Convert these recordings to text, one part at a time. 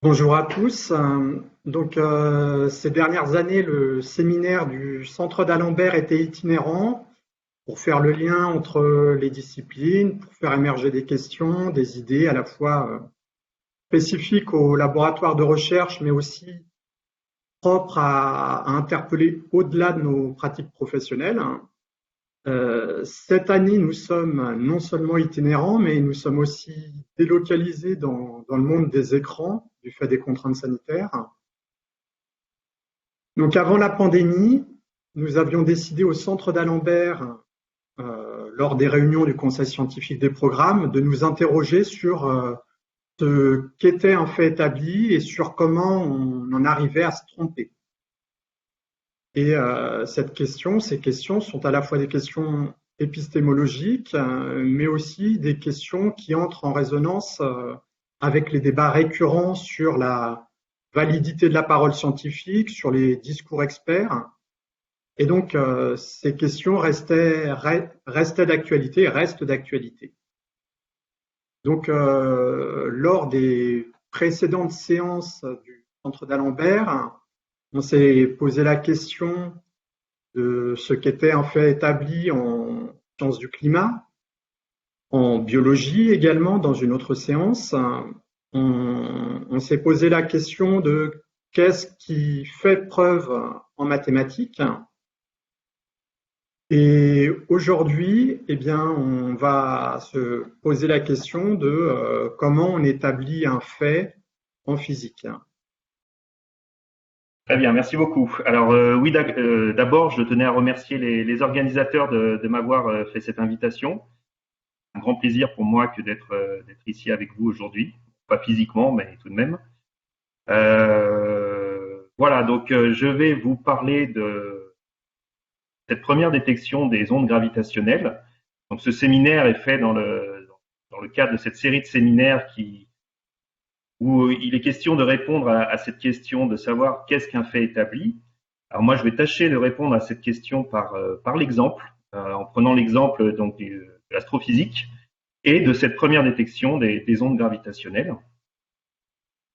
Bonjour à tous. Ces dernières années, le séminaire du Centre d'Alembert était itinérant pour faire le lien entre les disciplines, pour faire émerger des questions, des idées à la fois spécifiques au laboratoire de recherche, mais aussi propres à interpeller au-delà de nos pratiques professionnelles. Cette année, nous sommes non seulement itinérants, mais nous sommes aussi délocalisés dans le monde des écrans du fait des contraintes sanitaires. Donc avant la pandémie, nous avions décidé au Centre d'Alembert, lors des réunions du Conseil scientifique des programmes, de nous interroger sur ce qu'était un fait établi et sur comment on en arrivait à se tromper. Et ces questions sont à la fois des questions épistémologiques, mais aussi des questions qui entrent en résonance avec les débats récurrents sur la validité de la parole scientifique, sur les discours experts. Et donc, ces questions restaient d'actualité, restent d'actualité. Donc, lors des précédentes séances du Centre d'Alembert, on s'est posé la question de ce qu'était un fait établi en sciences du climat, en biologie également, dans une autre séance. On s'est posé la question de qu'est-ce qui fait preuve en mathématiques. Et aujourd'hui, eh bien, on va se poser la question de comment on établit un fait en physique. Très bien, merci beaucoup. Alors oui, d'abord, je tenais à remercier les organisateurs de m'avoir fait cette invitation. Un grand plaisir pour moi que d'être ici avec vous aujourd'hui, pas physiquement, mais tout de même. Voilà, donc je vais vous parler de cette première détection des ondes gravitationnelles. Donc ce séminaire est fait dans le cadre de cette série de séminaires où il est question de répondre à cette question de savoir qu'est-ce qu'un fait établi. Alors moi, je vais tâcher de répondre à cette question par l'exemple, en prenant l'exemple donc de l'astrophysique et de cette première détection des ondes gravitationnelles.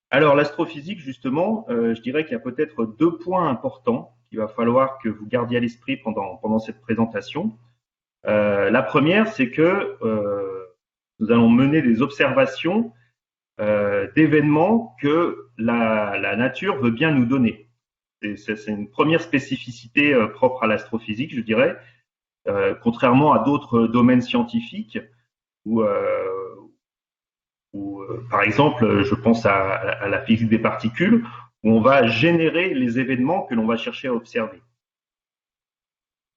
Alors l'astrophysique, justement, je dirais qu'il y a peut-être deux points importants qu'il va falloir que vous gardiez à l'esprit pendant cette présentation. La première, c'est que nous allons mener des observations d'événements que la nature veut bien nous donner. C'est une première spécificité propre à l'astrophysique, je dirais, contrairement à d'autres domaines scientifiques où, par exemple, je pense à la physique des particules, où on va générer les événements que l'on va chercher à observer.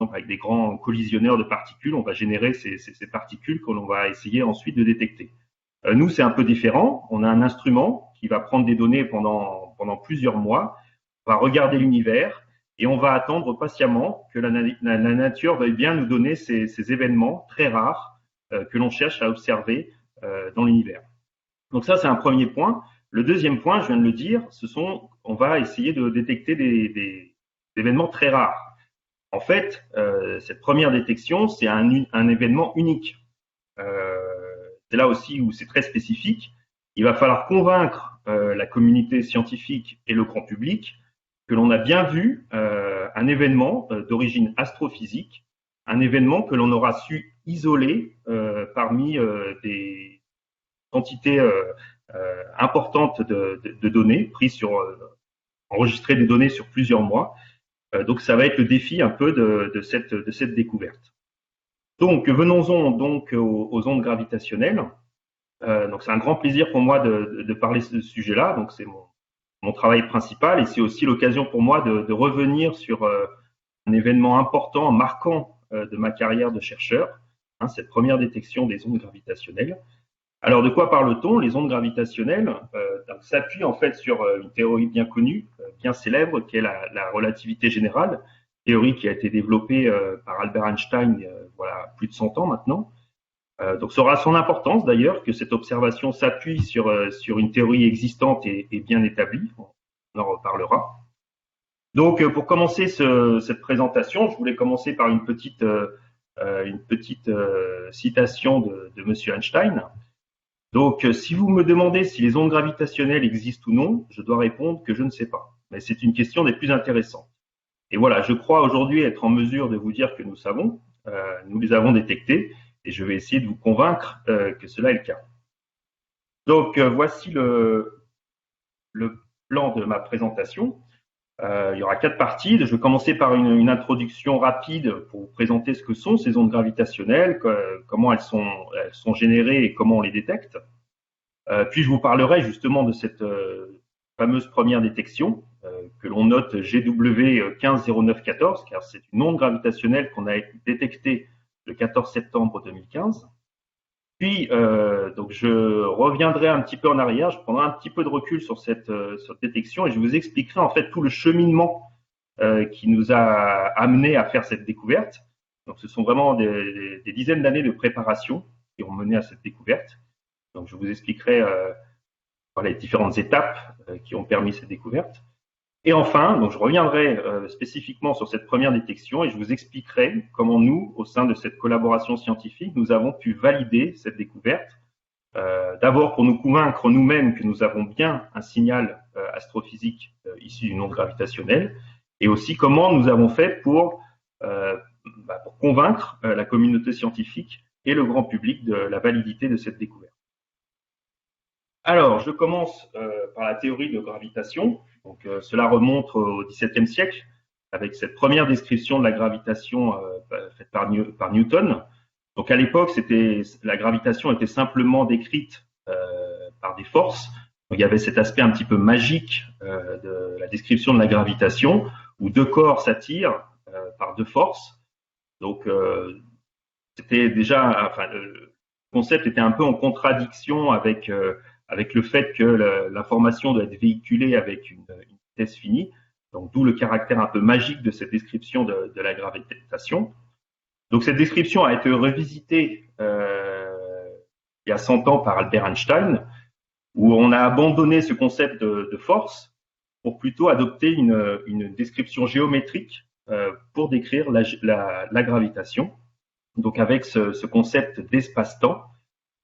Donc, avec des grands collisionneurs de particules, on va générer ces particules que l'on va essayer ensuite de détecter. Nous, c'est un peu différent. On a un instrument qui va prendre des données pendant plusieurs mois, on va regarder l'univers et on va attendre patiemment que la nature veuille bien nous donner ces événements très rares que l'on cherche à observer dans l'univers. Donc ça, c'est un premier point. Le deuxième point, je viens de le dire, on va essayer de détecter des événements très rares. En fait, cette première détection, c'est un événement unique. C'est là aussi où c'est très spécifique. Il va falloir convaincre la communauté scientifique et le grand public que l'on a bien vu un événement d'origine astrophysique, un événement que l'on aura su isoler parmi des quantités importantes de données prises enregistrer des données sur plusieurs mois. Donc ça va être le défi un peu de cette découverte. Donc, venons-en donc aux ondes gravitationnelles. Donc, c'est un grand plaisir pour moi de parler de ce sujet-là. Donc, c'est mon travail principal et c'est aussi l'occasion pour moi de revenir sur un événement important, marquant de ma carrière de chercheur, cette première détection des ondes gravitationnelles. Alors, de quoi parle-t-on? Les ondes gravitationnelles s'appuient en fait sur une théorie bien connue, bien célèbre, qui est la relativité générale, théorie qui a été développée par Albert Einstein voilà plus de 100 ans maintenant. Donc ça aura son importance d'ailleurs que cette observation s'appuie sur une théorie existante et bien établie. On en reparlera. Donc pour commencer cette présentation, je voulais commencer par une petite citation de Monsieur Einstein. Donc, si vous me demandez si les ondes gravitationnelles existent ou non, je dois répondre que je ne sais pas. Mais c'est une question des plus intéressantes. Et voilà, je crois aujourd'hui être en mesure de vous dire que nous savons, nous les avons détectées, et je vais essayer de vous convaincre que cela est le cas. Donc, voici le plan de ma présentation. Il y aura 4 parties. Je vais commencer par une introduction rapide pour vous présenter ce que sont ces ondes gravitationnelles, comment elles sont générées et comment on les détecte. Puis je vous parlerai justement de cette fameuse première détection que l'on note GW 150914, car c'est une onde gravitationnelle qu'on a détectée le 14 septembre 2015. Puis, donc je reviendrai un petit peu en arrière, je prendrai un petit peu de recul sur cette détection et je vous expliquerai en fait tout le cheminement qui nous a amené à faire cette découverte. Donc, ce sont vraiment des dizaines d'années de préparation qui ont mené à cette découverte. Donc, je vous expliquerai les différentes étapes qui ont permis cette découverte. Et enfin, donc je reviendrai spécifiquement sur cette première détection et je vous expliquerai comment nous, au sein de cette collaboration scientifique, nous avons pu valider cette découverte. D'abord pour nous convaincre nous-mêmes que nous avons bien un signal astrophysique issu d'une onde gravitationnelle, et aussi comment nous avons fait pour convaincre la communauté scientifique et le grand public de la validité de cette découverte. Alors, je commence par la théorie de gravitation. Donc, cela remonte au XVIIe siècle avec cette première description de la gravitation faite par Newton. Donc, à l'époque, la gravitation était simplement décrite par des forces. Donc, il y avait cet aspect un petit peu magique de la description de la gravitation, où 2 corps s'attirent par 2 forces. Donc, c'était déjà, enfin, le concept était un peu en contradiction avec le fait que l'information doit être véhiculée avec une vitesse finie, donc d'où le caractère un peu magique de cette description de la gravitation. Donc cette description a été revisitée il y a 100 ans par Albert Einstein, où on a abandonné ce concept de force pour plutôt adopter une description géométrique pour décrire la gravitation, donc avec ce concept d'espace-temps.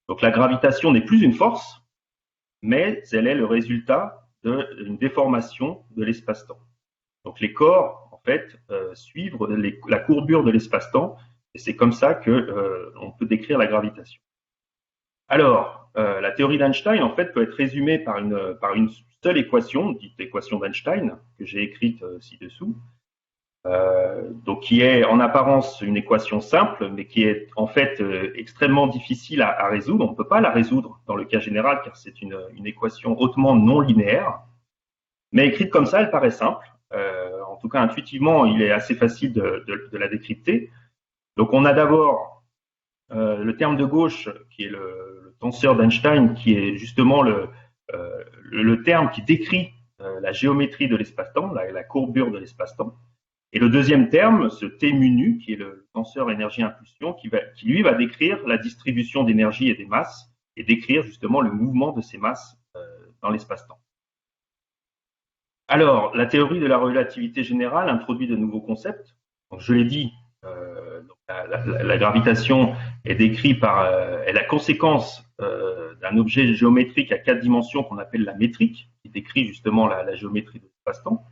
Donc la gravitation n'est plus une force, mais elle est le résultat d'une déformation de l'espace-temps. Donc les corps, en fait, suivent la courbure de l'espace-temps, et c'est comme ça que on peut décrire la gravitation. Alors, la théorie d'Einstein, en fait, peut être résumée par une seule équation, dite équation d'Einstein, que j'ai écrite ci-dessous, donc qui est en apparence une équation simple, mais qui est en fait extrêmement difficile à résoudre. On ne peut pas la résoudre dans le cas général, car c'est une équation hautement non linéaire. Mais écrite comme ça, elle paraît simple. En tout cas, intuitivement, il est assez facile de la décrypter. Donc, on a d'abord le terme de gauche, qui est le tenseur d'Einstein, qui est justement le terme qui décrit la géométrie de l'espace-temps, la courbure de l'espace-temps. Et le deuxième terme, ce T mu nu, qui est le tenseur énergie-impulsion, qui lui va décrire la distribution d'énergie et des masses, et décrire justement le mouvement de ces masses dans l'espace-temps. Alors, la théorie de la relativité générale introduit de nouveaux concepts. Donc, je l'ai dit, la gravitation est décrite est la conséquence d'un objet géométrique à 4 dimensions qu'on appelle la métrique, qui décrit justement la géométrie de l'espace-temps.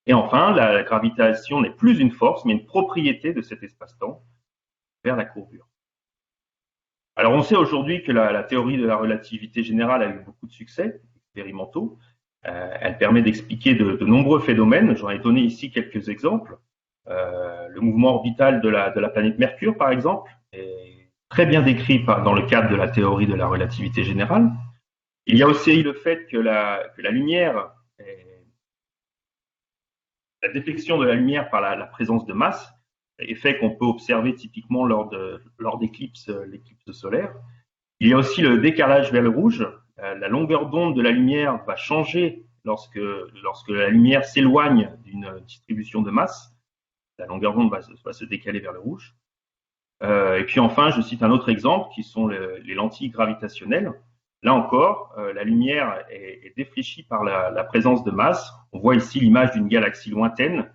Et enfin, la gravitation n'est plus une force, mais une propriété de cet espace-temps vers la courbure. Alors, on sait aujourd'hui que la théorie de la relativité générale a eu beaucoup de succès expérimentaux. Elle permet d'expliquer de nombreux phénomènes. J'en ai donné ici quelques exemples. Le mouvement orbital de la planète Mercure, par exemple, est très bien décrit dans le cadre de la théorie de la relativité générale. Il y a aussi le fait que la lumière la déflexion de la lumière par la présence de masse, effet qu'on peut observer typiquement lors d'éclipses, l'éclipse solaire. Il y a aussi le décalage vers le rouge. La longueur d'onde de la lumière va changer lorsque la lumière s'éloigne d'une distribution de masse. La longueur d'onde va se décaler vers le rouge. Et puis enfin, je cite un autre exemple qui sont les lentilles gravitationnelles. Là encore, la lumière est défléchie par la présence de masse. On voit ici l'image d'une galaxie lointaine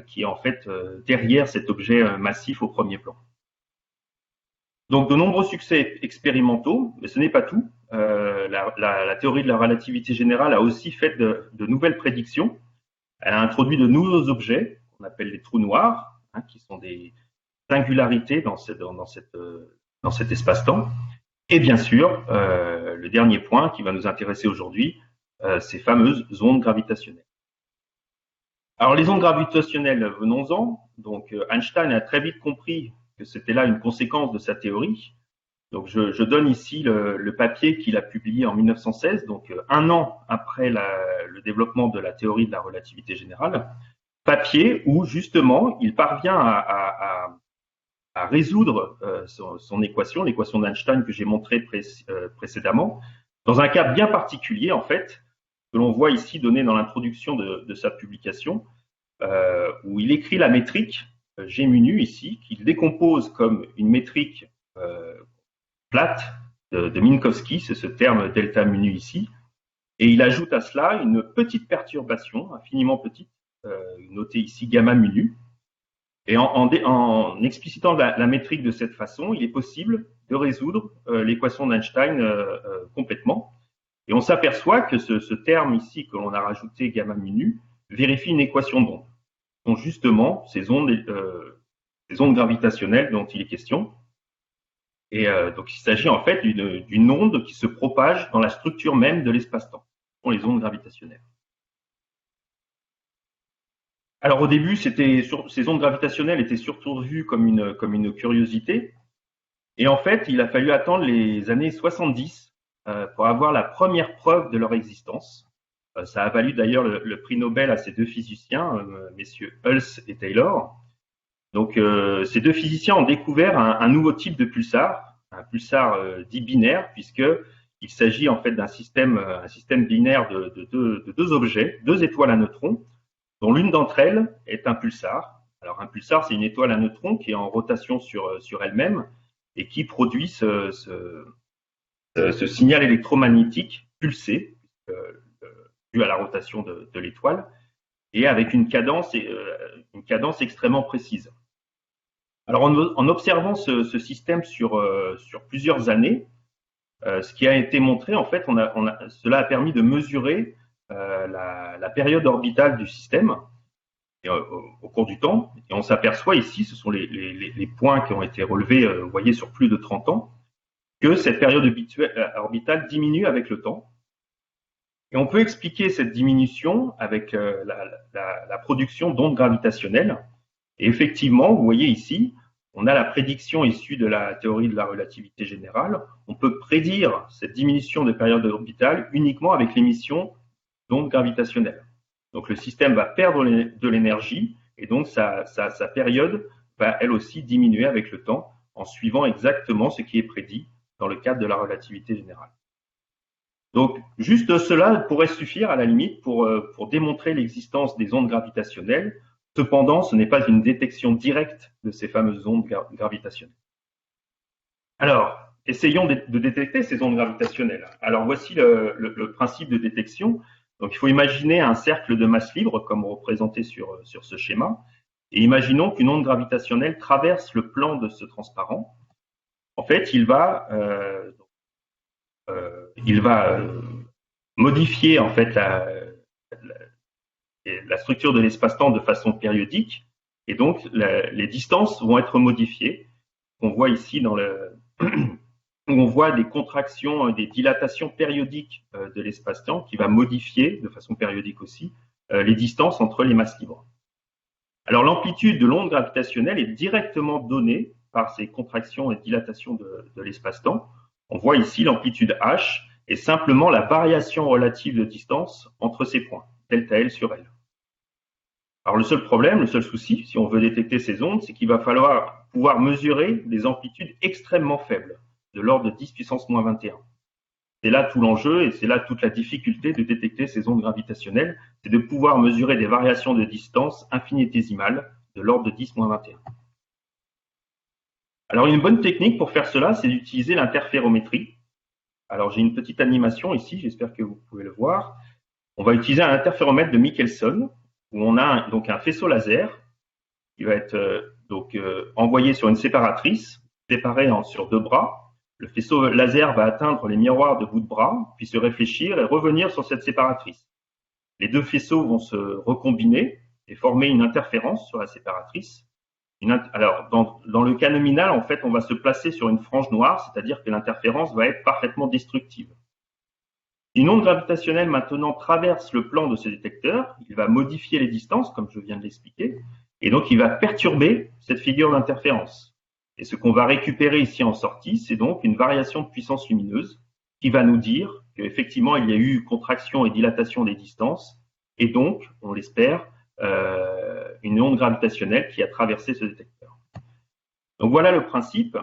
qui est en fait derrière cet objet massif au premier plan. Donc, de nombreux succès expérimentaux, mais ce n'est pas tout. La théorie de la relativité générale a aussi fait de nouvelles prédictions. Elle a introduit de nouveaux objets, qu'on appelle les trous noirs, qui sont des singularités dans cet espace-temps. Et bien sûr, le dernier point qui va nous intéresser aujourd'hui, ces fameuses ondes gravitationnelles. Alors, les ondes gravitationnelles, venons-en. Donc, Einstein a très vite compris que c'était là une conséquence de sa théorie. Donc, je donne ici le papier qu'il a publié en 1916, donc un an après le développement de la théorie de la relativité générale. Papier où, justement, il parvient à résoudre son équation, l'équation d'Einstein que j'ai montrée précédemment, dans un cas bien particulier, en fait, que l'on voit ici donné dans l'introduction de sa publication, où il écrit la métrique G mu nu ici, qu'il décompose comme une métrique plate de Minkowski, c'est ce terme delta mu nu ici, et il ajoute à cela une petite perturbation, infiniment petite, notée ici gamma mu nu. Et en explicitant la métrique de cette façon, il est possible de résoudre l'équation d'Einstein complètement. Et on s'aperçoit que ce terme ici que l'on a rajouté gamma mu nu vérifie une équation d'onde. Donc justement, ces ondes gravitationnelles dont il est question. Et donc il s'agit en fait d'une onde qui se propage dans la structure même de l'espace-temps, ce sont les ondes gravitationnelles. Alors au début, ces ondes gravitationnelles étaient surtout vues comme une curiosité. Et en fait, il a fallu attendre les années 70 pour avoir la première preuve de leur existence. Ça a valu d'ailleurs le prix Nobel à ces deux physiciens, messieurs Hulse et Taylor. Donc ces deux physiciens ont découvert un nouveau type de pulsar, un pulsar dit binaire, puisqu'il s'agit en fait d'un système binaire de deux objets, deux étoiles à neutrons, dont l'une d'entre elles est un pulsar. Alors un pulsar, c'est une étoile à neutrons qui est en rotation sur elle-même et qui produit ce signal électromagnétique pulsé, dû à la rotation de l'étoile, et avec une cadence extrêmement précise. Alors en observant ce système sur plusieurs années, ce qui a été montré, en fait, cela a permis de mesurer la période orbitale du système au cours du temps. Et on s'aperçoit ici, ce sont les points qui ont été relevés, vous voyez, sur plus de 30 ans, que cette période orbitale diminue avec le temps. Et on peut expliquer cette diminution avec la production d'ondes gravitationnelles. Et effectivement, vous voyez ici, on a la prédiction issue de la théorie de la relativité générale. On peut prédire cette diminution de période orbitale uniquement avec l'émission d'ondes gravitationnelles. Donc le système va perdre de l'énergie et donc sa période va elle aussi diminuer avec le temps en suivant exactement ce qui est prédit dans le cadre de la relativité générale. Donc juste cela pourrait suffire à la limite pour démontrer l'existence des ondes gravitationnelles. Cependant, ce n'est pas une détection directe de ces fameuses ondes gravitationnelles. Alors, essayons de détecter ces ondes gravitationnelles. Alors voici le principe de détection. Donc il faut imaginer un cercle de masse libre comme représenté sur ce schéma. Et imaginons qu'une onde gravitationnelle traverse le plan de ce transparent. En fait, il va modifier en fait la structure de l'espace-temps de façon périodique, et donc les distances vont être modifiées. On voit ici où on voit des contractions, des dilatations périodiques de l'espace-temps qui va modifier de façon périodique aussi les distances entre les masses libres. Alors l'amplitude de l'onde gravitationnelle est directement donnée par ces contractions et dilatations de l'espace-temps. On voit ici l'amplitude h est simplement la variation relative de distance entre ces points, delta L sur L. Alors le seul souci, si on veut détecter ces ondes, c'est qu'il va falloir pouvoir mesurer des amplitudes extrêmement faibles, de l'ordre de 10 puissance moins 21. C'est là tout l'enjeu et c'est là toute la difficulté de détecter ces ondes gravitationnelles, c'est de pouvoir mesurer des variations de distance infinitésimales de l'ordre de 10 moins 21. Alors une bonne technique pour faire cela, c'est d'utiliser l'interférométrie. Alors j'ai une petite animation ici, j'espère que vous pouvez le voir. On va utiliser un interféromètre de Michelson, où on a donc un faisceau laser qui va être envoyé sur une séparatrice. séparés sur 2 bras. Le faisceau laser va atteindre les miroirs de bout de bras, puis se réfléchir et revenir sur cette séparatrice. Les 2 faisceaux vont se recombiner et former une interférence sur la séparatrice. Alors, dans le cas nominal, en fait, on va se placer sur une frange noire, c'est-à-dire que l'interférence va être parfaitement destructive. Une onde gravitationnelle maintenant traverse le plan de ce détecteur, il va modifier les distances, comme je viens de l'expliquer, et donc il va perturber cette figure d'interférence. Et ce qu'on va récupérer ici en sortie, c'est donc une variation de puissance lumineuse qui va nous dire qu'effectivement il y a eu contraction et dilatation des distances, et donc, on l'espère, une onde gravitationnelle qui a traversé ce détecteur. Donc voilà le principe.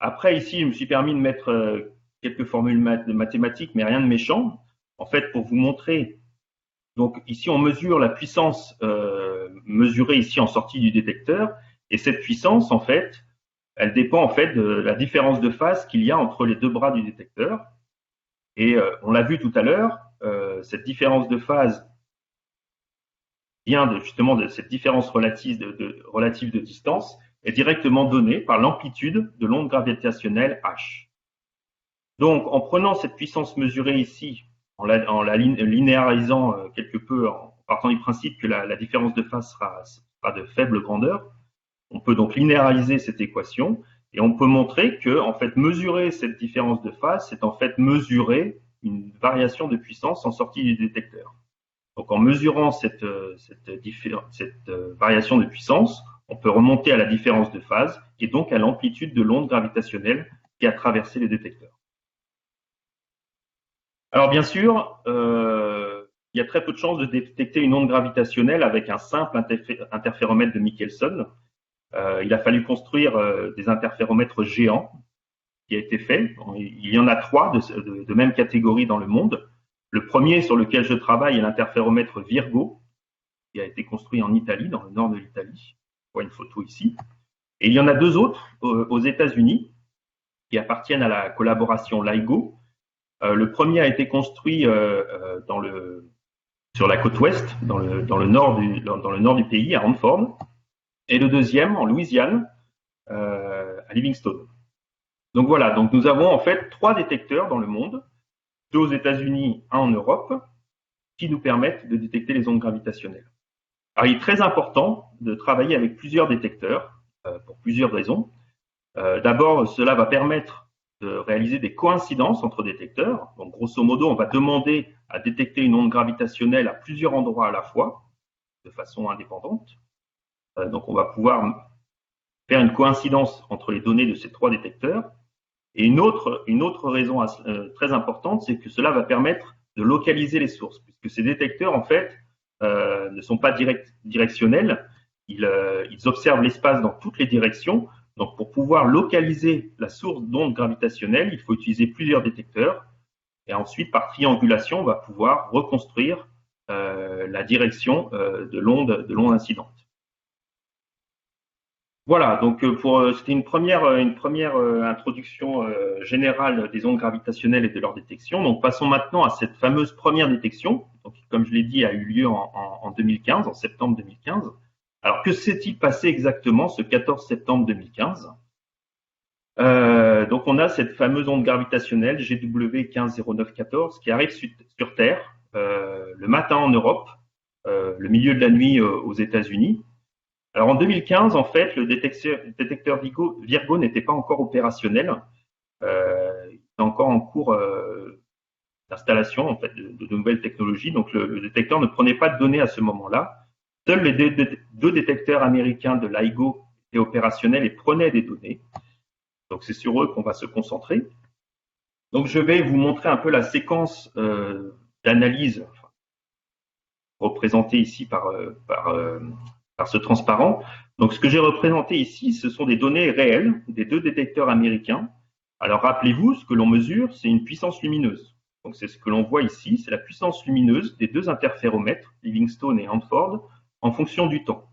Après, ici, je me suis permis de mettre quelques formules mathématiques, mais rien de méchant. En fait, pour vous montrer, donc ici, on mesure la puissance mesurée ici en sortie du détecteur, et cette puissance, en fait, elle dépend en fait de la différence de phase qu'il y a entre les 2 bras du détecteur. Et on l'a vu tout à l'heure, cette différence de phase vient justement de cette différence relative de distance est directement donnée par l'amplitude de l'onde gravitationnelle H. Donc, en prenant cette puissance mesurée ici, en la linéarisant quelque peu, en partant du principe que la différence de phase sera de faible grandeur, on peut donc linéariser cette équation et on peut montrer que, en fait, mesurer cette différence de phase, c'est en fait mesurer une variation de puissance en sortie du détecteur. Donc, en mesurant cette variation de puissance, on peut remonter à la différence de phase, qui est donc à l'amplitude de l'onde gravitationnelle qui a traversé le détecteur. Alors, bien sûr, il y a très peu de chances de détecter une onde gravitationnelle avec un simple interféromètre de Michelson. Il a fallu construire des interféromètres géants, qui a été fait. Il y en a 3 de même catégorie dans le monde. Le premier sur lequel je travaille est l'interféromètre Virgo, qui a été construit en Italie, dans le nord de l'Italie. On voit une photo ici. Et il y en a 2 autres aux États-Unis qui appartiennent à la collaboration LIGO. Le premier a été construit sur la côte ouest, dans le nord du pays, à Hanford, et le deuxième en Louisiane, à Livingstone. Donc voilà, donc nous avons en fait 3 détecteurs dans le monde, 2 aux États-Unis, 1 en Europe, qui nous permettent de détecter les ondes gravitationnelles. Alors, il est très important de travailler avec plusieurs détecteurs pour plusieurs raisons. D'abord, cela va permettre de réaliser des coïncidences entre détecteurs. Donc, grosso modo, on va demander à détecter une onde gravitationnelle à plusieurs endroits à la fois, de façon indépendante. Donc, on va pouvoir faire une coïncidence entre les données de ces 3 détecteurs. Et une autre raison très importante, c'est que cela va permettre de localiser les sources, puisque ces détecteurs, en fait, ne sont pas directionnels. Ils observent l'espace dans toutes les directions. Donc, pour pouvoir localiser la source d'onde gravitationnelle, il faut utiliser plusieurs détecteurs. Et ensuite, par triangulation, on va pouvoir reconstruire la direction de l'onde incidente. Voilà, donc c'était une première introduction générale des ondes gravitationnelles et de leur détection. Donc, passons maintenant à cette fameuse première détection, donc, comme je l'ai dit, a eu lieu en 2015, en septembre 2015. Alors, que s'est-il passé exactement ce 14 septembre 2015 ? Donc, on a cette fameuse onde gravitationnelle GW 150914 qui arrive sur Terre le matin en Europe, le milieu de la nuit aux États-Unis. Alors, en 2015, en fait, le détecteur Virgo n'était pas encore opérationnel. Il était encore en cours d'installation, en fait, de nouvelles technologies. Donc, le détecteur ne prenait pas de données à ce moment-là. Seuls les 2 détecteurs américains de LIGO étaient opérationnels et prenaient des données. Donc, c'est sur eux qu'on va se concentrer. Donc, je vais vous montrer un peu la séquence d'analyse représentée ici par ce transparent. Donc, ce que j'ai représenté ici, ce sont des données réelles des 2 détecteurs américains. Alors, rappelez-vous, ce que l'on mesure, c'est une puissance lumineuse. Donc, c'est ce que l'on voit ici, c'est la puissance lumineuse des 2 interféromètres, Livingstone et Hanford, en fonction du temps.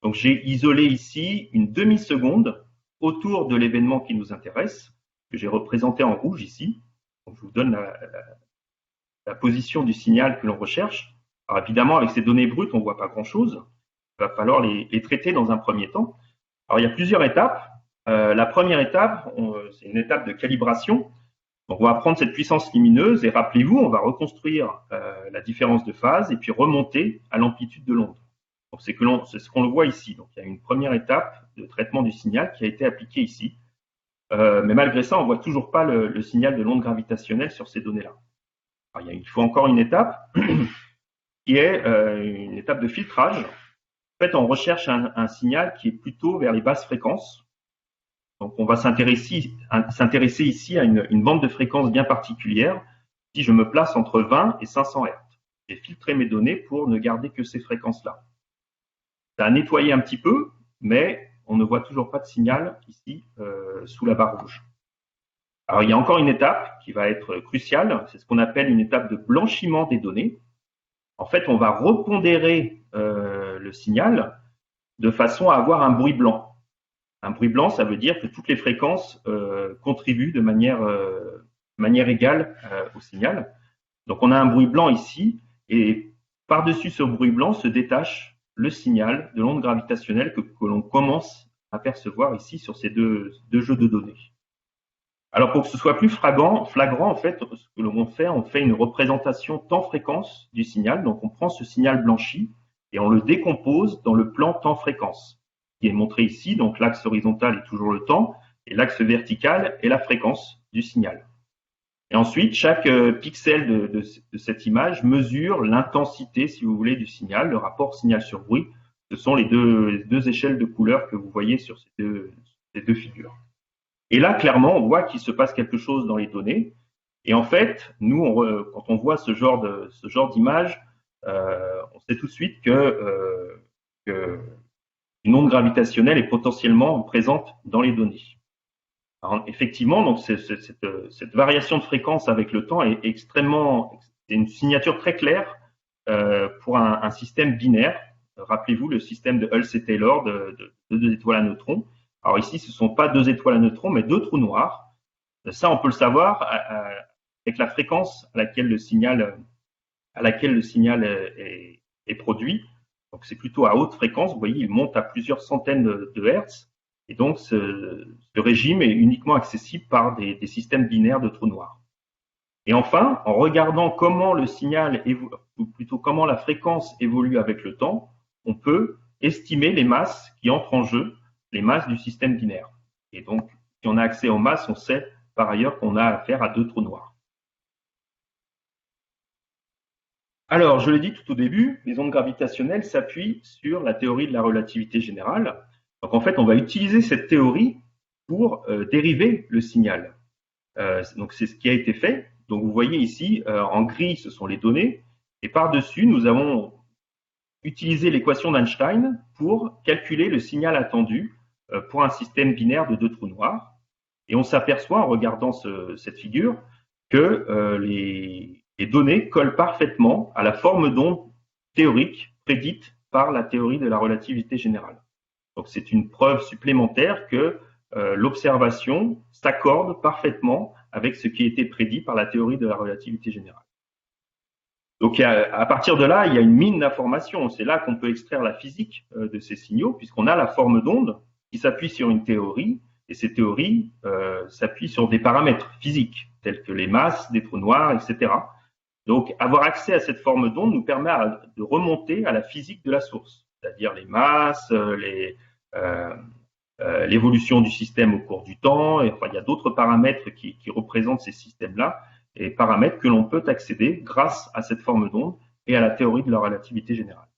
Donc, j'ai isolé ici une demi-seconde autour de l'événement qui nous intéresse, que j'ai représenté en rouge ici. Donc, je vous donne la position du signal que l'on recherche. Alors, évidemment, avec ces données brutes, on ne voit pas grand-chose. Il va falloir les traiter dans un premier temps. Alors, il y a plusieurs étapes. La première étape, c'est une étape de calibration. Donc, on va prendre cette puissance lumineuse et rappelez-vous, on va reconstruire la différence de phase et puis remonter à l'amplitude de l'onde. Donc, c'est ce qu'on le voit ici. Donc, il y a une première étape de traitement du signal qui a été appliquée ici. Mais malgré ça, on voit toujours pas le signal de l'onde gravitationnelle sur ces données-là. Il faut encore une étape qui est une étape de filtrage. En fait, on recherche un signal qui est plutôt vers les basses fréquences. Donc, on va s'intéresser ici à une bande de fréquences bien particulière. Si je me place entre 20 et 500 Hz, j'ai filtré mes données pour ne garder que ces fréquences-là. Ça a nettoyé un petit peu, mais on ne voit toujours pas de signal ici sous la barre rouge. Alors, il y a encore une étape qui va être cruciale, c'est ce qu'on appelle une étape de blanchiment des données. En fait, on va repondérer le signal de façon à avoir un bruit blanc. Un bruit blanc, ça veut dire que toutes les fréquences contribuent de manière égale au signal. Donc, on a un bruit blanc ici, et par-dessus ce bruit blanc se détache le signal de l'onde gravitationnelle que l'on commence à percevoir ici sur ces deux jeux de données. Alors, pour que ce soit plus flagrant, en fait, ce que l'on fait, on fait une représentation temps-fréquence du signal. Donc, on prend ce signal blanchi et on le décompose dans le plan temps-fréquence, qui est montré ici. Donc, l'axe horizontal est toujours le temps et l'axe vertical est la fréquence du signal. Et ensuite, chaque pixel de cette image mesure l'intensité, si vous voulez, du signal, le rapport signal sur bruit. Ce sont les deux échelles de couleurs que vous voyez sur ces deux figures. Et là, clairement, on voit qu'il se passe quelque chose dans les données. Et en fait, nous, quand on voit ce genre d'image, on sait tout de suite que une onde gravitationnelle est potentiellement présente dans les données. Alors, effectivement, donc cette variation de fréquence avec le temps est c'est une signature très claire pour un système binaire. Rappelez-vous le système de Hulse-Taylor de deux étoiles à neutrons. Alors ici, ce ne sont pas deux étoiles à neutrons, mais deux trous noirs. Ça, on peut le savoir avec la fréquence à laquelle le signal est produit. Donc c'est plutôt à haute fréquence. Vous voyez, il monte à plusieurs centaines de Hertz. Et donc, ce régime est uniquement accessible par des systèmes binaires de trous noirs. Et enfin, en regardant comment le signal ou plutôt comment la fréquence évolue avec le temps, on peut estimer les masses qui entrent en jeu, les masses du système binaire. Et donc, si on a accès aux masses, on sait par ailleurs qu'on a affaire à deux trous noirs. Alors, je l'ai dit tout au début, les ondes gravitationnelles s'appuient sur la théorie de la relativité générale. Donc, en fait, on va utiliser cette théorie pour dériver le signal. Donc, c'est ce qui a été fait. Donc, vous voyez ici, en gris, ce sont les données. Et par-dessus, nous avons utilisé l'équation d'Einstein pour calculer le signal attendu pour un système binaire de deux trous noirs. Et on s'aperçoit, en regardant cette figure, que les données collent parfaitement à la forme d'onde théorique prédite par la théorie de la relativité générale. Donc, c'est une preuve supplémentaire que l'observation s'accorde parfaitement avec ce qui a été prédit par la théorie de la relativité générale. Donc, à partir de là, il y a une mine d'informations. C'est là qu'on peut extraire la physique de ces signaux, puisqu'on a la forme d'onde qui s'appuie sur une théorie, et ces théories s'appuient sur des paramètres physiques, tels que les masses des trous noirs, etc. Donc, avoir accès à cette forme d'onde nous permet de remonter à la physique de la source, c'est-à-dire les masses, l'évolution du système au cours du temps. Et, enfin, il y a d'autres paramètres qui représentent ces systèmes-là, et paramètres que l'on peut accéder grâce à cette forme d'onde et à la théorie de la relativité générale.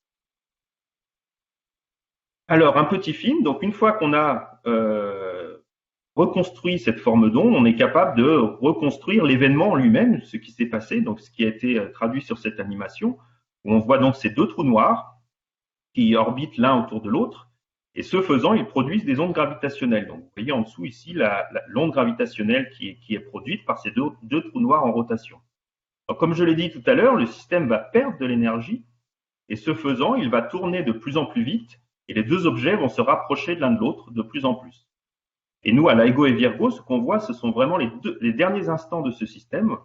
Alors, un petit film. Donc, une fois qu'on a reconstruit cette forme d'onde, on est capable de reconstruire l'événement lui-même, ce qui s'est passé, donc ce qui a été traduit sur cette animation, où on voit donc ces deux trous noirs qui orbitent l'un autour de l'autre, et ce faisant, ils produisent des ondes gravitationnelles. Donc, vous voyez en dessous ici l'onde gravitationnelle qui est produite par ces deux trous noirs en rotation. Donc, comme je l'ai dit tout à l'heure, le système va perdre de l'énergie, et ce faisant, il va tourner de plus en plus vite, et les deux objets vont se rapprocher l'un de l'autre de plus en plus. Et nous, à LIGO et Virgo, ce qu'on voit, ce sont vraiment les derniers instants de ce système,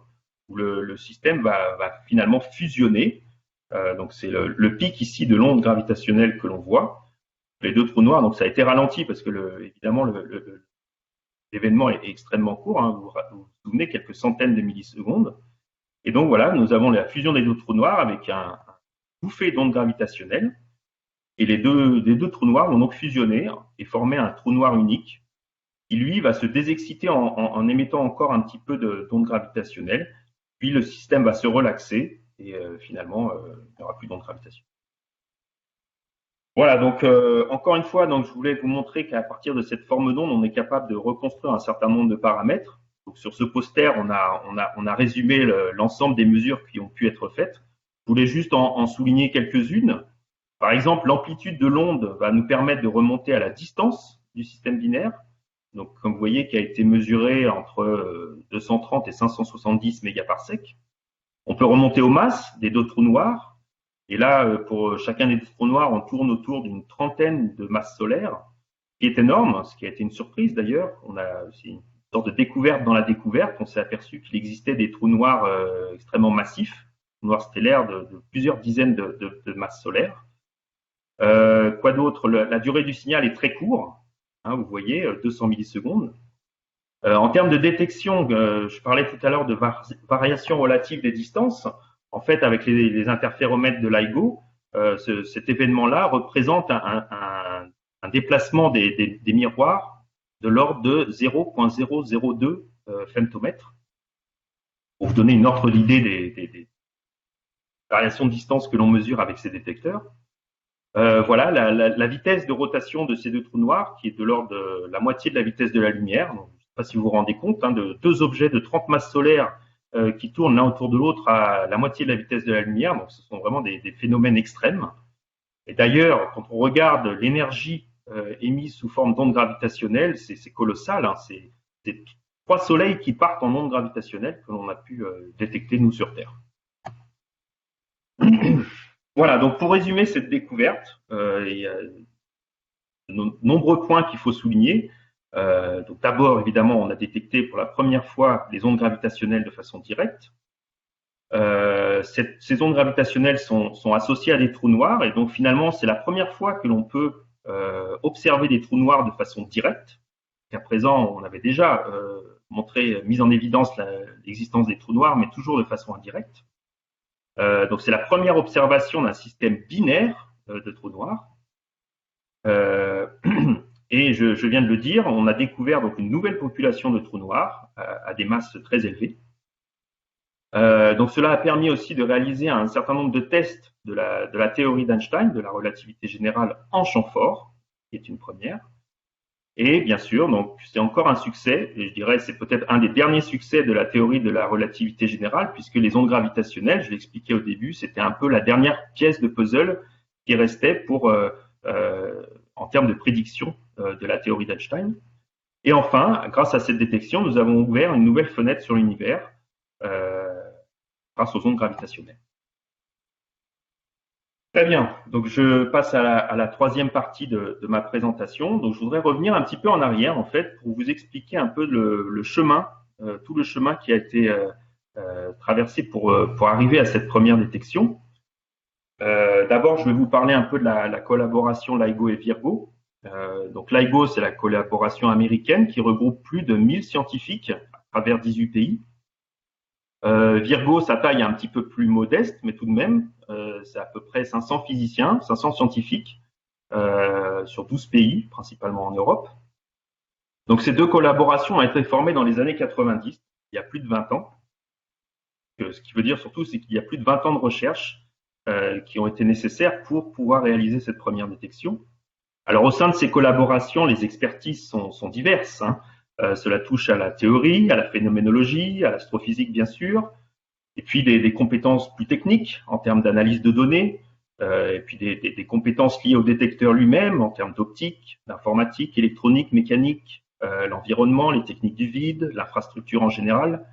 où le système va finalement fusionner. Donc, c'est le pic ici de l'onde gravitationnelle que l'on voit. Les deux trous noirs, donc ça a été ralenti parce que évidemment le l'événement est extrêmement court, hein, vous vous souvenez, quelques centaines de millisecondes. Et donc voilà, nous avons la fusion des deux trous noirs avec un bouffée d'ondes gravitationnelles. Et les deux trous noirs vont donc fusionner et former un trou noir unique qui, lui, va se désexciter en émettant encore un petit peu d'ondes gravitationnelles. Puis le système va se relaxer et finalement, il n'y aura plus d'ondes gravitationnelles. Voilà, donc encore une fois, donc, je voulais vous montrer qu'à partir de cette forme d'onde, on est capable de reconstruire un certain nombre de paramètres. Donc, sur ce poster, on a résumé l'ensemble des mesures qui ont pu être faites. Je voulais juste en souligner quelques-unes. Par exemple, l'amplitude de l'onde va nous permettre de remonter à la distance du système binaire. Donc, comme vous voyez, qui a été mesurée entre 230 et 570 mégaparsecs. On peut remonter aux masses des deux trous noirs. Et là, pour chacun des deux trous noirs, on tourne autour d'une trentaine de masses solaires, ce qui est énorme, ce qui a été une surprise d'ailleurs. C'est une sorte de découverte dans la découverte. On s'est aperçu qu'il existait des trous noirs extrêmement massifs, trous noirs stellaires de plusieurs dizaines de masses solaires. Quoi d'autre? La durée du signal est très courte, hein, vous voyez, 200 millisecondes. En termes de détection, je parlais tout à l'heure de variation relative des distances. En fait, avec les interféromètres de LIGO, cet événement-là représente un déplacement des miroirs de l'ordre de 0,002 femtomètres. Pour vous donner une ordre d'idée des variations de distance que l'on mesure avec ces détecteurs. Voilà, la vitesse de rotation de ces deux trous noirs, qui est de l'ordre de la moitié de la vitesse de la lumière. Donc, je ne sais pas si vous vous rendez compte, hein, de deux objets de 30 masses solaires qui tournent l'un autour de l'autre à la moitié de la vitesse de la lumière. Donc, ce sont vraiment des phénomènes extrêmes. Et d'ailleurs, quand on regarde l'énergie émise sous forme d'ondes gravitationnelles, c'est colossal. Hein, c'est 3 soleils qui partent en ondes gravitationnelles que l'on a pu détecter, nous, sur Terre. Voilà, donc pour résumer cette découverte, il y a de nombreux points qu'il faut souligner. Donc d'abord, évidemment, on a détecté pour la première fois les ondes gravitationnelles de façon directe. Ces ondes gravitationnelles sont associées à des trous noirs et donc finalement, c'est la première fois que l'on peut observer des trous noirs de façon directe. Qu'à présent, on avait déjà mis en évidence l'existence des trous noirs, mais toujours de façon indirecte. Donc c'est la première observation d'un système binaire de trous noirs. Et je viens de le dire, on a découvert donc une nouvelle population de trous noirs à des masses très élevées. Donc cela a permis aussi de réaliser un certain nombre de tests de la théorie d'Einstein, de la relativité générale en champ fort, qui est une première. Et bien sûr, donc c'est encore un succès, et je dirais c'est peut-être un des derniers succès de la théorie de la relativité générale, puisque les ondes gravitationnelles, je l'expliquais au début, c'était un peu la dernière pièce de puzzle qui restait pour en termes de prédiction de la théorie d'Einstein. Et enfin, grâce à cette détection, nous avons ouvert une nouvelle fenêtre sur l'univers grâce aux ondes gravitationnelles. Très bien, donc je passe à la troisième partie de ma présentation. Donc je voudrais revenir un petit peu en arrière en fait pour vous expliquer un peu le chemin, tout le chemin qui a été traversé pour arriver à cette première détection. D'abord, je vais vous parler un peu de la collaboration LIGO et Virgo. Donc LIGO, c'est la collaboration américaine qui regroupe plus de 1000 scientifiques à travers 18 pays. Virgo, sa taille est un petit peu plus modeste, mais tout de même, c'est à peu près 500 physiciens, 500 scientifiques sur 12 pays, principalement en Europe. Donc ces deux collaborations ont été formées dans les années 90, il y a plus de 20 ans. Ce qui veut dire surtout, c'est qu'il y a plus de 20 ans de recherche qui ont été nécessaires pour pouvoir réaliser cette première détection. Alors au sein de ces collaborations, les expertises sont diverses. Hein. Cela touche à la théorie, à la phénoménologie, à l'astrophysique bien sûr, et puis des compétences plus techniques en termes d'analyse de données, et puis des compétences liées au détecteur lui-même en termes d'optique, d'informatique, électronique, mécanique, l'environnement, les techniques du vide, l'infrastructure en général.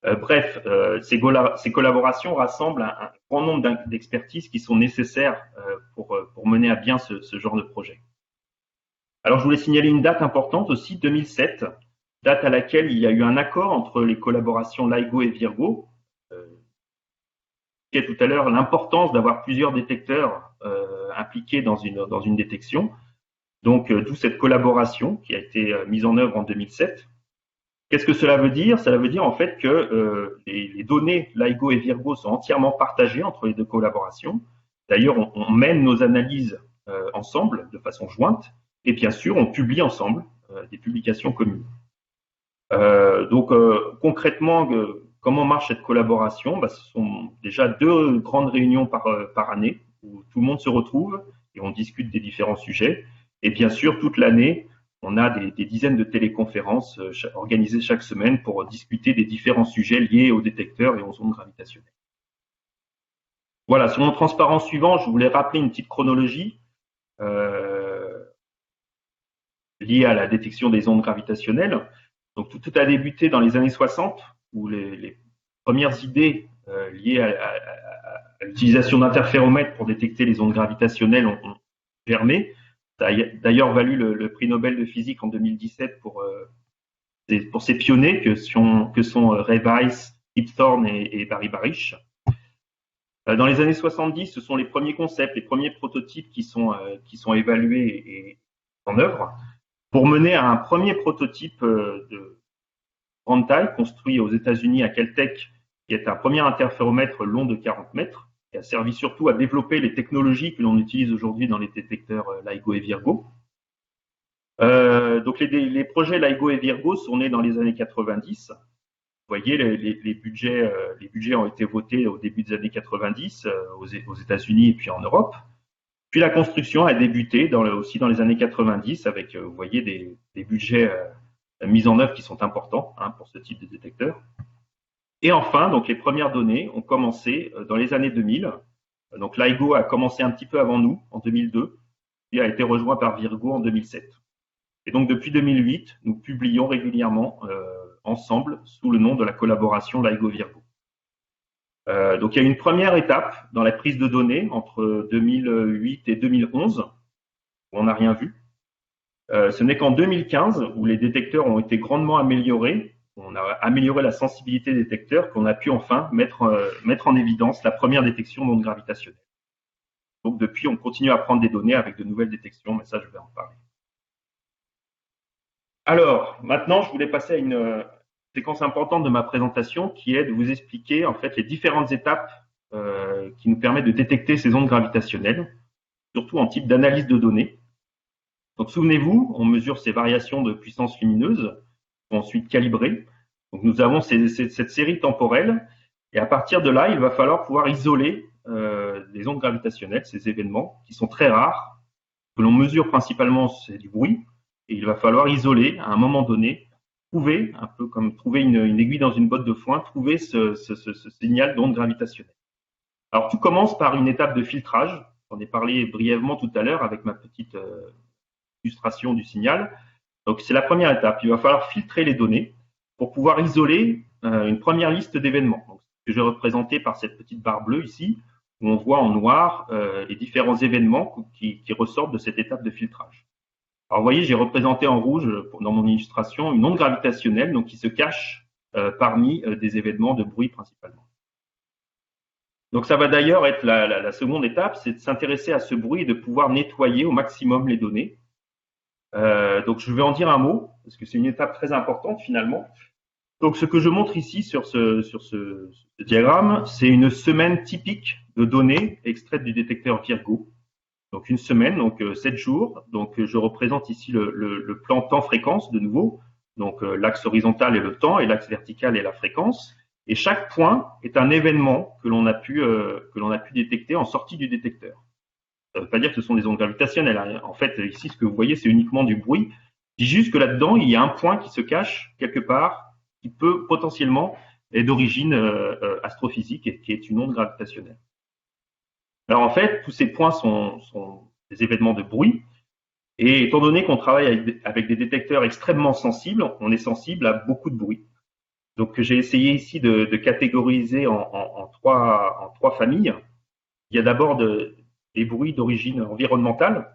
Bref, ces collaborations rassemblent un grand nombre d'expertises qui sont nécessaires pour mener à bien ce genre de projet. Alors, je voulais signaler une date importante aussi, 2007, date à laquelle il y a eu un accord entre les collaborations LIGO et Virgo. Je disais tout à l'heure l'importance d'avoir plusieurs détecteurs impliqués dans une détection. Donc, d'où cette collaboration qui a été mise en œuvre en 2007 Qu'est-ce que cela veut dire? Cela veut dire en fait que les données LIGO et Virgo sont entièrement partagées entre les deux collaborations. D'ailleurs, on mène nos analyses ensemble, de façon jointe, et bien sûr, on publie ensemble des publications communes. Donc, concrètement, comment marche cette collaboration? Ce sont déjà 2 grandes réunions par année où tout le monde se retrouve et on discute des différents sujets. Et bien sûr, toute l'année, on a des dizaines de téléconférences organisées chaque semaine pour discuter des différents sujets liés aux détecteurs et aux ondes gravitationnelles. Voilà, sur mon transparent suivant, je voulais rappeler une petite chronologie liée à la détection des ondes gravitationnelles. Donc tout a débuté dans les années 60, où les premières idées liées à l'utilisation d'interféromètres pour détecter les ondes gravitationnelles ont germé. Ça a d'ailleurs valu le prix Nobel de physique en 2017 pour ces pionniers que sont Ray Weiss, Kip Thorne et Barry Barish. Dans les années 70, ce sont les premiers concepts, les premiers prototypes qui sont évalués et en œuvre pour mener à un premier prototype de grande taille construit aux États-Unis à Caltech, qui est un premier interféromètre long de 40 mètres, qui a servi surtout à développer les technologies que l'on utilise aujourd'hui dans les détecteurs LIGO et Virgo. Donc les projets LIGO et Virgo sont nés dans les années 90. Vous voyez, les budgets ont été votés au début des années 90 aux États-Unis et puis en Europe. Puis la construction a débuté aussi dans les années 90 avec, vous voyez, des budgets mis en œuvre qui sont importants pour ce type de détecteur. Et enfin, donc les premières données ont commencé dans les années 2000. Donc LIGO a commencé un petit peu avant nous, en 2002, puis a été rejoint par Virgo en 2007. Et donc depuis 2008, nous publions régulièrement ensemble sous le nom de la collaboration LIGO-Virgo. Donc il y a une première étape dans la prise de données entre 2008 et 2011 où on n'a rien vu. Ce n'est qu'en 2015 où les détecteurs ont été grandement améliorés, on a amélioré la sensibilité des détecteurs, qu'on a pu enfin mettre en évidence la première détection d'ondes gravitationnelles. Donc depuis, on continue à prendre des données avec de nouvelles détections, mais ça je vais en parler. Alors, maintenant, je voulais passer à une séquence importante de ma présentation qui est de vous expliquer en fait les différentes étapes qui nous permettent de détecter ces ondes gravitationnelles, surtout en type d'analyse de données. Donc souvenez-vous, on mesure ces variations de puissance lumineuse, qui sont ensuite calibrées. Donc nous avons cette série temporelle, et à partir de là, il va falloir pouvoir isoler les ondes gravitationnelles, ces événements qui sont très rares, que l'on mesure principalement, c'est du bruit, et il va falloir isoler à un moment donné, trouver, un peu comme trouver une aiguille dans une botte de foin, trouver ce signal d'onde gravitationnelle. Alors tout commence par une étape de filtrage, j'en ai parlé brièvement tout à l'heure avec ma petite illustration du signal. Donc c'est la première étape, il va falloir filtrer les données pour pouvoir isoler une première liste d'événements. Donc, que j'ai représenté par cette petite barre bleue ici, où on voit en noir les différents événements qui ressortent de cette étape de filtrage. Alors vous voyez, j'ai représenté en rouge dans mon illustration une onde gravitationnelle donc qui se cache parmi des événements de bruit principalement. Donc ça va d'ailleurs être la seconde étape, c'est de s'intéresser à ce bruit et de pouvoir nettoyer au maximum les données. Donc je vais en dire un mot, parce que c'est une étape très importante finalement. Donc ce que je montre ici sur ce diagramme, c'est une semaine typique de données extraites du détecteur Virgo. Donc une semaine, donc 7 jours. Donc je représente ici le plan temps-fréquence de nouveau. Donc l'axe horizontal est le temps et l'axe vertical est la fréquence. Et chaque point est un événement que l'on a pu détecter en sortie du détecteur. Ça ne veut pas dire que ce sont des ondes gravitationnelles. En fait, ici, ce que vous voyez, c'est uniquement du bruit. Je dis juste que là-dedans, il y a un point qui se cache quelque part, qui peut potentiellement être d'origine astrophysique et qui est une onde gravitationnelle. Alors en fait, tous ces points sont des événements de bruit. Et étant donné qu'on travaille avec des détecteurs extrêmement sensibles, on est sensible à beaucoup de bruit. Donc j'ai essayé ici de catégoriser en trois familles. Il y a d'abord des bruits d'origine environnementale,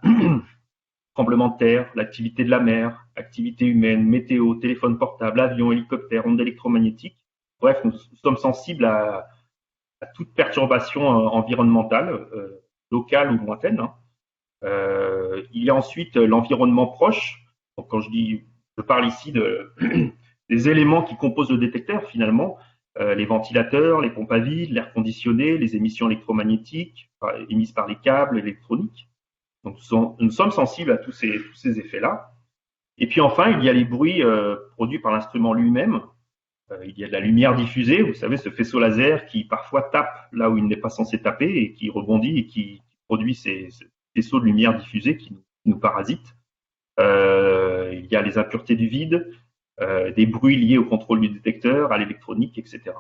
tremblements de terre, l'activité de la mer, activité humaine, météo, téléphone portable, avion, hélicoptère, ondes électromagnétiques. Bref, nous sommes sensibles à toute perturbation environnementale, locale ou lointaine. Il y a ensuite l'environnement proche. Donc quand je parle ici des éléments qui composent le détecteur finalement, les ventilateurs, les pompes à vide, l'air conditionné, les émissions électromagnétiques émises par les câbles électroniques. Donc nous sommes sensibles à tous ces effets-là. Et puis enfin, il y a les bruits produits par l'instrument lui-même. Il y a de la lumière diffusée, vous savez, ce faisceau laser qui parfois tape là où il n'est pas censé taper et qui rebondit et qui produit ces faisceaux de lumière diffusée qui nous parasitent. Il y a les impuretés du vide, des bruits liés au contrôle du détecteur, à l'électronique, etc.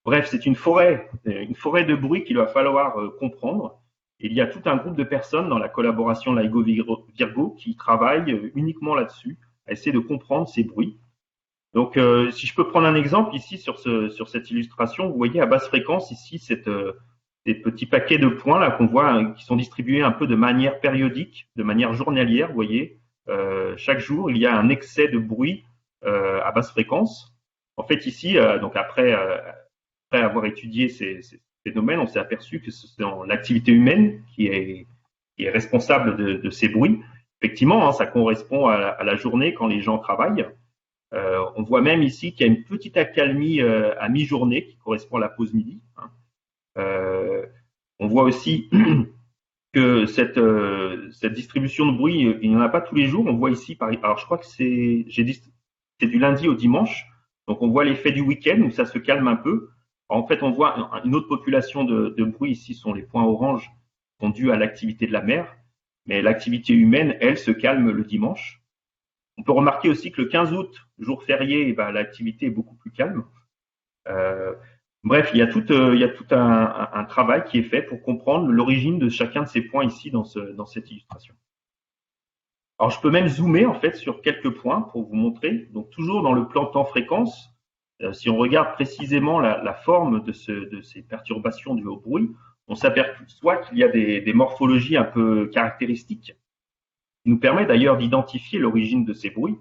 Bref, c'est une forêt de bruits qu'il va falloir comprendre. Il y a tout un groupe de personnes dans la collaboration LIGO-Virgo qui travaillent uniquement là-dessus, à essayer de comprendre ces bruits. Donc, si je peux prendre un exemple ici sur cette illustration, vous voyez à basse fréquence ici ces petits paquets de points là qu'on voit qui sont distribués un peu de manière périodique, de manière journalière. Vous voyez, chaque jour il y a un excès de bruit à basse fréquence. En fait, ici, donc après avoir étudié ces phénomènes, on s'est aperçu que c'est l'activité humaine qui est responsable de ces bruits. Effectivement, hein, ça correspond à la journée quand les gens travaillent. On voit même ici qu'il y a une petite accalmie à mi-journée qui correspond à la pause midi. Hein. On voit aussi que cette distribution de bruit, il n'y en a pas tous les jours. On voit ici, alors je crois que c'est du lundi au dimanche. Donc on voit l'effet du week-end où ça se calme un peu. Alors, en fait, on voit une autre population de bruit ici, sont les points oranges, qui sont dus à l'activité de la mer. Mais l'activité humaine, elle, se calme le dimanche. On peut remarquer aussi que le 15 août, jour férié, l'activité est beaucoup plus calme. Bref, il y a tout un travail qui est fait pour comprendre l'origine de chacun de ces points ici dans cette illustration. Alors, je peux même zoomer en fait sur quelques points pour vous montrer. Donc, toujours dans le plan temps-fréquence, si on regarde précisément la forme de ces perturbations dues au bruit, on s'aperçoit qu'il y a des morphologies un peu caractéristiques, qui nous permet d'ailleurs d'identifier l'origine de ces bruits.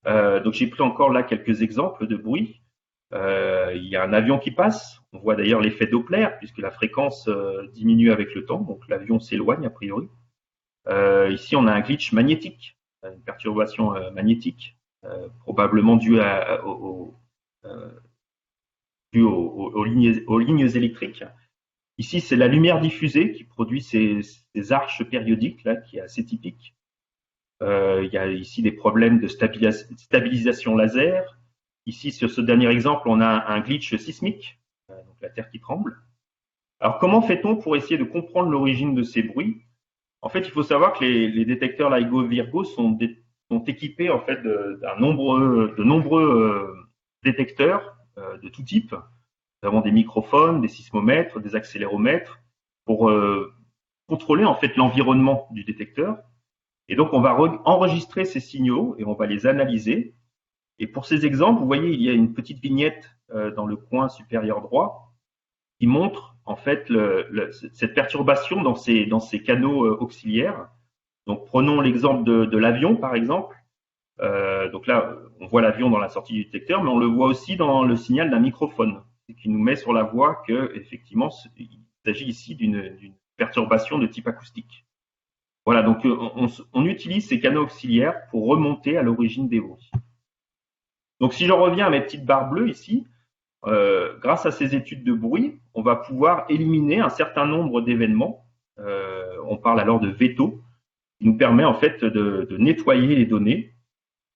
Donc j'ai pris encore là quelques exemples de bruits. Il y a un avion qui passe, on voit d'ailleurs l'effet Doppler puisque la fréquence diminue avec le temps, donc l'avion s'éloigne a priori. Ici on a un glitch magnétique, une perturbation magnétique, probablement due aux lignes électriques. Ici c'est la lumière diffusée qui produit ces arches périodiques là, qui est assez typique. Il y a ici des problèmes de stabilisation laser. Ici, sur ce dernier exemple, on a un glitch sismique, donc la Terre qui tremble. Alors, comment fait-on pour essayer de comprendre l'origine de ces bruits? En fait, il faut savoir que les détecteurs LIGO-Virgo sont équipés en fait de nombreux détecteurs de tout type. Nous avons des microphones, des sismomètres, des accéléromètres pour contrôler en fait l'environnement du détecteur. Et donc, on va enregistrer ces signaux et on va les analyser. Et pour ces exemples, vous voyez, il y a une petite vignette dans le coin supérieur droit qui montre en fait cette perturbation dans ces canaux auxiliaires. Donc, prenons l'exemple de l'avion, par exemple. Donc là, on voit l'avion dans la sortie du détecteur, mais on le voit aussi dans le signal d'un microphone, qui nous met sur la voie que, effectivement, il s'agit ici d'une perturbation de type acoustique. Voilà, donc on utilise ces canaux auxiliaires pour remonter à l'origine des bruits. Donc si je reviens à mes petites barres bleues ici, grâce à ces études de bruit, on va pouvoir éliminer un certain nombre d'événements. On parle alors de veto, qui nous permet en fait de nettoyer les données.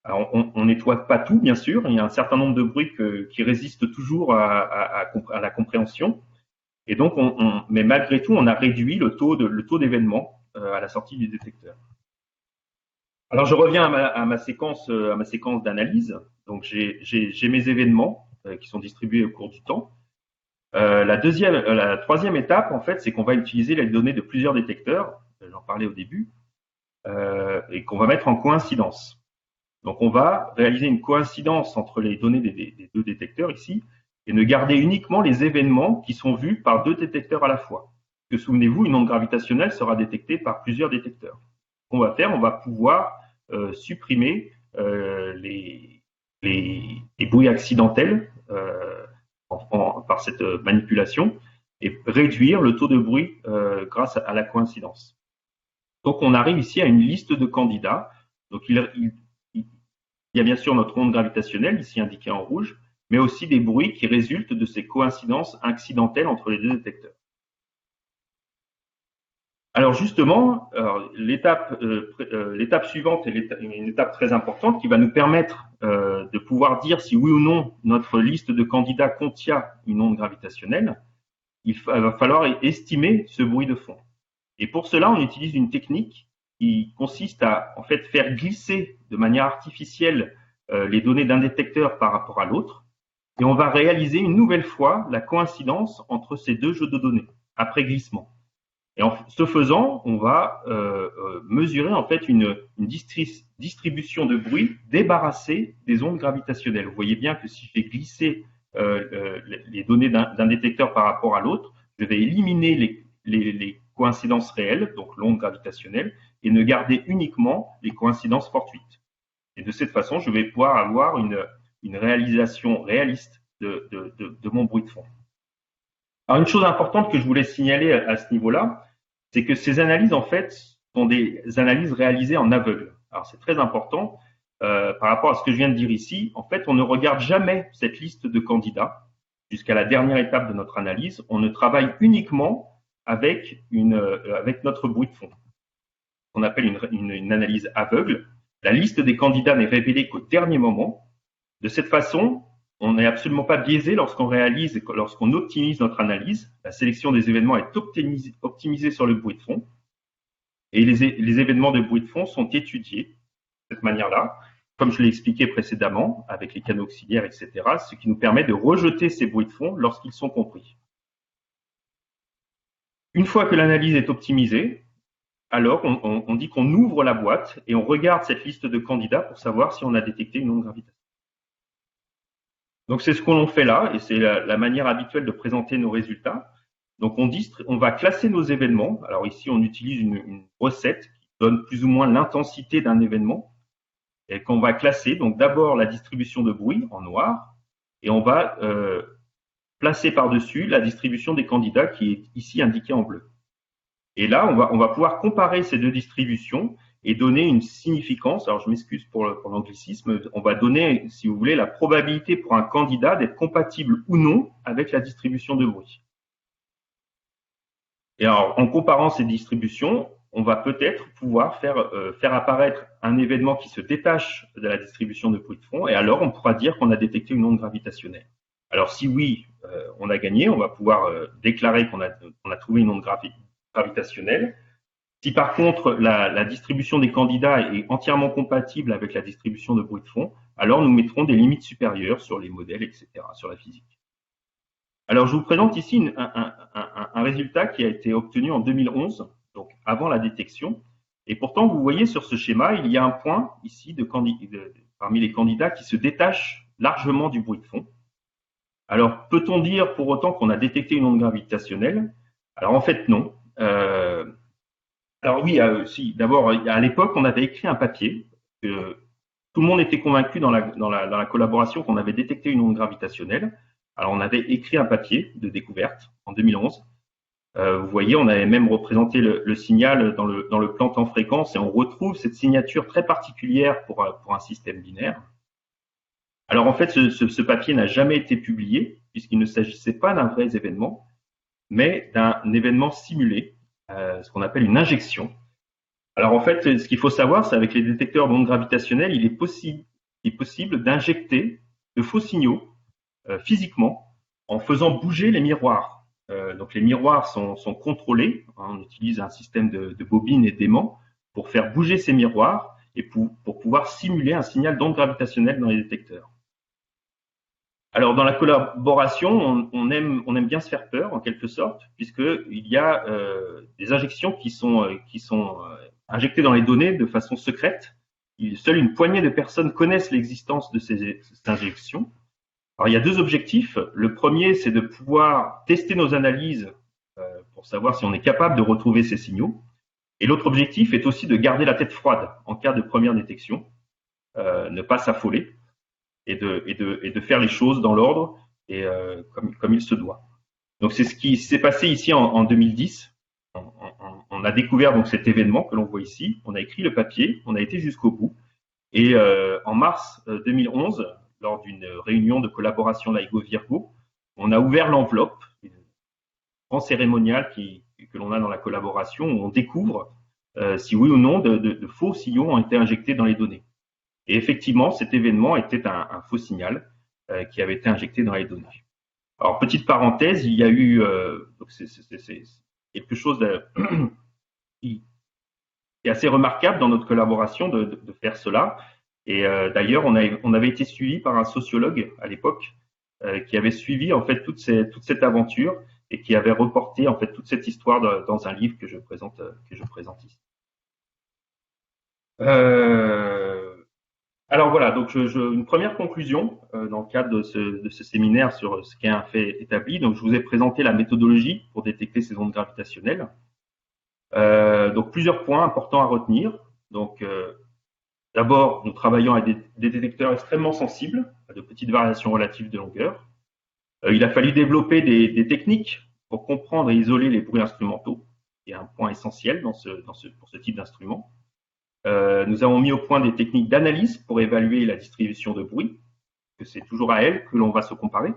Alors, on nettoie pas tout, bien sûr. Il y a un certain nombre de bruits qui résistent toujours à la compréhension. Et donc, mais malgré tout, on a réduit le taux d'événements à la sortie du détecteur. Alors, je reviens à ma séquence d'analyse. Donc, j'ai mes événements qui sont distribués au cours du temps. La troisième étape, en fait, c'est qu'on va utiliser les données de plusieurs détecteurs. J'en parlais au début, et qu'on va mettre en coïncidence. Donc, on va réaliser une coïncidence entre les données des deux détecteurs ici et ne garder uniquement les événements qui sont vus par deux détecteurs à la fois. Que souvenez-vous, une onde gravitationnelle sera détectée par plusieurs détecteurs. Ce qu'on va faire, on va pouvoir supprimer les bruits accidentels par cette manipulation et réduire le taux de bruit grâce à la coïncidence. Donc, on arrive ici à une liste de candidats. Donc, Il y a bien sûr notre onde gravitationnelle, ici indiquée en rouge, mais aussi des bruits qui résultent de ces coïncidences accidentelles entre les deux détecteurs. Alors justement, l'étape suivante est une étape très importante qui va nous permettre de pouvoir dire si oui ou non notre liste de candidats contient une onde gravitationnelle. Il va falloir estimer ce bruit de fond. Et pour cela, on utilise une technique qui consiste à en fait faire glisser de manière artificielle les données d'un détecteur par rapport à l'autre, et on va réaliser une nouvelle fois la coïncidence entre ces deux jeux de données après glissement. Et en ce faisant, on va mesurer en fait une distribution de bruit débarrassée des ondes gravitationnelles. Vous voyez bien que si je fais glisser les données d'un détecteur par rapport à l'autre, je vais éliminer les coïncidences réelles, donc l'onde gravitationnelle, et ne garder uniquement les coïncidences fortuites. Et de cette façon, je vais pouvoir avoir une réalisation réaliste de mon bruit de fond. Alors, une chose importante que je voulais signaler à ce niveau-là, c'est que ces analyses, en fait, sont des analyses réalisées en aveugle. Alors, c'est très important par rapport à ce que je viens de dire ici. En fait, on ne regarde jamais cette liste de candidats jusqu'à la dernière étape de notre analyse. On ne travaille uniquement avec notre bruit de fond, qu'on appelle une analyse aveugle. La liste des candidats n'est révélée qu'au dernier moment. De cette façon, on n'est absolument pas biaisé lorsqu'on optimise notre analyse. La sélection des événements est optimisée sur le bruit de fond. Et les événements de bruit de fond sont étudiés de cette manière-là, comme je l'ai expliqué précédemment, avec les canaux auxiliaires, etc., ce qui nous permet de rejeter ces bruits de fond lorsqu'ils sont compris. Une fois que l'analyse est optimisée, alors on dit qu'on ouvre la boîte et on regarde cette liste de candidats pour savoir si on a détecté une onde gravitationnelle. Donc c'est ce que l'on fait là, et c'est la manière habituelle de présenter nos résultats. Donc on va classer nos événements. Alors ici on utilise une recette qui donne plus ou moins l'intensité d'un événement, et qu'on va classer. Donc d'abord la distribution de bruit en noir, et on va placer par-dessus la distribution des candidats qui est ici indiquée en bleu. Et là on va pouvoir comparer ces deux distributions et donner une significance. Alors, je m'excuse pour l'anglicisme. On va donner, si vous voulez, la probabilité pour un candidat d'être compatible ou non avec la distribution de bruit. Et alors, en comparant ces distributions, on va peut-être pouvoir faire apparaître un événement qui se détache de la distribution de bruit de fond, et alors on pourra dire qu'on a détecté une onde gravitationnelle. Alors, si oui, on a gagné, on va pouvoir déclarer qu'on a trouvé une onde gravitationnelle. Si par contre la distribution des candidats est entièrement compatible avec la distribution de bruit de fond, alors nous mettrons des limites supérieures sur les modèles, etc., sur la physique. Alors je vous présente ici un résultat qui a été obtenu en 2011, donc avant la détection. Et pourtant, vous voyez sur ce schéma, il y a un point ici parmi les candidats qui se détache largement du bruit de fond. Alors peut-on dire pour autant qu'on a détecté une onde gravitationnelle? Alors en fait non. Alors oui, si. D'abord, à l'époque, on avait écrit un papier. Tout le monde était convaincu dans la collaboration qu'on avait détecté une onde gravitationnelle. Alors, on avait écrit un papier de découverte en 2011. Vous voyez, on avait même représenté le signal dans le plan temps-fréquence, et on retrouve cette signature très particulière pour un système binaire. Alors en fait, ce papier n'a jamais été publié puisqu'il ne s'agissait pas d'un vrai événement, mais d'un événement simulé, ce qu'on appelle une injection. Alors en fait, ce qu'il faut savoir, c'est avec les détecteurs d'ondes gravitationnelles, il est possible d'injecter de faux signaux physiquement en faisant bouger les miroirs. Donc les miroirs sont contrôlés. On utilise un système de bobines et d'aimants pour faire bouger ces miroirs et pour pouvoir simuler un signal d'onde gravitationnelle dans les détecteurs. Alors dans la collaboration, on aime bien se faire peur en quelque sorte, puisqu'il y a des injections qui sont injectées dans les données de façon secrète. Seule une poignée de personnes connaissent l'existence de ces injections. Alors il y a deux objectifs. Le premier, c'est de pouvoir tester nos analyses pour savoir si on est capable de retrouver ces signaux. Et l'autre objectif est aussi de garder la tête froide en cas de première détection, ne pas s'affoler. Et de faire les choses dans l'ordre et comme il se doit. Donc c'est ce qui s'est passé ici en 2010. On a découvert donc cet événement que l'on voit ici. On a écrit le papier, on a été jusqu'au bout, Et en mars 2011, lors d'une réunion de collaboration LIGO-Virgo, on a ouvert l'enveloppe, grand cérémonial que l'on a dans la collaboration, où on découvre si oui ou non de faux sillons ont été injectés dans les données. Et effectivement, cet événement était un faux signal qui avait été injecté dans les données. Alors, petite parenthèse, il y a eu c'est quelque chose qui est assez remarquable dans notre collaboration de faire cela. Et d'ailleurs, on avait été suivi par un sociologue à l'époque qui avait suivi en fait toute cette aventure et qui avait reporté en fait toute cette histoire dans un livre que je présente ici. Alors voilà, donc une première conclusion dans le cadre de ce séminaire sur ce qu'est un fait établi. Donc je vous ai présenté la méthodologie pour détecter ces ondes gravitationnelles. Donc plusieurs points importants à retenir. Donc d'abord, nous travaillons avec des détecteurs extrêmement sensibles à de petites variations relatives de longueur. Il a fallu développer des techniques pour comprendre et isoler les bruits instrumentaux, qui est un point essentiel pour ce type d'instrument. Nous avons mis au point des techniques d'analyse pour évaluer la distribution de bruit, que c'est toujours à elle que l'on va se comparer.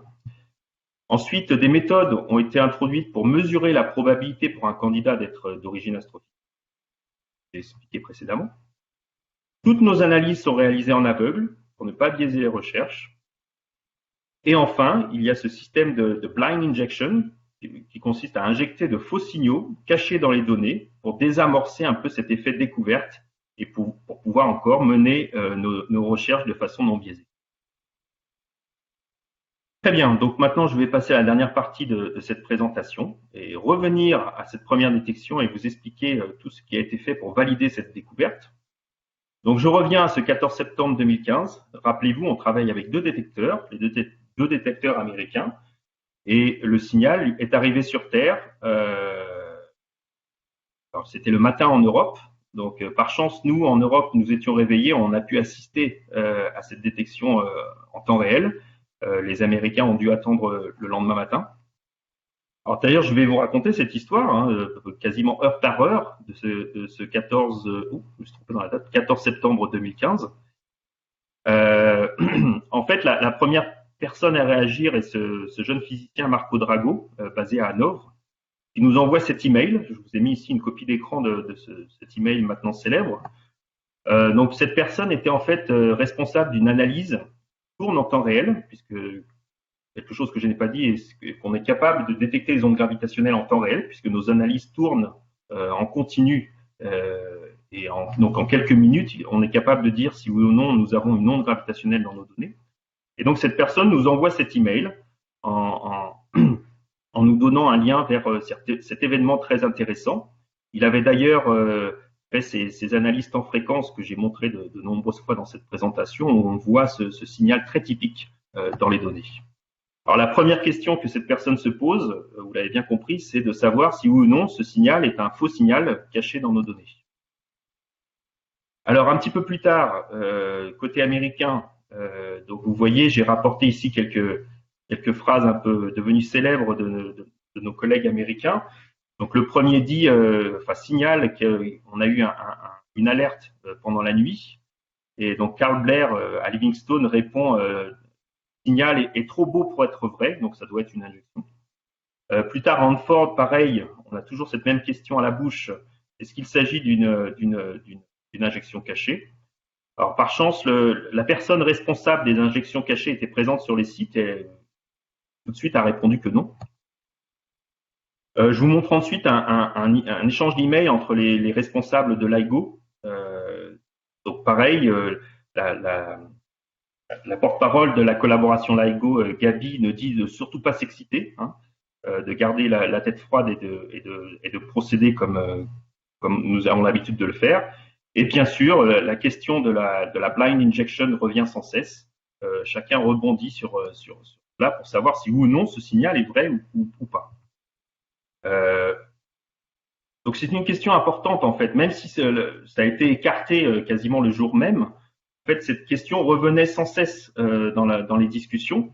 Ensuite, des méthodes ont été introduites pour mesurer la probabilité pour un candidat d'être d'origine astrophysique. J'ai expliqué précédemment. Toutes nos analyses sont réalisées en aveugle pour ne pas biaiser les recherches. Et enfin, il y a ce système de blind injection qui consiste à injecter de faux signaux cachés dans les données pour désamorcer un peu cet effet de découverte et pour pouvoir encore mener nos recherches de façon non biaisée. Très bien, donc maintenant je vais passer à la dernière partie de cette présentation et revenir à cette première détection et vous expliquer tout ce qui a été fait pour valider cette découverte. Donc je reviens à ce 14 septembre 2015. Rappelez-vous, on travaille avec deux détecteurs, les deux détecteurs américains, et le signal est arrivé sur Terre. Alors c'était le matin en Europe. Donc, par chance, nous, en Europe, nous étions réveillés, on a pu assister à cette détection en temps réel. Les Américains ont dû attendre le lendemain matin. Alors, d'ailleurs, je vais vous raconter cette histoire, quasiment heure par heure, de ce 14, je me suis trompé dans la date, 14 septembre 2015. En fait, la première personne à réagir est ce jeune physicien Marco Drago, basé à Hanovre, qui nous envoie cet email. Je vous ai mis ici une copie d'écran de cet email maintenant célèbre. Donc cette personne était en fait responsable d'une analyse tourne en temps réel, puisque quelque chose que je n'ai pas dit est qu'on est capable de détecter les ondes gravitationnelles en temps réel, puisque nos analyses tournent en continu et donc en quelques minutes, on est capable de dire si oui ou non nous avons une onde gravitationnelle dans nos données. Et donc cette personne nous envoie cet email en nous donnant un lien vers cet événement très intéressant. Il avait d'ailleurs fait ces analyses en fréquence que j'ai montré de nombreuses fois dans cette présentation, où on voit ce signal très typique dans les données. Alors la première question que cette personne se pose, vous l'avez bien compris, c'est de savoir si oui ou non ce signal est un faux signal caché dans nos données. Alors un petit peu plus tard, côté américain, donc vous voyez, j'ai rapporté ici quelques phrases un peu devenues célèbres de nos collègues américains. Donc le premier dit, signale qu'on a eu une alerte pendant la nuit. Et donc Carl Blair à Livingstone répond, signal est trop beau pour être vrai, donc ça doit être une injection. Plus tard, à Hanford, pareil, on a toujours cette même question à la bouche. Est-ce qu'il s'agit d'une injection cachée? Alors par chance, la personne responsable des injections cachées était présente sur les sites et tout de suite a répondu que non. Je vous montre ensuite un échange d'emails entre les responsables de LIGO. Donc pareil, la porte-parole de la collaboration LIGO, Gabi, ne dit de surtout pas s'exciter, de garder la tête froide et de procéder comme nous avons l'habitude de le faire. Et bien sûr, la question de la blind injection revient sans cesse. Chacun rebondit sur cela pour savoir si oui ou non ce signal est vrai ou pas. Donc c'est une question importante en fait, même si ça a été écarté quasiment le jour même. En fait, cette question revenait sans cesse dans les discussions.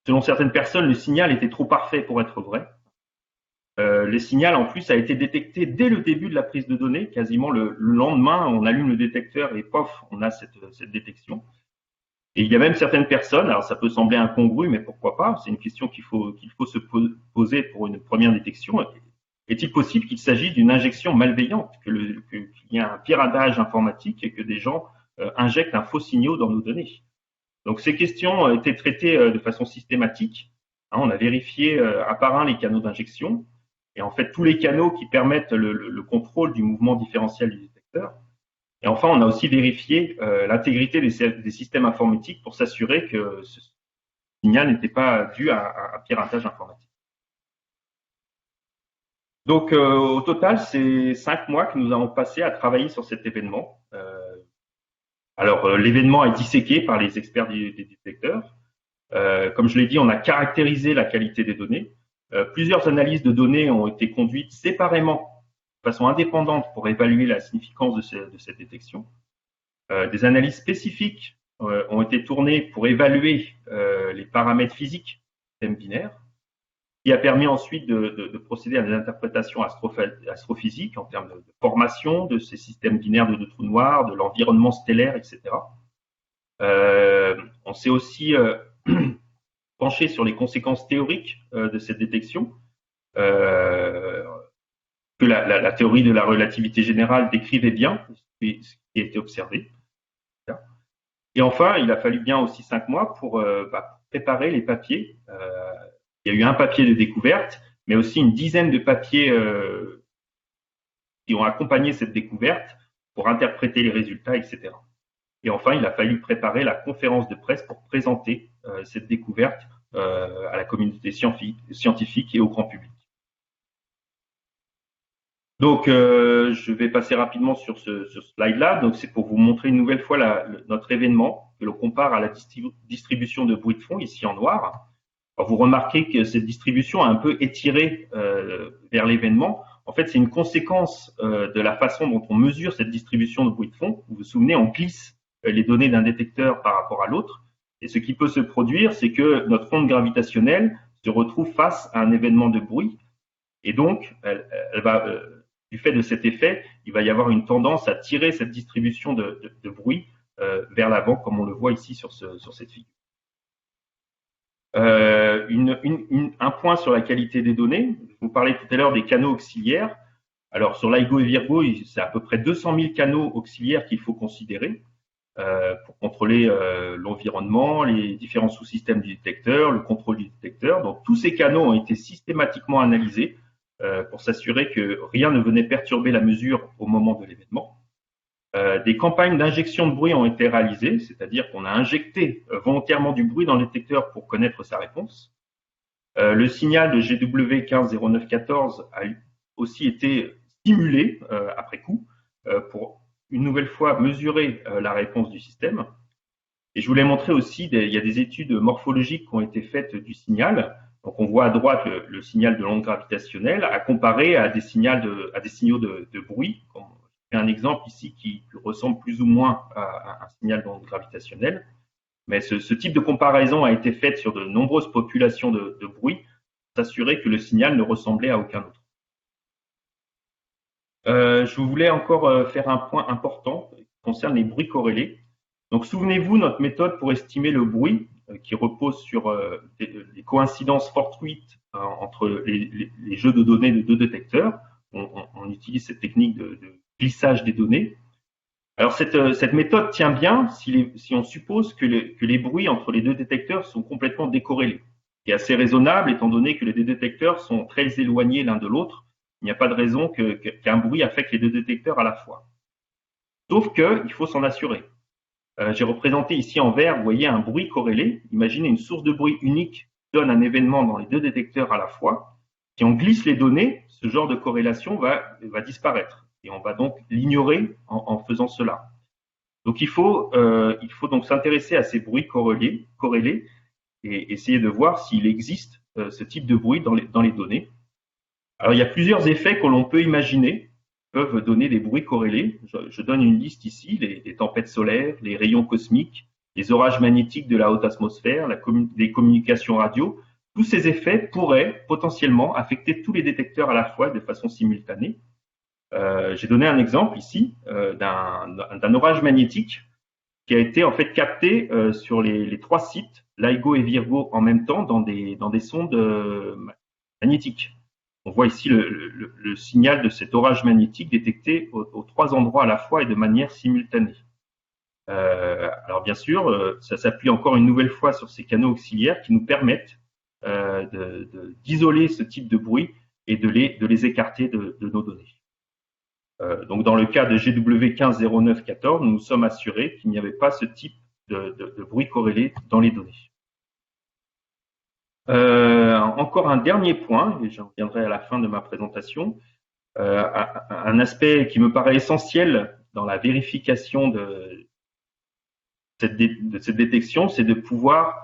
Selon certaines personnes, le signal était trop parfait pour être vrai. les signaux, en plus, a été détecté dès le début de la prise de données. Quasiment le lendemain, on allume le détecteur et pof, on a cette détection. Et il y a même certaines personnes, alors ça peut sembler incongru, mais pourquoi pas, c'est une question qu'il faut se poser pour une première détection. Est-il possible qu'il s'agisse d'une injection malveillante, qu'il y ait un piratage informatique et que des gens injectent un faux signal dans nos données? Donc ces questions ont été traitées de façon systématique. On a vérifié un par un les canaux d'injection et en fait tous les canaux qui permettent le contrôle du mouvement différentiel du détecteur. Et enfin, on a aussi vérifié l'intégrité des systèmes informatiques pour s'assurer que ce signal n'était pas dû à un piratage informatique. Donc, au total, c'est 5 mois que nous avons passé à travailler sur cet événement. Alors, l'événement est disséqué par les experts des détecteurs. Comme je l'ai dit, on a caractérisé la qualité des données. Plusieurs analyses de données ont été conduites séparément, de façon indépendante, pour évaluer la significance de cette détection. Des analyses spécifiques ont été tournées pour évaluer les paramètres physiques du système binaire, qui a permis ensuite de procéder à des interprétations astrophysiques en termes de formation de ces systèmes binaires de deux trous noirs, de l'environnement stellaire, etc. On s'est aussi penché sur les conséquences théoriques de cette détection, que la théorie de la relativité générale décrivait bien ce qui a été observé. Et enfin, il a fallu bien aussi 5 mois pour préparer les papiers. Il y a eu un papier de découverte, mais aussi une dizaine de papiers qui ont accompagné cette découverte pour interpréter les résultats, etc. Et enfin, il a fallu préparer la conférence de presse pour présenter cette découverte à la communauté scientifique et au grand public. Donc, je vais passer rapidement sur ce slide-là. Donc, c'est pour vous montrer une nouvelle fois notre événement que l'on compare à la distribution de bruit de fond, ici en noir. Alors, vous remarquez que cette distribution a un peu étiré vers l'événement. En fait, c'est une conséquence de la façon dont on mesure cette distribution de bruit de fond. Vous vous souvenez, on glisse les données d'un détecteur par rapport à l'autre. Et ce qui peut se produire, c'est que notre onde gravitationnelle se retrouve face à un événement de bruit. Et donc, elle va... du fait de cet effet, il va y avoir une tendance à tirer cette distribution de bruit vers l'avant, comme on le voit ici sur cette figure. Un point sur la qualité des données. Je vous parlais tout à l'heure des canaux auxiliaires. Alors, sur LIGO et Virgo, c'est à peu près 200 000 canaux auxiliaires qu'il faut considérer pour contrôler l'environnement, les différents sous-systèmes du détecteur, le contrôle du détecteur. Donc, tous ces canaux ont été systématiquement analysés pour s'assurer que rien ne venait perturber la mesure au moment de l'événement. Des campagnes d'injection de bruit ont été réalisées, c'est-à-dire qu'on a injecté volontairement du bruit dans le détecteur pour connaître sa réponse. Le signal de GW150914 a aussi été simulé après coup pour une nouvelle fois mesurer la réponse du système. Et je voulais montrer aussi, il y a des études morphologiques qui ont été faites du signal. Donc, on voit à droite le signal de l'onde gravitationnelle à comparer à des signaux de bruit. J'ai un exemple ici qui ressemble plus ou moins à un signal d'onde gravitationnelle. Mais ce type de comparaison a été fait sur de nombreuses populations de bruit pour s'assurer que le signal ne ressemblait à aucun autre. Je voulais encore faire un point important qui concerne les bruits corrélés. Donc, souvenez-vous, notre méthode pour estimer le bruit qui repose sur les coïncidences fortuites entre les jeux de données de deux détecteurs. On utilise cette technique de glissage des données. Alors, cette méthode tient bien si on suppose que les bruits entre les deux détecteurs sont complètement décorrélés. C'est assez raisonnable étant donné que les deux détecteurs sont très éloignés l'un de l'autre. Il n'y a pas de raison qu'un bruit affecte les deux détecteurs à la fois. Sauf qu'il faut s'en assurer. J'ai représenté ici en vert, vous voyez, un bruit corrélé. Imaginez une source de bruit unique qui donne un événement dans les deux détecteurs à la fois. Si on glisse les données, ce genre de corrélation va disparaître. Et on va donc l'ignorer en faisant cela. Donc il faut donc s'intéresser à ces bruits corrélés et essayer de voir s'il existe ce type de bruit dans les données. Alors il y a plusieurs effets que l'on peut imaginer peuvent donner des bruits corrélés. Je donne une liste ici, les tempêtes solaires, les rayons cosmiques, les orages magnétiques de la haute atmosphère, les communications radio. tous ces effets pourraient potentiellement affecter tous les détecteurs à la fois de façon simultanée. J'ai donné un exemple ici d'un orage magnétique qui a été en fait capté sur les 3 sites, LIGO et Virgo, en même temps dans des sondes magnétiques. On voit ici le signal de cet orage magnétique détecté aux 3 endroits à la fois et de manière simultanée. Alors bien sûr, ça s'appuie encore une nouvelle fois sur ces canaux auxiliaires qui nous permettent d'isoler ce type de bruit et de les écarter de nos données. Donc dans le cas de GW150914, nous nous sommes assurés qu'il n'y avait pas ce type de bruit corrélé dans les données. Encore un dernier point, et j'en reviendrai à la fin de ma présentation, un aspect qui me paraît essentiel dans la vérification de cette détection, c'est de pouvoir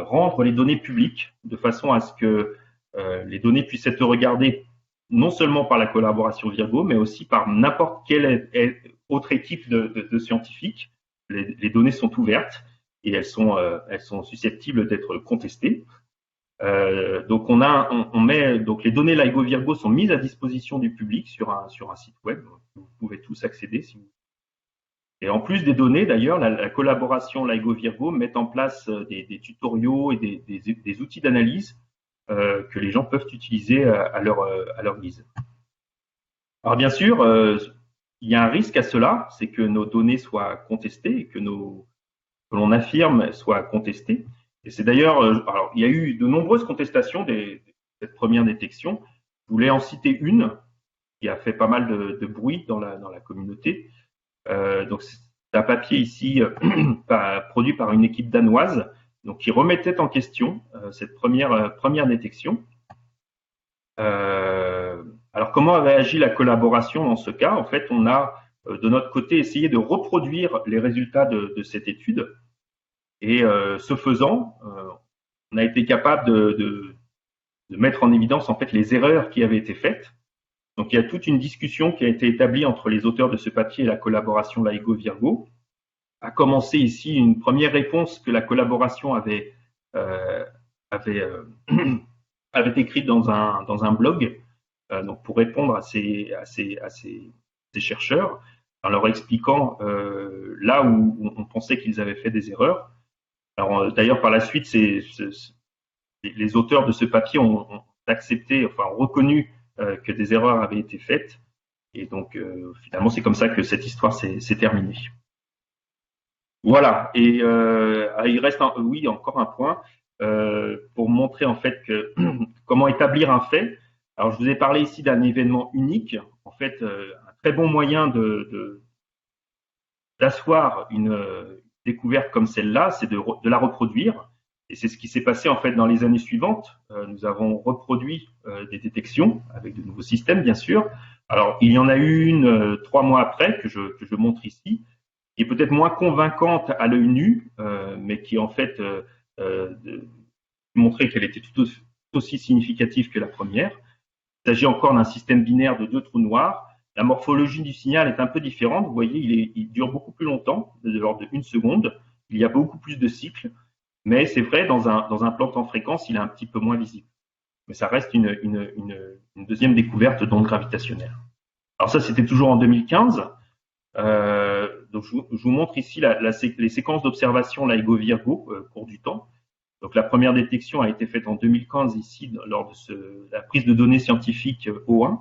rendre les données publiques de façon à ce que les données puissent être regardées non seulement par la collaboration Virgo, mais aussi par n'importe quelle autre équipe de scientifiques. Les données sont ouvertes et elles sont susceptibles d'être contestées. Donc donc les données LIGO Virgo sont mises à disposition du public sur un site web. Vous pouvez tous accéder si vous. Et en plus des données, d'ailleurs, la collaboration LIGO Virgo met en place des tutoriaux et des outils d'analyse que les gens peuvent utiliser à leur guise. Alors bien sûr, il y a un risque à cela, c'est que nos données soient contestées et que l'on affirme soient contestées. Et c'est d'ailleurs, alors il y a eu de nombreuses contestations de cette première détection. Je voulais en citer une qui a fait pas mal de bruit dans la communauté. Donc c'est un papier ici produit par une équipe danoise, donc qui remettait en question cette première détection. Alors comment a réagi la collaboration dans ce cas? En fait, on a de notre côté essayé de reproduire les résultats de cette étude, et ce faisant, on a été capable de mettre en évidence en fait les erreurs qui avaient été faites. Donc il y a toute une discussion qui a été établie entre les auteurs de ce papier et la collaboration LIGO Virgo. A commencé ici une première réponse que la collaboration avait écrite dans un blog, donc pour répondre à ces chercheurs, en leur expliquant là où on pensait qu'ils avaient fait des erreurs. Alors d'ailleurs par la suite, les auteurs de ce papier ont accepté, enfin ont reconnu que des erreurs avaient été faites, et donc finalement c'est comme ça que cette histoire s'est terminée. Voilà, et il reste encore un point pour montrer en fait comment établir un fait. Alors je vous ai parlé ici d'un événement unique. En fait, un très bon moyen d'asseoir une découverte comme celle-là, c'est de la reproduire. Et c'est ce qui s'est passé en fait dans les années suivantes. Nous avons reproduit des détections avec de nouveaux systèmes, bien sûr. Alors il y en a eu une 3 mois après que je montre ici, qui est peut-être moins convaincante à l'œil nu, mais qui en fait montrait qu'elle était tout aussi significative que la première. Il s'agit encore d'un système binaire de 2 trous noirs. La morphologie du signal est un peu différente. Vous voyez, il dure beaucoup plus longtemps, de l'ordre de 1 seconde. Il y a beaucoup plus de cycles. Mais c'est vrai, dans un plan temps fréquence, il est un petit peu moins visible. Mais ça reste une deuxième découverte d'ondes gravitationnelles. Alors ça, c'était toujours en 2015. Donc je vous montre ici les séquences d'observation LIGO Virgo au cours du temps. Donc la première détection a été faite en 2015 ici lors de la prise de données scientifiques O1.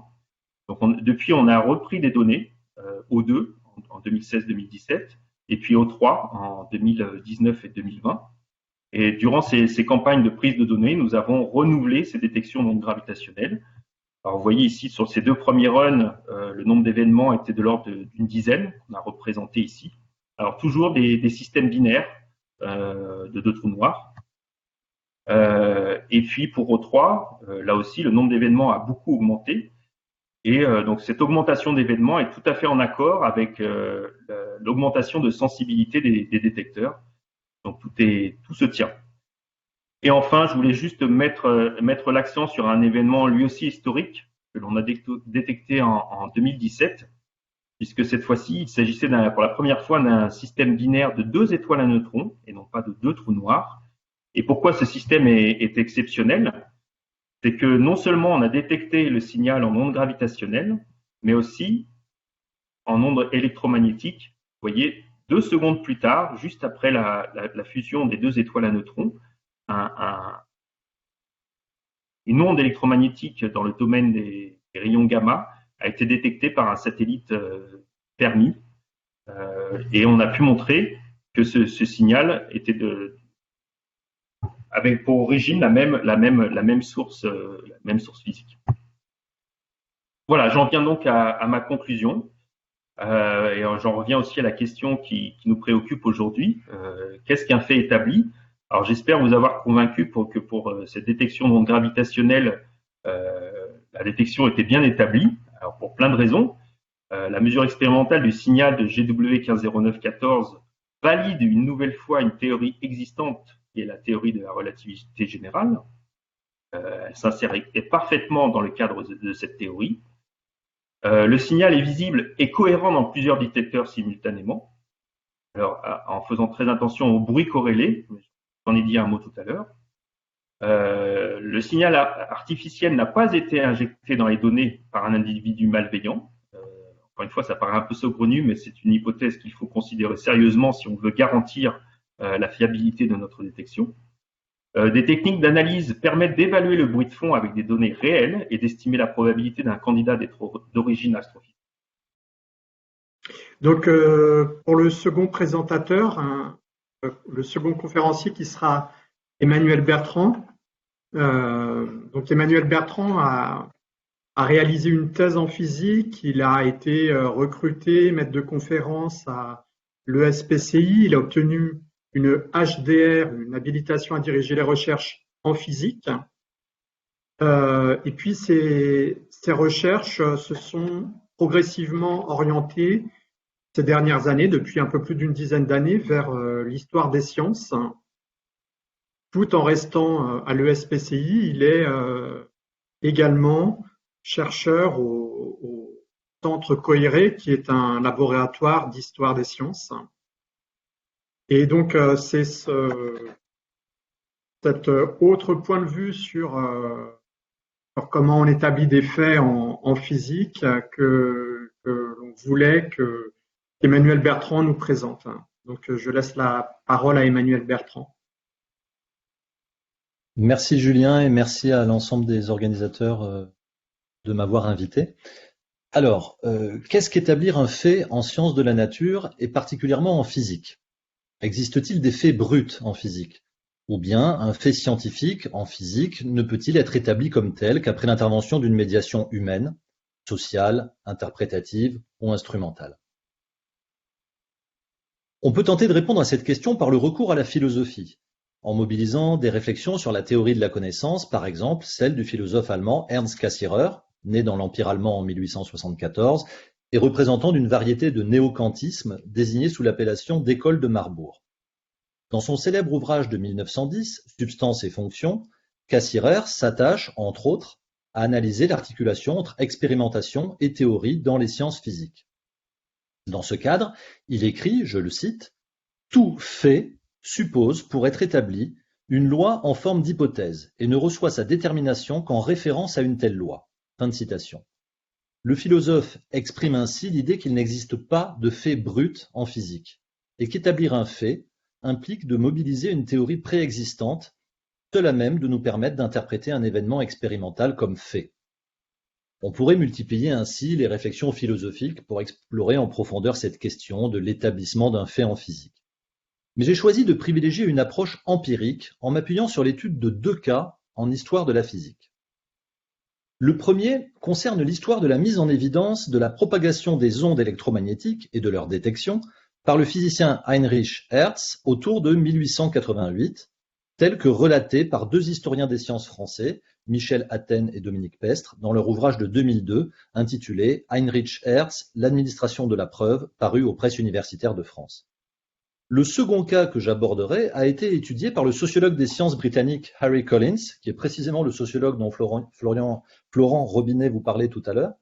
Donc depuis, on a repris des données O2 en 2016-2017 et puis O3 en 2019 et 2020. Et durant ces campagnes de prise de données, nous avons renouvelé ces détections d'ondes gravitationnelles. Alors, vous voyez ici, sur ces 2 premiers runs, le nombre d'événements était de l'ordre d'une dizaine, qu'on a représenté ici. Alors, toujours des systèmes binaires de 2 trous noirs. Et puis, pour O3, là aussi, le nombre d'événements a beaucoup augmenté. Et donc, cette augmentation d'événements est tout à fait en accord avec l'augmentation de sensibilité des détecteurs. Donc tout se tient. Et enfin, je voulais juste mettre l'accent sur un événement lui aussi historique que l'on a détecté en 2017, puisque cette fois-ci, il s'agissait pour la première fois d'un système binaire de 2 étoiles à neutrons et non pas de 2 trous noirs. Et pourquoi ce système est exceptionnel? C'est que non seulement on a détecté le signal en ondes gravitationnelles, mais aussi en ondes électromagnétiques. Vous voyez, 2 secondes plus tard, juste après la fusion des 2 étoiles à neutrons, une onde électromagnétique dans le domaine des rayons gamma a été détectée par un satellite Fermi, et on a pu montrer que ce signal avait pour origine la même source physique. Voilà, j'en viens donc à ma conclusion. Et j'en reviens aussi à la question qui nous préoccupe aujourd'hui. Qu'est-ce qu'un fait établi? Alors j'espère vous avoir convaincu pour cette détection d'ondes gravitationnelles, la détection était bien établie. Alors pour plein de raisons. La mesure expérimentale du signal de GW 150914 valide une nouvelle fois une théorie existante qui est la théorie de la relativité générale. Elle s'insère parfaitement dans le cadre de cette théorie. Le signal est visible et cohérent dans plusieurs détecteurs simultanément. Alors, en faisant très attention au bruit corrélé, j'en ai dit un mot tout à l'heure. Le signal artificiel n'a pas été injecté dans les données par un individu malveillant. Encore une fois, ça paraît un peu saugrenu, mais c'est une hypothèse qu'il faut considérer sérieusement si on veut garantir la fiabilité de notre détection. Des techniques d'analyse permettent d'évaluer le bruit de fond avec des données réelles et d'estimer la probabilité d'un candidat d'être d'origine astrophysique. Donc, pour le second présentateur, le second conférencier qui sera Emmanuel Bertrand. Donc, Emmanuel Bertrand a réalisé une thèse en physique. Il a été recruté maître de conférence à l'ESPCI. Il a obtenu une HDR, une habilitation à diriger les recherches en physique. Et puis, ces recherches se sont progressivement orientées ces dernières années, depuis un peu plus d'une dizaine d'années, vers l'histoire des sciences. Tout en restant à l'ESPCI, il est également chercheur au Centre Coiré, qui est un laboratoire d'histoire des sciences. Et donc, c'est cet autre point de vue sur comment on établit des faits en physique que l'on voulait qu'Emmanuel Bertrand nous présente. Donc, je laisse la parole à Emmanuel Bertrand. Merci Julien et merci à l'ensemble des organisateurs de m'avoir invité. Alors, qu'est-ce qu'établir un fait en sciences de la nature et particulièrement en physique? Existe-t-il des faits bruts en physique? Ou bien un fait scientifique en physique ne peut-il être établi comme tel qu'après l'intervention d'une médiation humaine, sociale, interprétative ou instrumentale? On peut tenter de répondre à cette question par le recours à la philosophie, en mobilisant des réflexions sur la théorie de la connaissance, par exemple celle du philosophe allemand Ernst Cassirer, né dans l'Empire allemand en 1874, et représentant d'une variété de néo-kantisme désignée sous l'appellation d'école de Marbourg. Dans son célèbre ouvrage de 1910, Substance et fonction, Cassirer s'attache, entre autres, à analyser l'articulation entre expérimentation et théorie dans les sciences physiques. Dans ce cadre, il écrit, je le cite, « Tout fait suppose, pour être établi, une loi en forme d'hypothèse et ne reçoit sa détermination qu'en référence à une telle loi. » Fin de citation. Le philosophe exprime ainsi l'idée qu'il n'existe pas de fait brut en physique et qu'établir un fait implique de mobiliser une théorie préexistante, seule à même de nous permettre d'interpréter un événement expérimental comme fait. On pourrait multiplier ainsi les réflexions philosophiques pour explorer en profondeur cette question de l'établissement d'un fait en physique. Mais j'ai choisi de privilégier une approche empirique en m'appuyant sur l'étude de 2 cas en histoire de la physique. Le premier concerne l'histoire de la mise en évidence de la propagation des ondes électromagnétiques et de leur détection par le physicien Heinrich Hertz autour de 1888, tel que relaté par 2 historiens des sciences français, Michel Athènes et Dominique Pestre, dans leur ouvrage de 2002 intitulé Heinrich Hertz, l'administration de la preuve, paru aux presses universitaires de France. Le second cas que j'aborderai a été étudié par le sociologue des sciences britannique Harry Collins, qui est précisément le sociologue dont Florent Robinet vous parlait tout à l'heure.